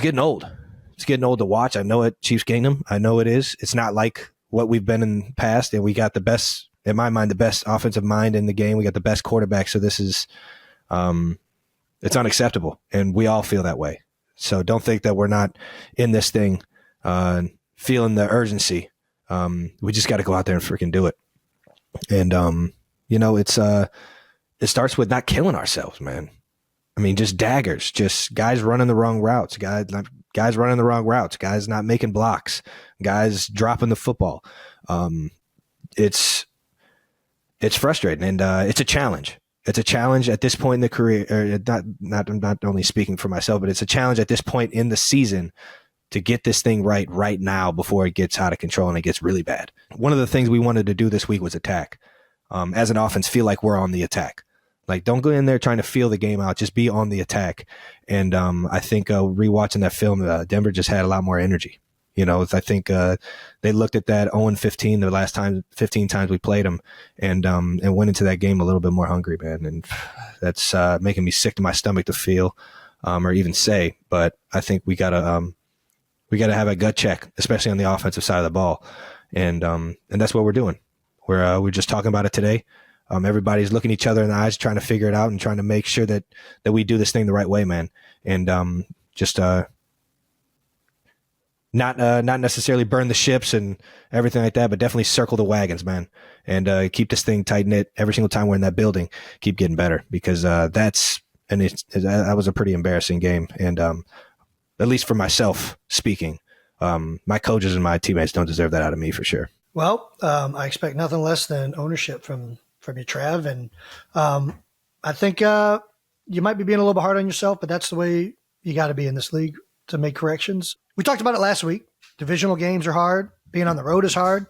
getting old. It's getting old to watch. I know it, Chiefs Kingdom. I know it is. It's not like what we've been in the past, and we got the best, in my mind, the best offensive mind in the game. We got the best quarterback. So this is, it's unacceptable, and we all feel that way. So don't think that we're not in this thing, feeling the urgency. We just got to go out there and freaking do it. And it starts with not killing ourselves, man. I mean, just daggers, just guys running the wrong routes, guys running the wrong routes, guys not making blocks, guys dropping the football. It's frustrating, and it's a challenge. It's a challenge at this point in the career, or I'm not only speaking for myself, but it's a challenge at this point in the season to get this thing right now before it gets out of control and it gets really bad. One of the things we wanted to do this week was attack. As an offense, feel like we're on the attack. Like, don't go in there trying to feel the game out. Just be on the attack. And I think rewatching that film, Denver just had a lot more energy. You know, I think they looked at that 0-15 the last 15 times we played them, and went into that game a little bit more hungry, man. And that's making me sick to my stomach to feel or even say. But I think we gotta have a gut check, especially on the offensive side of the ball, and that's what we're doing. We're just talking about it today. Everybody's looking each other in the eyes, trying to figure it out, and trying to make sure that we do this thing the right way, man. And not necessarily burn the ships and everything like that, but definitely circle the wagons, man, and keep this thing tight knit every single time we're in that building. Keep getting better, because that was a pretty embarrassing game, and at least for myself speaking, my coaches and my teammates don't deserve that out of me for sure. Well, I expect nothing less than ownership from you, Trav, and I think you might be being a little bit hard on yourself, but that's the way you got to be in this league to make corrections. We talked about it last week. Divisional games are hard. Being on the road is hard,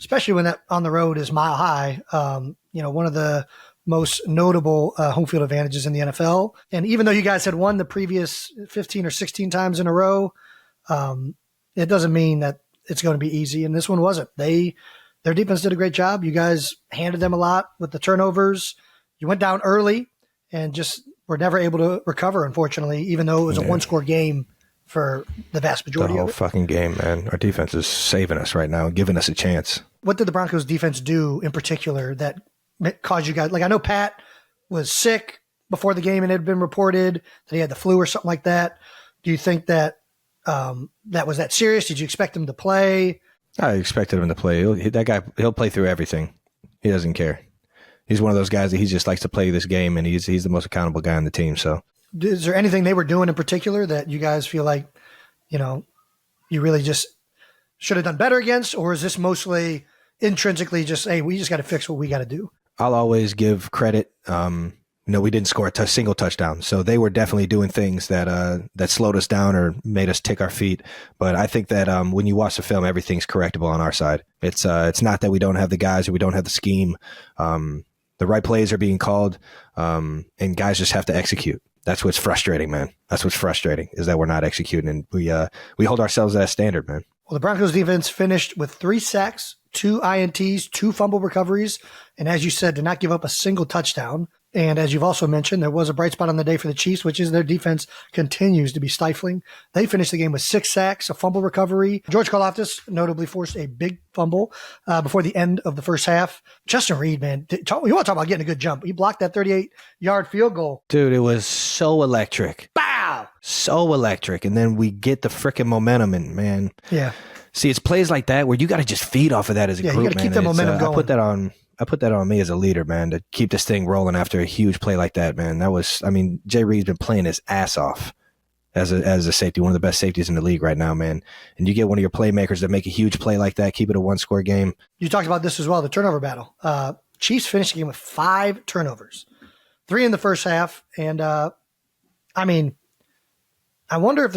especially when that on the road is mile high. One of the most notable home field advantages in the NFL. And even though you guys had won the previous 15 or 16 times in a row, it doesn't mean that it's going to be easy. And this one wasn't. Their defense did a great job. You guys handed them a lot with the turnovers. You went down early and just were never able to recover, unfortunately, even though it was a one-score game for the vast majority of it. The whole fucking game, man. Our defense is saving us right now and giving us a chance. What did the Broncos defense do in particular that caused you guys? Like, I know Pat was sick before the game and it had been reported that he had the flu or something like that. Do you think that that was that serious? Did you expect him to play? I expected him to play. He'll play through everything. He doesn't care. He's one of those guys that he just likes to play this game, and he's the most accountable guy on the team. So, is there anything they were doing in particular that you guys feel like, you really just should have done better against, or is this mostly intrinsically just, hey, we just got to fix what we got to do? I'll always give credit. We didn't score a single touchdown, so they were definitely doing things that slowed us down or made us tick our feet. But I think that when you watch the film, everything's correctable on our side. It's not that we don't have the guys or we don't have the scheme. The right plays are being called, and guys just have to execute. That's what's frustrating, man. That's what's frustrating, is that we're not executing, and we hold ourselves at a standard, man. Well, the Broncos defense finished with 3 sacks, 2 INTs, 2 fumble recoveries, and as you said, did not give up a single touchdown. And as you've also mentioned, there was a bright spot on the day for the Chiefs, which is their defense continues to be stifling. They finished the game with 6 sacks, a fumble recovery. George Karlaftis notably forced a big fumble before the end of the first half. Justin Reed, man, you want to talk about getting a good jump. He blocked that 38-yard field goal. Dude, it was so electric. Bow! So electric. And then we get the freaking momentum, and man. Yeah. See, it's plays like that where you got to just feed off of that as a group, man. You got to keep the momentum going. I put that on me as a leader, man, to keep this thing rolling after a huge play like that, man. Jay Reed's been playing his ass off as a safety, one of the best safeties in the league right now, man. And you get one of your playmakers that make a huge play like that, keep it a 1-score game. You talked about this as well, the turnover battle. Chiefs finished the game with 5 turnovers, 3 in the first half. And, I wonder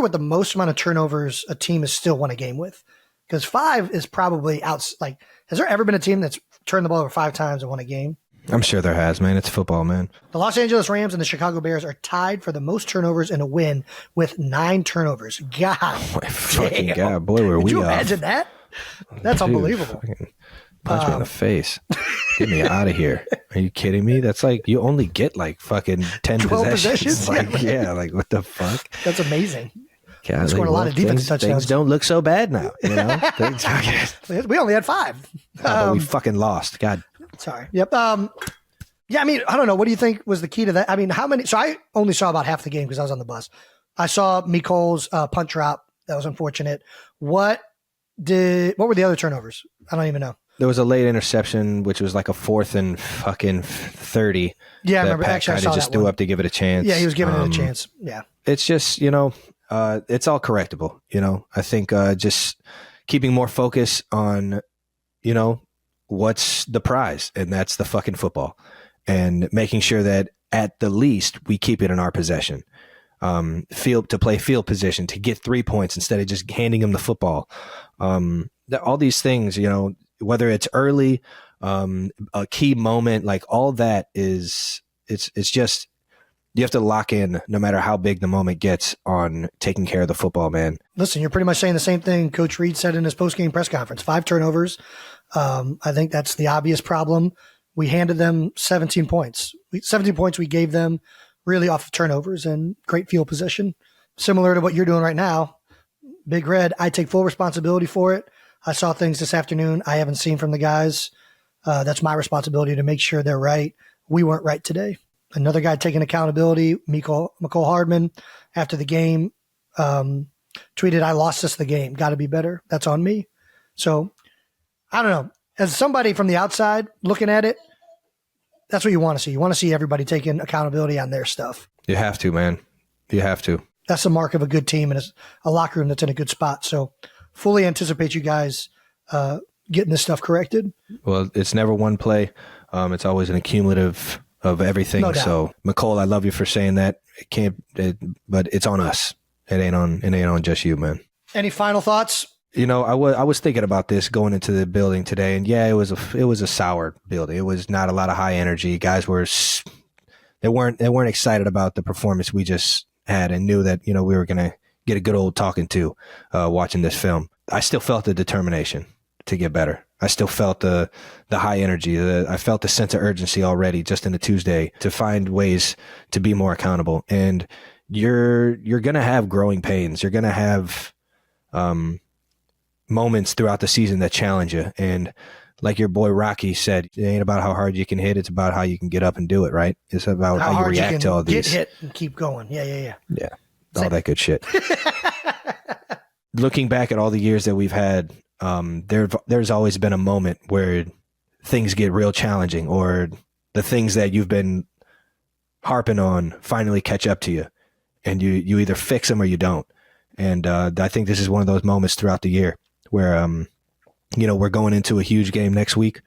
what the most amount of turnovers a team has still won a game with. Because 5 is probably out. Like, has there ever been a team that's turned the ball over 5 times and won a game? I'm sure there has, man. It's football, man. The Los Angeles Rams and the Chicago Bears are tied for the most turnovers in a win with 9 turnovers. God, oh my fucking God, boy, were we off. Could you imagine that? That's unbelievable. Punch me in the face. Get me out of here. Are you kidding me? That's like, you only get like fucking 10 possessions. Like, yeah, like what the fuck? That's amazing. God, scored a lot of defense touchdowns. Things don't look so bad now, you know? We only had 5. But we fucking lost. God. Sorry. Yep. Yeah, I don't know. What do you think was the key to that? how many? So I only saw about half the game because I was on the bus. I saw Mecole's punt drop. That was unfortunate. What were the other turnovers? I don't even know. There was a late interception, which was like a 4th and fucking 30. Yeah, I remember. Actually, I saw just that threw one. up to give it a chance. Yeah, he was giving it a chance. Yeah. It's just, it's all correctable. I think just keeping more focus on, what's the prize, and that's the fucking football, and making sure that at the least we keep it in our possession. To play field position, to get 3 points instead of just handing them the football. All these things, whether it's early, a key moment, like all that it's just, you have to lock in no matter how big the moment gets on taking care of the football, man. Listen, you're pretty much saying the same thing Coach Reed said in his post-game press conference. 5 turnovers. I think that's the obvious problem. We handed them 17 points. 17 points we gave them really off of turnovers and great field position. Similar to what you're doing right now. Big Red, I take full responsibility for it. I saw things this afternoon I haven't seen from the guys. That's my responsibility to make sure they're right. We weren't right today. Another guy taking accountability, McCole Hardman, after the game, tweeted, "I lost us the game. Got to be better. That's on me." So, I don't know. As somebody from the outside looking at it, that's what you want to see. You want to see everybody taking accountability on their stuff. You have to, man. You have to. That's the mark of a good team and a locker room that's in a good spot. So, fully anticipate you guys getting this stuff corrected. Well, it's never one play. It's always an accumulative of everything. No doubt. So, McCole, I love you for saying that. But it's on us. It ain't on just you, man. Any final thoughts? I was thinking about this going into the building today, and yeah, it was a sour building. It was not a lot of high energy. Guys they weren't excited about the performance we just had, and knew that we were gonna get a good old talking to watching this film. I still felt the determination to get better. I still felt the high energy. I felt the sense of urgency already just in the Tuesday to find ways to be more accountable. And you're going to have growing pains. You're going to have moments throughout the season that challenge you. And like your boy Rocky said, it ain't about how hard you can hit. It's about how you can get up and do it, right? It's about how you react to all these. Get hit and keep going. Yeah. Yeah. All that good shit. Looking back at all the years that we've had, there's always been a moment where things get real challenging, or the things that you've been harping on finally catch up to you, and you either fix them or you don't. And I think this is one of those moments throughout the year where we're going into a huge game next week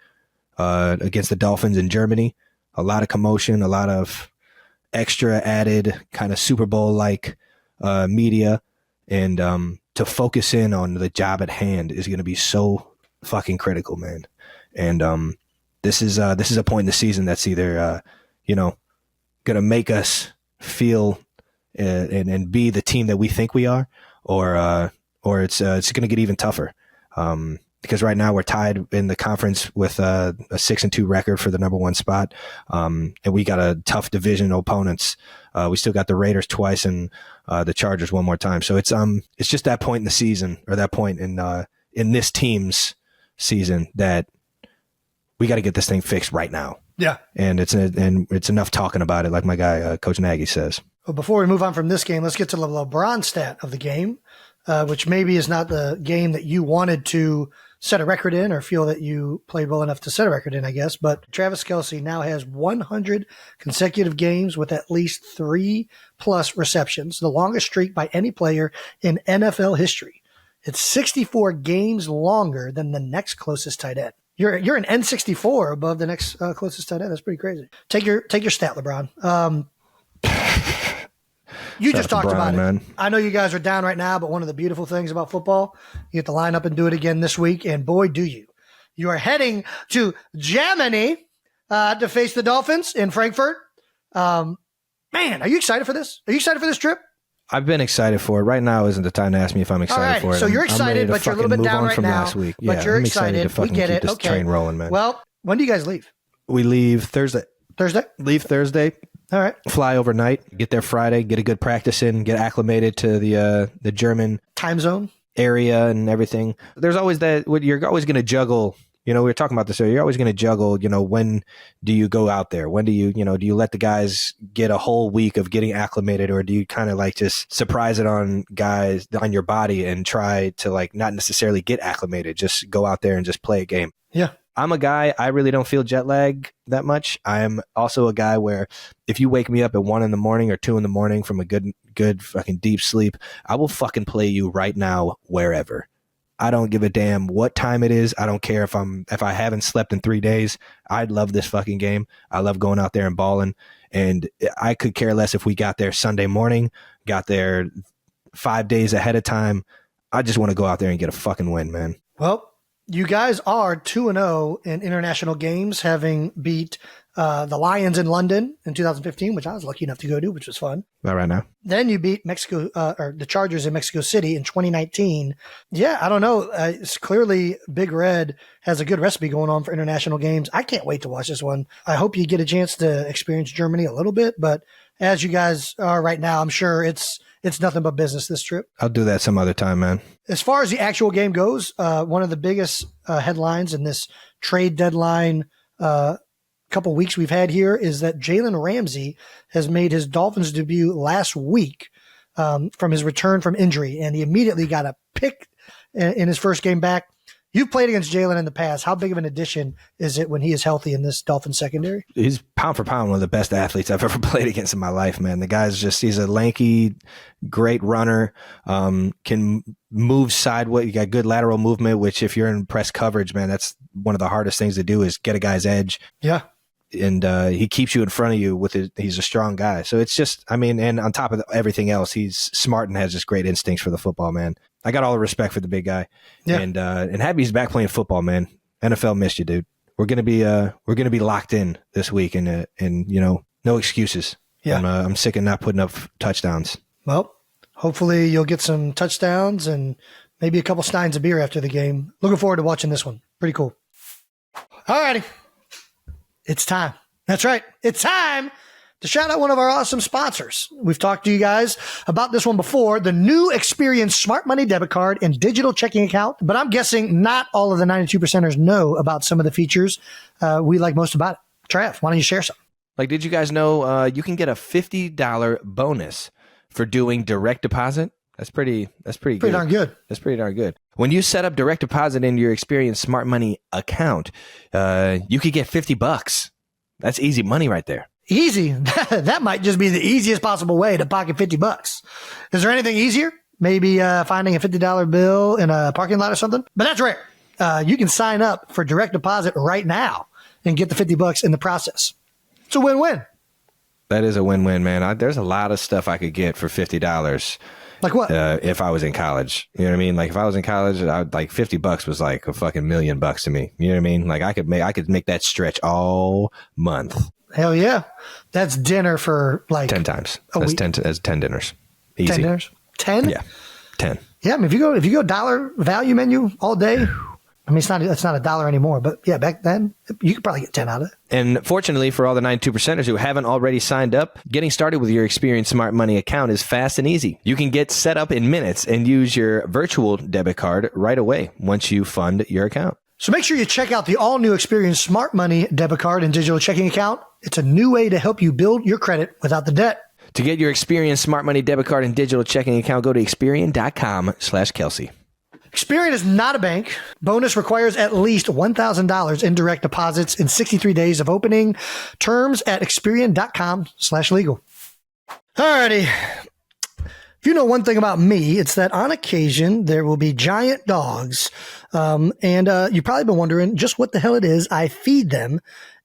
against the Dolphins in Germany. A lot of commotion, a lot of extra added kind of Super Bowl like media, and to focus in on the job at hand is going to be so fucking critical, man. And this is a point in the season that's either going to make us feel and be the team that we think we are, or it's going to get even tougher. because right now we're tied in the conference with a 6-2 record for the number 1 spot. And we got a tough division opponents. We still got the Raiders twice and the Chargers one more time. So it's just that point in the season, or that point in this team's season, that we got to get this thing fixed right now. Yeah. And it's enough talking about it, like my guy, Coach Nagy says. Well, before we move on from this game, let's get to the LeBron stat of the game, which maybe is not the game that you wanted to set a record in or feel that you played well enough to set a record in, I guess. But Travis Kelce now has 100 consecutive games with at least 3+ receptions, the longest streak by any player in NFL history. It's 64 games longer than the next closest tight end. You're an N64 above the next closest tight end. That's pretty crazy. Take your stat, LeBron. You just talked about it. Man. I know you guys are down right now, but one of the beautiful things about football, you get to line up and do it again this week, and boy, do you. You are heading to Germany to face the Dolphins in Frankfurt. Man, are you excited for this? Are you excited for this trip? I've been excited for it. Right now isn't the time to ask me if I'm excited for it. So you're excited, but you're a little bit down right now. Last week. But you're excited. To we get keep it. this Okay. Train rolling, man. Well, when do you guys leave? We leave Thursday. Thursday? Leave Thursday. All right. Fly overnight. Get there Friday. Get a good practice in. Get acclimated to the German time zone area and everything. There's always that. You're always going to juggle. We were talking about this earlier. You're always going to juggle, when do you go out there? When do you do you let the guys get a whole week of getting acclimated, or do you kind of like just surprise it on guys, on your body, and try to like not necessarily get acclimated, just go out there and just play a game? Yeah. I'm a guy, I really don't feel jet lag that much. I'm also a guy where if you wake me up at 1 a.m. or 2 a.m. from a good fucking deep sleep, I will fucking play you right now, wherever. I don't give a damn what time it is. I don't care if I haven't slept in 3 days. I love this fucking game. I love going out there and balling. And I could care less if we got there Sunday morning, got there 5 days ahead of time. I just want to go out there and get a fucking win, man. Well, you guys are 2-0 in international games, having beat the Lions in London in 2015, which I was lucky enough to go to, which was fun. Not right now. Then you beat Mexico, or the Chargers in Mexico City in 2019. Yeah, I don't know. It's clearly Big Red has a good recipe going on for international games. I can't wait to watch this one. I hope you get a chance to experience Germany a little bit, but as you guys are right now, I'm sure it's nothing but business this trip. I'll do that some other time, man. As far as the actual game goes, one of the biggest headlines in this trade deadline couple weeks we've had here is that Jalen Ramsey has made his Dolphins debut last week from his return from injury, and he immediately got a pick in his first game back. You've played against Jalen in the past. How big of an addition is it when he is healthy in this Dolphins secondary? He's pound for pound one of the best athletes I've ever played against in my life, man. The guy's he's a lanky, great runner, can move sideways. You got good lateral movement, which if you're in press coverage, man, that's one of the hardest things to do is get a guy's edge. Yeah. And he keeps you in front of you he's a strong guy. So it's just, and on top of everything else, he's smart and has just great instincts for the football, man. I got all the respect for the big guy. Yeah. And happy he's back playing football, man. NFL missed you, dude. We're gonna be locked in this week, and no excuses. Yeah. I'm sick of not putting up touchdowns. Well, hopefully you'll get some touchdowns and maybe a couple steins of beer after the game. Looking forward to watching this one. Pretty cool. All righty. It's time. That's right. It's time to shout out one of our awesome sponsors. We've talked to you guys about this one before, the new Experience Smart Money debit card and digital checking account. But I'm guessing not all of the 92%ers know about some of the features we like most about it. Trav, why don't you share some? Like, did you guys know you can get a $50 bonus for doing direct deposit? That's pretty good. Darn good. That's pretty darn good. When you set up direct deposit in your Experience Smart Money account, you could get $50. That's easy money right there. Easy. That might just be the easiest possible way to pocket $50. Is there anything easier? Maybe finding a $50 bill in a parking lot or something? But that's rare. You can sign up for direct deposit right now and get the $50 in the process. It's a win-win. That is a win-win, man. There's a lot of stuff I could get for $50. Like what? If I was in college, you know what I mean? Like if I was in college, like $50 was like a fucking $1 million to me. You know what I mean? Like I could make that stretch all month. Hell yeah. That's dinner for like 10 times. That's 10 dinners. Easy. 10 dinners? 10? Yeah. 10. Yeah. I mean, if you go dollar value menu all day, I mean, it's not $1 anymore, but yeah, back then you could probably get 10 out of it. And fortunately for all the 92%ers who haven't already signed up, getting started with your Experian Smart Money account is fast and easy. You can get set up in minutes and use your virtual debit card right away once you fund your account. So make sure you check out the all-new Experian Smart Money debit card and digital checking account. It's a new way to help you build your credit without the debt. To get your Experian Smart Money debit card and digital checking account, go to Experian.com/Kelce. Experian is not a bank. Bonus requires at least $1,000 in direct deposits in 63 days of opening. Terms at Experian.com/legal. Alrighty. If you know one thing about me, it's that on occasion there will be giant dogs. And you've probably been wondering just what the hell it is I feed them.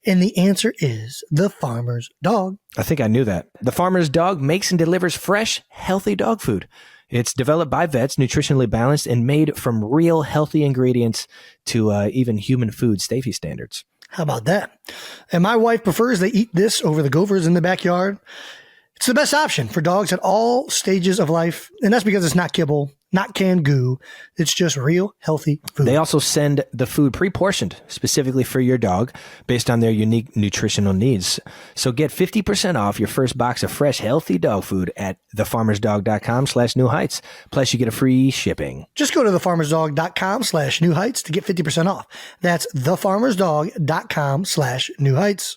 And the answer is the farmer's dog. I think I knew that. The farmer's dog makes and delivers fresh, healthy dog food. It's developed by vets, nutritionally balanced, and made from real healthy ingredients to even human food safety standards. How about that? And my wife prefers they eat this over the Gophers in the backyard. It's the best option for dogs at all stages of life. And that's because it's not kibble, not canned goo. It's just real healthy food. They also send the food pre-portioned specifically for your dog based on their unique nutritional needs. So get 50% off your first box of fresh, healthy dog food at thefarmersdog.com/newheights. Plus you get a free shipping. Just go to thefarmersdog.com/newheights to get 50% off. That's thefarmersdog.com/newheights.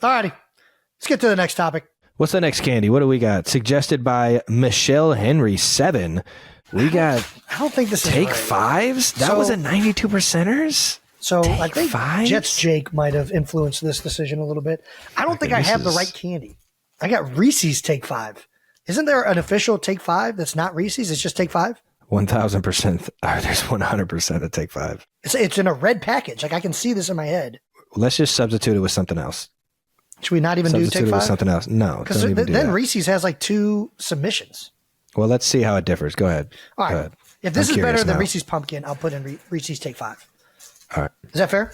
Alrighty, let's get to the next topic. What's the next candy? What do we got? Suggested by Michelle Henry 7. We got I don't think this Take is right. Fives? That was a 92%ers? So Take I think Fives? Jets Jake might have influenced this decision a little bit. I don't think I have the Reese's. right candy. I got Reese's Take 5. Isn't there an official Take 5 that's not Reese's? It's just Take 5? 1,000%. There's 100% of Take 5. It's in a red package. Like I can see this in my head. Let's just substitute it with something else. Should we not even do Substitute Take it 5? with something else. No, Because don't even do then that. Reese's has like 2 submissions. Well, let's see how it differs. Go ahead. All right. Go ahead. If this I'm is better curious than now. Reese's Pumpkin, I'll put in Reese's Take 5. All right. Is that fair?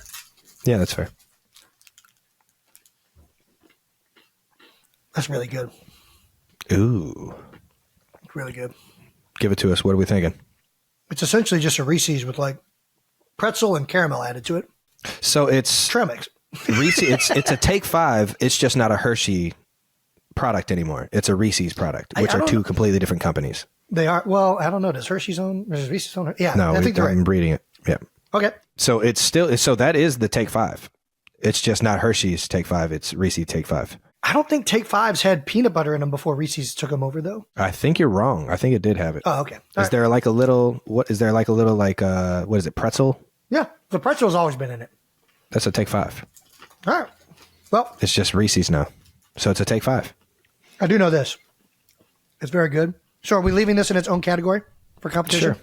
Yeah, that's fair. That's really good. Ooh. Really good. Give it to us. What are we thinking? It's essentially just a Reese's with like pretzel and caramel added to it. So it's Trail mix. Reese's. It's a Take 5. It's just not a Hershey product anymore. It's a Reese's product, which I are don't 2 know. completely different companies. They are. Well, I don't know. Does Hershey's own? Does Reese's own? Yeah. No, I think they're I'm right. reading it. Yeah. Okay. So it's still, so that is the Take 5. It's just not Hershey's Take 5. It's Reese's Take 5. I don't think Take 5s had peanut butter in them before Reese's took them over, though. I think you're wrong. I think it did have it. Oh, okay. Is there like a little, what is there like a little like, what is it, pretzel? Yeah. The pretzel's always been in it. That's a Take 5. All right. Well, It's just Reese's now. So it's a Take 5. I do know this. It's very good. So are we leaving this in its own category for competition? Sure.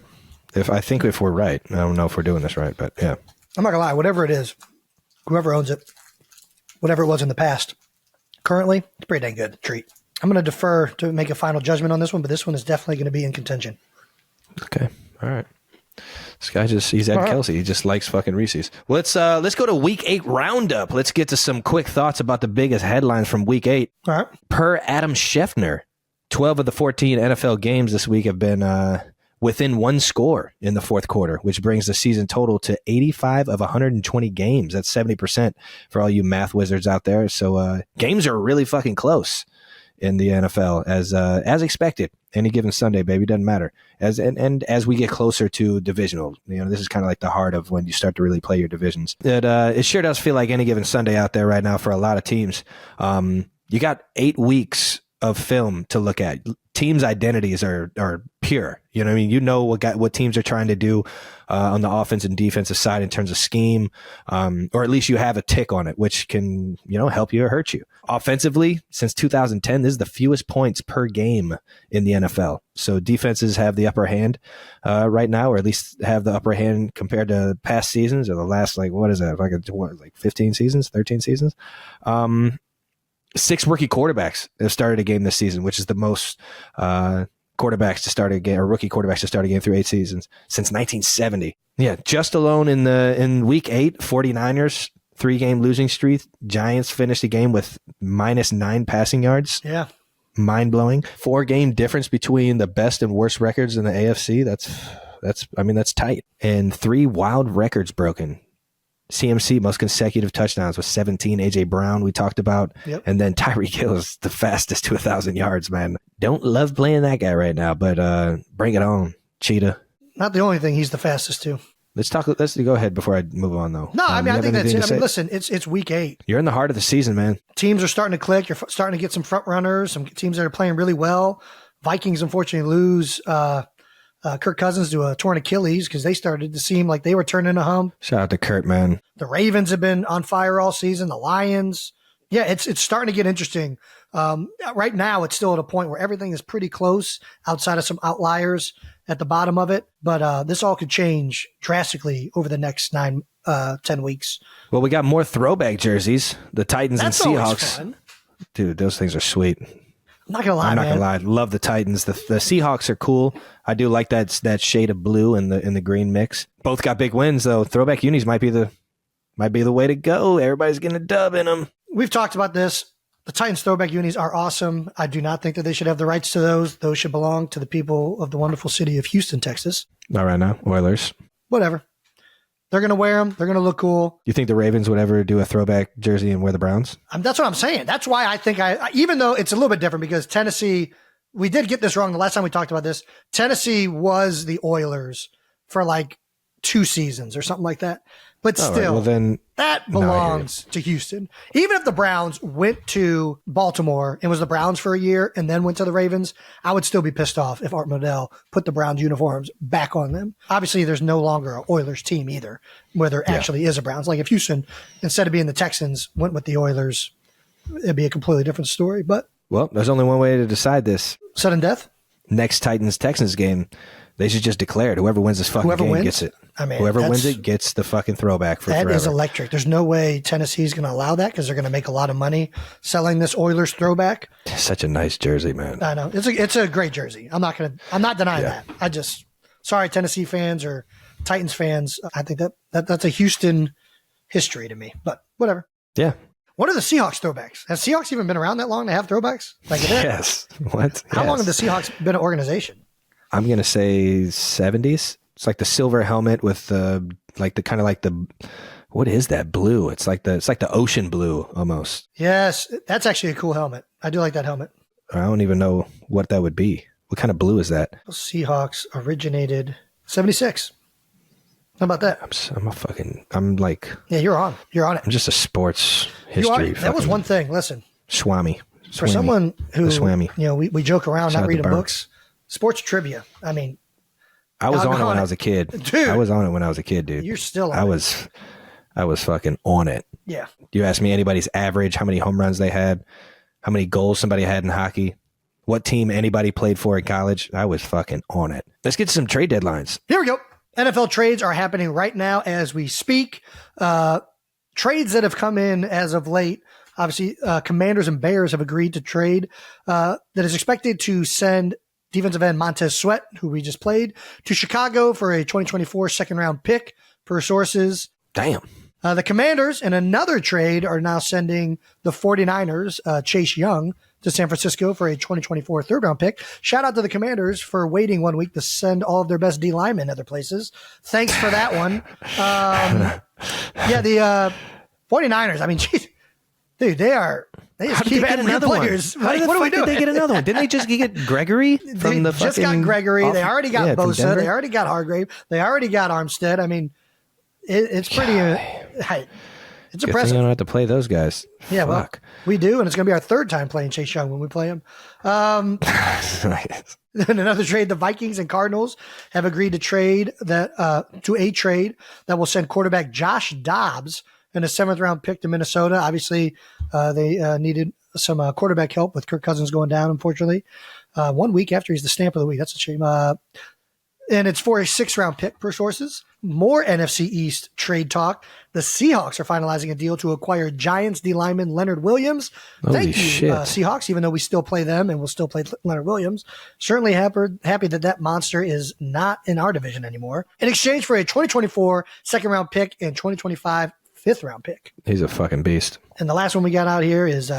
If we're right, I don't know if we're doing this right, but yeah. I'm not going to lie. Whatever it is, whoever owns it, whatever it was in the past, currently, it's pretty dang good. Treat. I'm going to defer to make a final judgment on this one, but this one is definitely going to be in contention. Okay. All right. This guy he's Ed All right. Kelce. He just likes fucking Reese's. Let's go to week 8 roundup. Let's get to some quick thoughts about the biggest headlines from week 8. All right. Per Adam Schefter, 12 of the 14 NFL games this week have been within 1 score in the fourth quarter, which brings the season total to 85 of 120 games. That's 70% for all you math wizards out there. So games are really fucking close in the NFL as expected. Any given Sunday, baby, doesn't matter. As we get closer to divisional, this is kind of like the heart of when you start to really play your divisions. It sure does feel like any given Sunday out there right now for a lot of teams. You got 8 weeks of film to look at. Teams' identities are pure. You know what I mean? You know what teams are trying to do on the offense and defensive side in terms of scheme, or at least you have a tick on it, which can help you or hurt you. Offensively, since 2010, this is the fewest points per game in the NFL. So defenses have the upper hand right now, or at least have the upper hand compared to past seasons or the last, like 15 seasons, 13 seasons. 6 rookie quarterbacks have started a game this season, which is the most quarterbacks to start a game, or rookie quarterbacks to start a game through 8 seasons since 1970. Yeah, just alone in week 8, 49ers 3-game losing streak. Giants finished the game with -9 passing yards. Yeah. Mind blowing. 4-game difference between the best and worst records in the AFC. That's That's tight. And 3 wild records broken. CMC, most consecutive touchdowns with 17. A.J. Brown, we talked about. Yep. And then Tyreek Hill is the fastest to 1,000 yards, man. Don't love playing that guy right now, but bring it on, Cheetah. Not the only thing he's the fastest to. Let's go ahead before I move on, though. No, I think that's it. I mean, say? listen, it's week 8. You're in the heart of the season, man. Teams are starting to click. You're starting to get some front runners, some teams that are playing really well. Vikings, unfortunately, lose Kirk Cousins to a torn Achilles because they started to seem like they were turning a hump. Shout out to Kurt, man. The Ravens have been on fire all season. The Lions. Yeah, it's starting to get interesting. Right now, it's still at a point where everything is pretty close outside of some outliers at the bottom of it. But this all could change drastically over the next 10 weeks. Well, we got more throwback jerseys. The Titans That's and always Seahawks. fun. Dude, those things are sweet. I'm not gonna lie, I'm not man. gonna lie. Love the Titans. The Seahawks are cool. I do like that shade of blue in the green mix. Both got big wins though. Throwback unis might be the way to go. Everybody's getting a dub in them. We've talked about this. The Titans throwback unis are awesome. I do not think that they should have the rights to those. Those should belong to the people of the wonderful city of Houston, Texas. Not right now. Oilers. Whatever. They're going to wear them. They're going to look cool. You think the Ravens would ever do a throwback jersey and wear the Browns? That's what I'm saying. That's why I think even though it's a little bit different because Tennessee, we did get this wrong the last time we talked about this. Tennessee was the Oilers for like 2 seasons or something like that. But still, right, well then, that belongs to Houston. Even if the Browns went to Baltimore and was the Browns for a year and then went to the Ravens, I would still be pissed off if Art Modell put the Browns uniforms back on them. Obviously, there's no longer an Oilers team either, where there actually is a Browns. Like if Houston, instead of being the Texans, went with the Oilers, it'd be a completely different story. But well, there's only one way to decide this. Sudden death? Next Titans-Texans game, they should just declare it. Whoever wins this fucking game gets it. I mean, whoever wins it gets the fucking throwback for forever. That is electric. There's no way Tennessee's going to allow that because they're going to make a lot of money selling this Oilers throwback. Such a nice jersey, man. I know it's a great jersey. I'm not denying that. Sorry, Tennessee fans or Titans fans. I think that's a Houston history to me. But whatever. Yeah. What are the Seahawks throwbacks? Has Seahawks even been around that long to have throwbacks? Yes. What? How long have the Seahawks been an organization? I'm gonna say 70s. It's like the silver helmet with the what is that blue? It's like the ocean blue almost. Yes, that's actually a cool helmet. I do like that helmet. I don't even know what that would be. What kind of blue is that? Seahawks originated 76. How about that? Yeah, you're on it. I'm just a sports history. That was one thing. Listen, Swami. For someone who, we joke around Shout not reading Burns. books, sports trivia. I mean, I was on it when I was a kid. Dude. I was on it when I was a kid, dude. You're still on it. I was fucking on it. Yeah. You ask me anybody's average, how many home runs they had, how many goals somebody had in hockey, what team anybody played for in college, I was fucking on it. Let's get to some trade deadlines. Here we go. NFL trades are happening right now as we speak. Trades that have come in as of late. Obviously, Commanders and Bears have agreed to trade that is expected to send defensive end Montez Sweat, who we just played, to Chicago for a 2024 second-round pick, per sources. Damn. The Commanders, in another trade, are now sending the 49ers, Chase Young, to San Francisco for a 2024 third-round pick. Shout out to the Commanders for waiting 1 week to send all of their best D linemen other places. Thanks for that one. The 49ers, I mean, geez, dude, they just keep adding good players. Like, what do we do? Did they get another one? Didn't they just get Gregory from They just got Gregory. They already got Bosa. They already got Hargrave. They already got Armstead. I mean, it's pretty. It's Good impressive. thing I don't have to play those guys. Yeah, Fuck. well, we do, and it's going to be our third time playing Chase Young when we play him. In another trade, the Vikings and Cardinals have agreed to trade that will send quarterback Josh Dobbs and a 7th-round pick to Minnesota. Obviously, they needed some quarterback help with Kirk Cousins going down, unfortunately. 1 week after he's the stamp of the week. That's a shame. And it's for a 6th-round pick, per sources. More NFC East trade talk. The Seahawks are finalizing a deal to acquire Giants D lineman Leonard Williams. Thank you, shit. Seahawks, even though we still play them and we'll still play Leonard Williams. Certainly happy that monster is not in our division anymore. In exchange for a 2024 second-round pick and 2025 5th-round pick. He's a fucking beast. And the last one we got out here is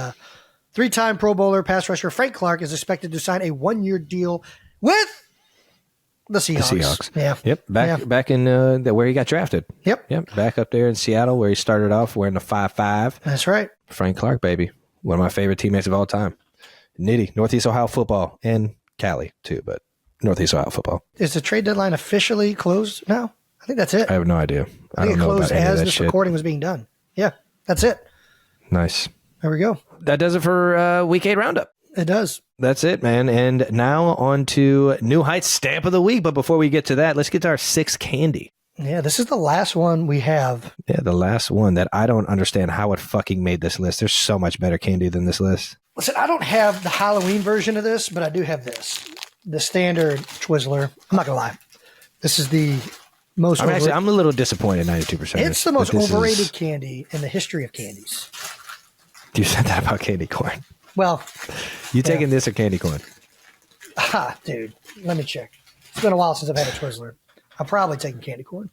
3-time Pro Bowler pass rusher Frank Clark is expected to sign a 1-year deal with The Seahawks. Yeah. Yep. Back in where he got drafted. Yep. Back up there in Seattle where he started off wearing the 5.5. That's right. Frank Clark, baby. One of my favorite teammates of all time. Nitty, Northeast Ohio football, and Cali too, but Northeast Ohio football. Is the trade deadline officially closed now? I think that's it. I have no idea. I think it closed as this recording was being done. Yeah, that's it. Nice. There we go. That does it for Week 8 Roundup. It does. That's it, man. And now on to New Heights Stamp of the Week. But before we get to that, let's get to our 6th candy. Yeah, this is the last one we have. Yeah, the last one that I don't understand how it fucking made this list. There's so much better candy than this list. Listen, I don't have the Halloween version of this, but I do have this. The standard Twizzler. I'm not going to lie. This is the most I'm a little disappointed, 92%. It's the most overrated candy in the history of candies. You said that about candy corn. Well, you taking this or candy corn? Dude, let me check. It's been a while since I've had a Twizzler. I'm probably taking candy corn.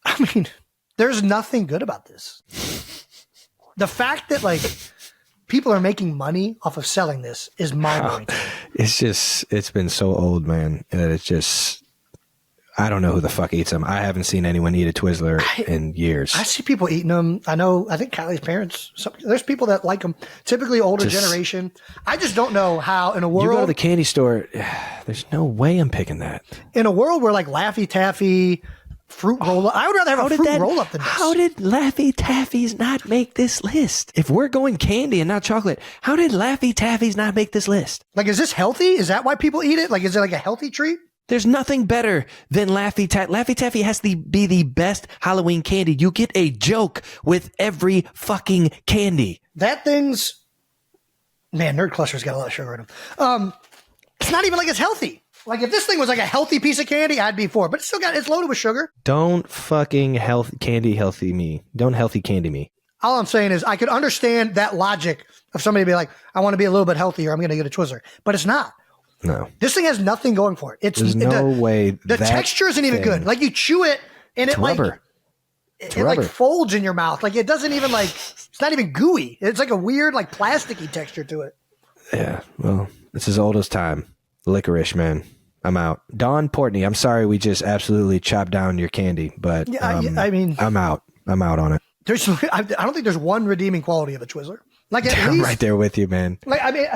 I mean, there's nothing good about this. The fact that people are making money off of selling this is mind-blowing. It's been so old, man, that it's just, I don't know who the fuck eats them. I haven't seen anyone eat a Twizzler in years. I see people eating them. I think Kylie's parents, there's people that like them, typically older generation. I just don't know how in a world. You go to the candy store, there's no way I'm picking that. In a world where Laffy Taffy, fruit roll-up, I would rather have a fruit roll-up than this. How did Laffy Taffies not make this list? If we're going candy and not chocolate, how did Laffy Taffies not make this list? Is this healthy? Is that why people eat it? Is it a healthy treat? There's nothing better than Laffy Taffy. Laffy Taffy has to be the best Halloween candy. You get a joke with every fucking candy. That thing's... Man, Nerd Cluster's got a lot of sugar in them. It's not even it's healthy. If this thing was a healthy piece of candy, I'd be for it. But it's loaded with sugar. Don't fucking healthy me. Don't healthy candy me. All I'm saying is I could understand that logic of somebody be like, I want to be a little bit healthier. I'm going to get a Twizzler. But it's not. No. This thing has nothing going for it. There's no way. The texture isn't even good. You chew it and it's rubber. It folds in your mouth. It doesn't even it's not even gooey. It's a weird plasticky texture to it. Yeah. Well, it's as old as time. Licorice, man. I'm out. Don Portney, I'm sorry we just absolutely chopped down your candy, but I mean, I'm out. I'm out on it. I don't think there's one redeeming quality of a Twizzler. I'm right there with you, man.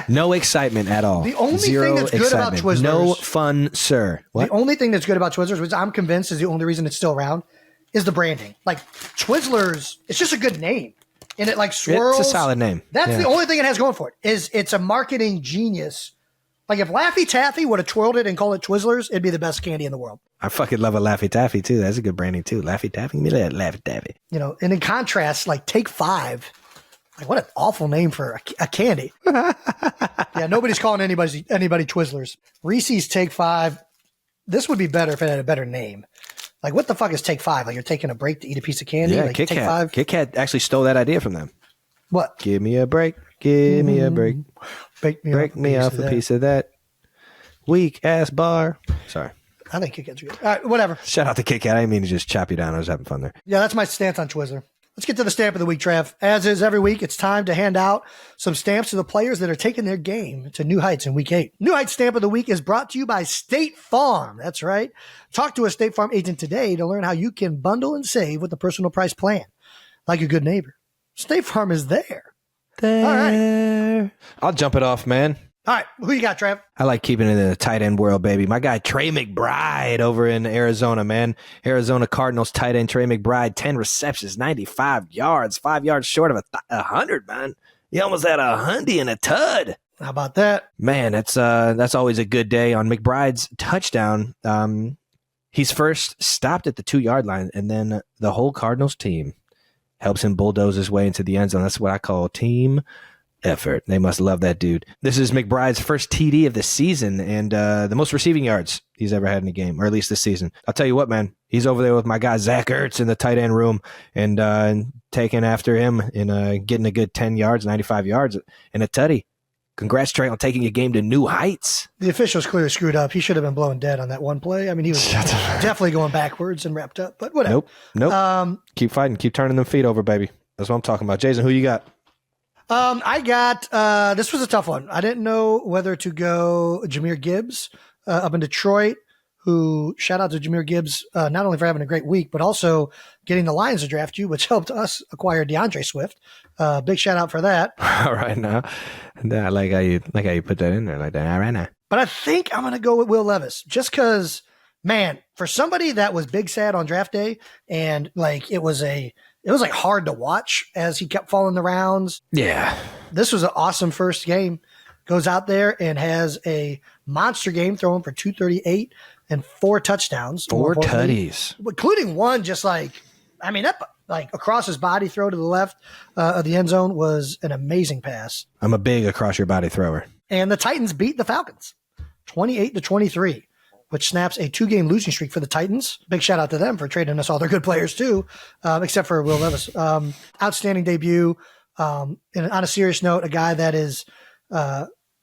No excitement at all. The only thing that's good about Twizzlers. No fun, sir. What? The only thing that's good about Twizzlers, which I'm convinced is the only reason it's still around, is the branding. Twizzlers, it's just a good name. And it swirls. It's a solid name. That's the only thing it has going for it, is it's a marketing genius. If Laffy Taffy would have twirled it and called it Twizzlers, it'd be the best candy in the world. I fucking love a Laffy Taffy, too. That's a good branding, too. Laffy Taffy. Give me that Laffy Taffy. And in contrast, Take 5, what an awful name for a candy. Yeah, nobody's calling anybody Twizzlers. Reese's Take 5. This would be better if it had a better name. What the fuck is Take 5? You're taking a break to eat a piece of candy? Yeah, Kit Take Kat. 5? Kit Kat actually stole that idea from them. What? Give me a break. Give me a break. Break me off a piece of that weak ass bar. Sorry. I think Kit Kat's good. All right, whatever. Shout out to Kit Kat. I didn't mean to just chop you down. I was having fun there. Yeah, that's my stance on Twizzler. Let's get to the stamp of the week, Trav. As is every week, it's time to hand out some stamps to the players that are taking their game to new heights in week 8. New Heights Stamp of the Week is brought to you by State Farm. That's right. Talk to a State Farm agent today to learn how you can bundle and save with the personal price plan. Like a good neighbor, State Farm is there. All right. I'll jump it off, man. All right. Who you got, Trav? I like keeping it in the tight end world, baby. My guy, Trey McBride over in Arizona, man. Arizona Cardinals tight end Trey McBride, 10 receptions, 95 yards, 5 yards short of 100, man. He almost had a hundy and a tud. How about that? Man, that's always a good day. On McBride's touchdown, he's first stopped at the 2-yard line, and then the whole Cardinals team helps him bulldoze his way into the end zone. That's what I call team effort. They must love that dude. This is McBride's first TD of the season and the most receiving yards he's ever had in a game, or at least this season. I'll tell you what, man. He's over there with my guy Zach Ertz in the tight end room and taking after him and getting a good 10 yards, 95 yards, and a tutty. Congrats, Trey, on taking your game to new heights. The officials clearly screwed up. He should have been blown dead on that one play. I mean, he was definitely going backwards and wrapped up, but whatever. Nope. Keep fighting. Keep turning them feet over, baby. That's what I'm talking about. Jason, who you got? I got, this was a tough one. I didn't know whether to go Jahmyr Gibbs up in Detroit, who shout out to Jahmyr Gibbs, not only for having a great week, but also getting the Lions to draft you, which helped us acquire DeAndre Swift. Big shout out for that. All right now. I like how you put that in there like that. All right now. But I think I'm going to go with Will Levis just because, man, for somebody that was big sad on draft day and like it was like hard to watch as he kept falling the rounds. Yeah. This was an awesome first game. Goes out there and has a monster game, throwing for 238 and 4 touchdowns. 4 tutties. Including one just like across his body throw to the left of the end zone was an amazing pass. I'm a big across your body thrower. And the Titans beat the Falcons 28-23, which snaps a 2-game losing streak for the Titans. Big shout out to them for trading us all their good players too, except for Will Levis. Outstanding debut. And on a serious note, a guy that is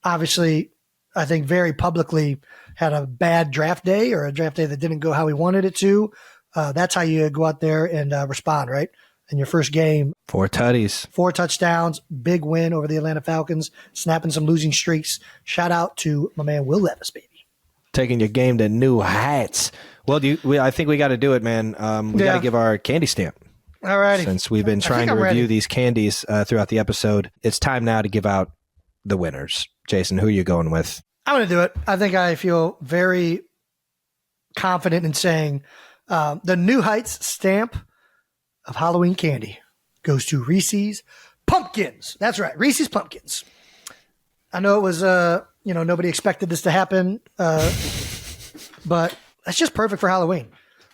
obviously, I think, very publicly had a bad draft day or a draft day that didn't go how he wanted it to. That's how you go out there and respond, right? In your first game. 4 tutties. 4 touchdowns. Big win over the Atlanta Falcons. Snapping some losing streaks. Shout out to my man Will Levis, baby. Taking your game to new heights. Well, I think we got to do it, man. We got to give our candy stamp. All righty. Since we've been trying to review these candies throughout the episode, it's time now to give out the winners. Jason, who are you going with? I'm going to do it. I think I feel very confident in saying the New Heights stamp of Halloween candy goes to Reese's Pumpkins. That's right, Reese's Pumpkins. I know it was, nobody expected this to happen, but that's just perfect for Halloween.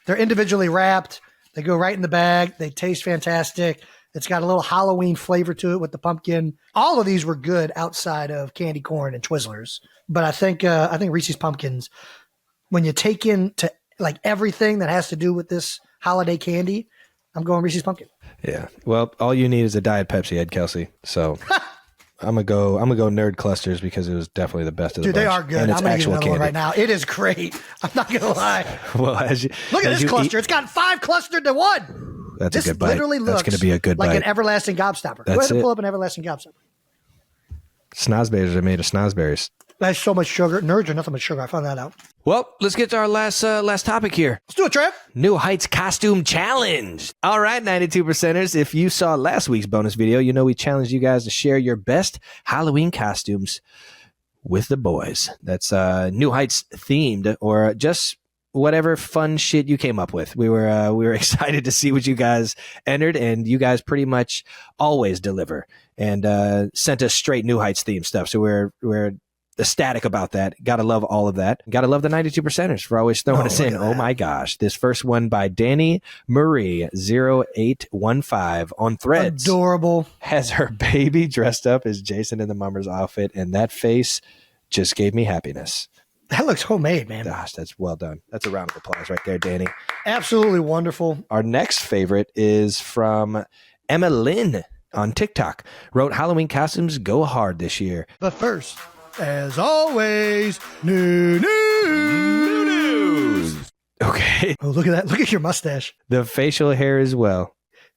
They're individually wrapped. They go right in the bag. They taste fantastic. It's got a little Halloween flavor to it with the pumpkin. All of these were good outside of candy corn and Twizzlers. But I think Reese's Pumpkins, when you take into like everything that has to do with this holiday candy, I'm going Reese's Pumpkin. Yeah. Well, all you need is a Diet Pepsi, Ed Kelce. So I'm gonna go Nerd Clusters because it was definitely the best of the bunch. Dude, they are good. And it's I'm gonna get actual another candy one right now. It is great. I'm not gonna lie. Well, look at this cluster. It's got 5 clustered to 1. That's this a good bite. Literally looks that's going to be a good like bite. an everlasting gobstopper. Go ahead and pull up an everlasting gobstopper. Snozberries are made of snozberries. That's so much sugar. Nerds are nothing but sugar. I found that out. Well, let's get to our last topic here. Let's do it, Trev. New Heights Costume Challenge. All right, 92%ers. If you saw last week's bonus video, you know we challenged you guys to share your best Halloween costumes with the boys. That's New Heights themed or just whatever fun shit you came up with. We were excited to see what you guys entered, and you guys pretty much always deliver and sent us straight New Heights themed stuff. So we're ecstatic about that. Gotta love all of that. Gotta love the 92%ers for always throwing us in. Oh my gosh. This first one by Danny Marie 0815 on Threads. Adorable. Has her baby dressed up as Jason in the Mummer's outfit, and that face just gave me happiness. That looks homemade, man. Gosh, that's well done. That's a round of applause right there, Danny. Absolutely wonderful. Our next favorite is from Emma Lynn on TikTok. Wrote, Halloween costumes go hard this year. But first, as always, new news. Okay. Oh, look at that. Look at your mustache. The facial hair as well.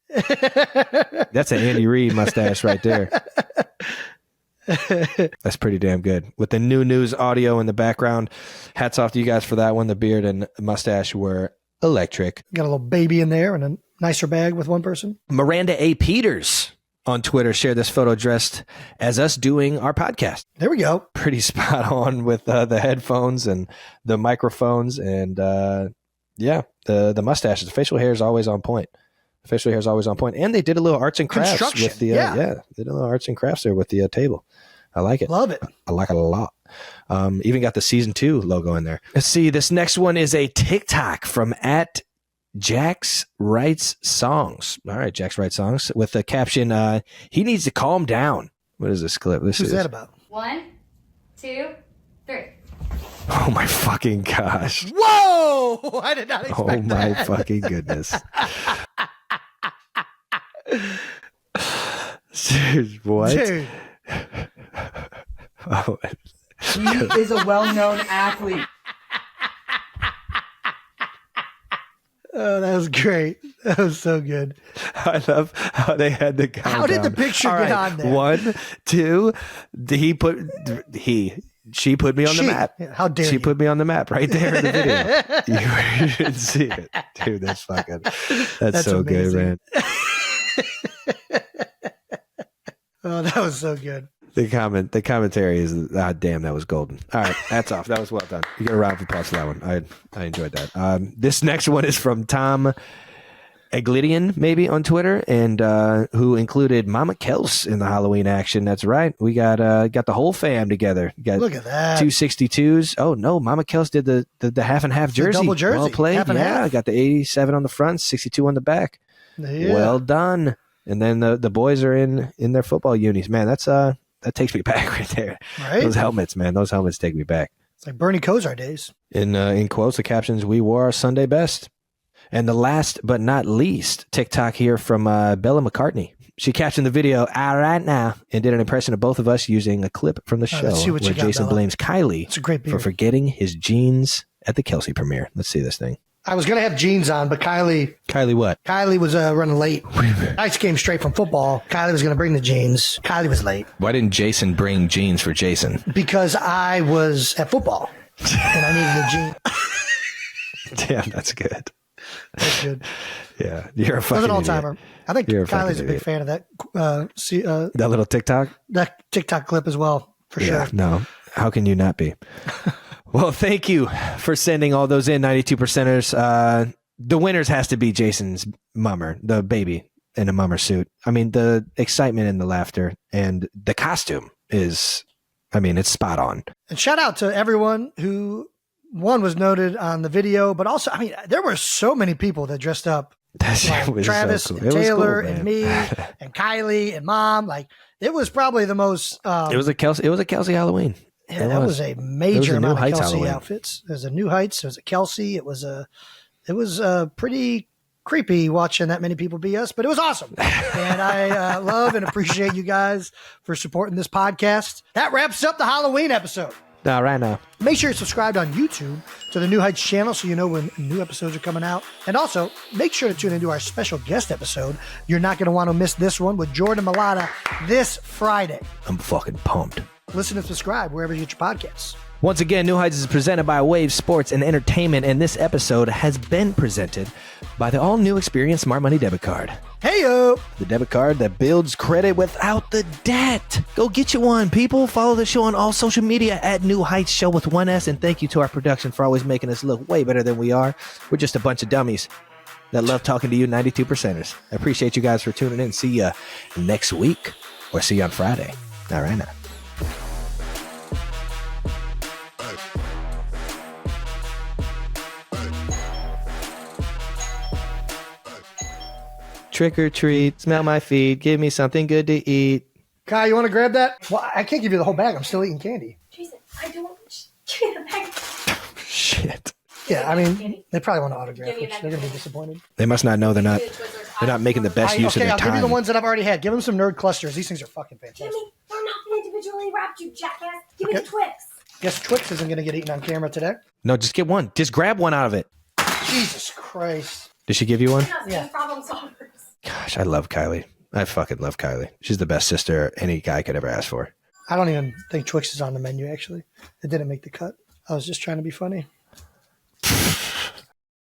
That's an Andy Reid mustache right there. That's pretty damn good. With the new news audio in the background, hats off to you guys for that one. The beard and mustache were electric. Got a little baby in there and a nicer bag with one person. Miranda A. Peters on Twitter shared this photo dressed as us doing our podcast. There we go. Pretty spot on with the headphones and the microphones and the mustaches. The facial hair is always on point. And they did a little arts and crafts with the they did a little arts and crafts there with the table. I like it. Love it. I like it a lot. Even got the season 2 logo in there. Let's see. This next one is a TikTok from @Jax Writes Songs. All right, Jax Writes Songs with the caption, he needs to calm down. What is this clip? Who's that about? 1, 2, 3. Oh my fucking gosh. Whoa! I did not expect that. Oh my fucking goodness. Dude, what? Dude. Oh. He is a well-known athlete. Oh, that was great. That was so good. I love how they had the countdown. How did the picture get on there? 1, 2. She put me on the map. Yeah, how dare she you? put me on the map right there in the video. You should see it. Dude, that's so amazing. good, man. Oh, that was so good. The commentary is, damn, that was golden. All right, hats off. That was well done. You got a round of applause for that one. I enjoyed that. This next one is from Tom Eglidian, maybe on Twitter, and who included Mama Kels in the Halloween action. That's right. We got the whole fam together. Look at that. 262s. Oh no, Mama Kels did the half and half jersey. Double jersey. Well played. Half and yeah, half. got the 87 on the front, 62 on the back. Yeah. Well done. And then the boys are in their football unis. Man, that takes me back right there. Right? Those helmets, man. Those helmets take me back. It's like Bernie Kosar days. In quotes, the captions, "We wore our Sunday best." And the last but not least TikTok here from Bella McCartney. She captioned the video "all right now" and did an impression of both of us using a clip from the show let's see what where you got, Jason Bella. blames Kylie It's a great beard. for forgetting his jeans at the Kelce premiere. Let's see this thing. I was going to have jeans on, but Kylie What? Kylie was running late. I came straight from football. Kylie was going to bring the jeans. Kylie was late Why didn't Jason bring jeans for Jason? because I was at football and I needed a jean. Damn, that's good. That's good. Yeah, you're a That's fucking an all idiot. timer. I think You're a fucking Kylie's a big idiot. fan of that. That little TikTok? That TikTok clip as well, for Yeah, sure. no. How can you not be? Well, thank you for sending all those in, 92 percenters. The winners has to be Jason's mummer, the baby in a mummer suit. I mean, the excitement and the laughter and the costume is, it's spot on. And shout out to everyone who, one, was noted on the video, but also, there were so many people that dressed up. That Like was Travis so cool. and It was Taylor cool, and man. me and Kylie and Mom. Like, it was probably the most. It was a Kelce Halloween. Yeah, It that was. was a major It was a New amount of Heights Kelce Halloween. outfits. There's a New Heights. There's a Kelce. It was pretty creepy watching that many people be us, but it was awesome. And I love and appreciate you guys for supporting this podcast. That wraps up the Halloween episode. No, right now. Make sure you're subscribed on YouTube to the New Heights channel so you know when new episodes are coming out. And also, make sure to tune into our special guest episode. You're not going to want to miss this one with Jordan Malata this Friday. I'm fucking pumped. Listen and subscribe wherever you get your podcasts. Once again, New Heights is presented by Wave Sports and Entertainment, and this episode has been presented by the all-new Experience Smart Money Debit Card. Hey-o! The debit card that builds credit without the debt. Go get you one, people. Follow the show on all social media at New Heights Show with 1S, and thank you to our production for always making us look way better than we are. We're just a bunch of dummies that love talking to you 92 percenters. I appreciate you guys for tuning in. See ya next week, or see you on Friday. All right now. Trick or treat, smell my feet, give me something good to eat. Kyle, you want to grab that? Well, I can't give you the whole bag. I'm still eating candy. Jason, I don't. Give me the bag. Shit. Yeah, they probably want to autograph, which they're going to be disappointed. They must not know they're not making the best use of their I'll give you the time. ones that I've already had. Give them some nerd clusters. These things are fucking fantastic. Jimmy, they're not individually wrapped, you jackass. Give me the Twix. Guess Twix isn't going to get eaten on camera today. No, just get one. Just grab one out of it. Jesus Christ. Did she give you one? Yeah. Problem solvers. Gosh, I love Kylie. I fucking love Kylie. She's the best sister any guy could ever ask for. I don't even think Twix is on the menu, actually. It didn't make the cut. I was just trying to be funny.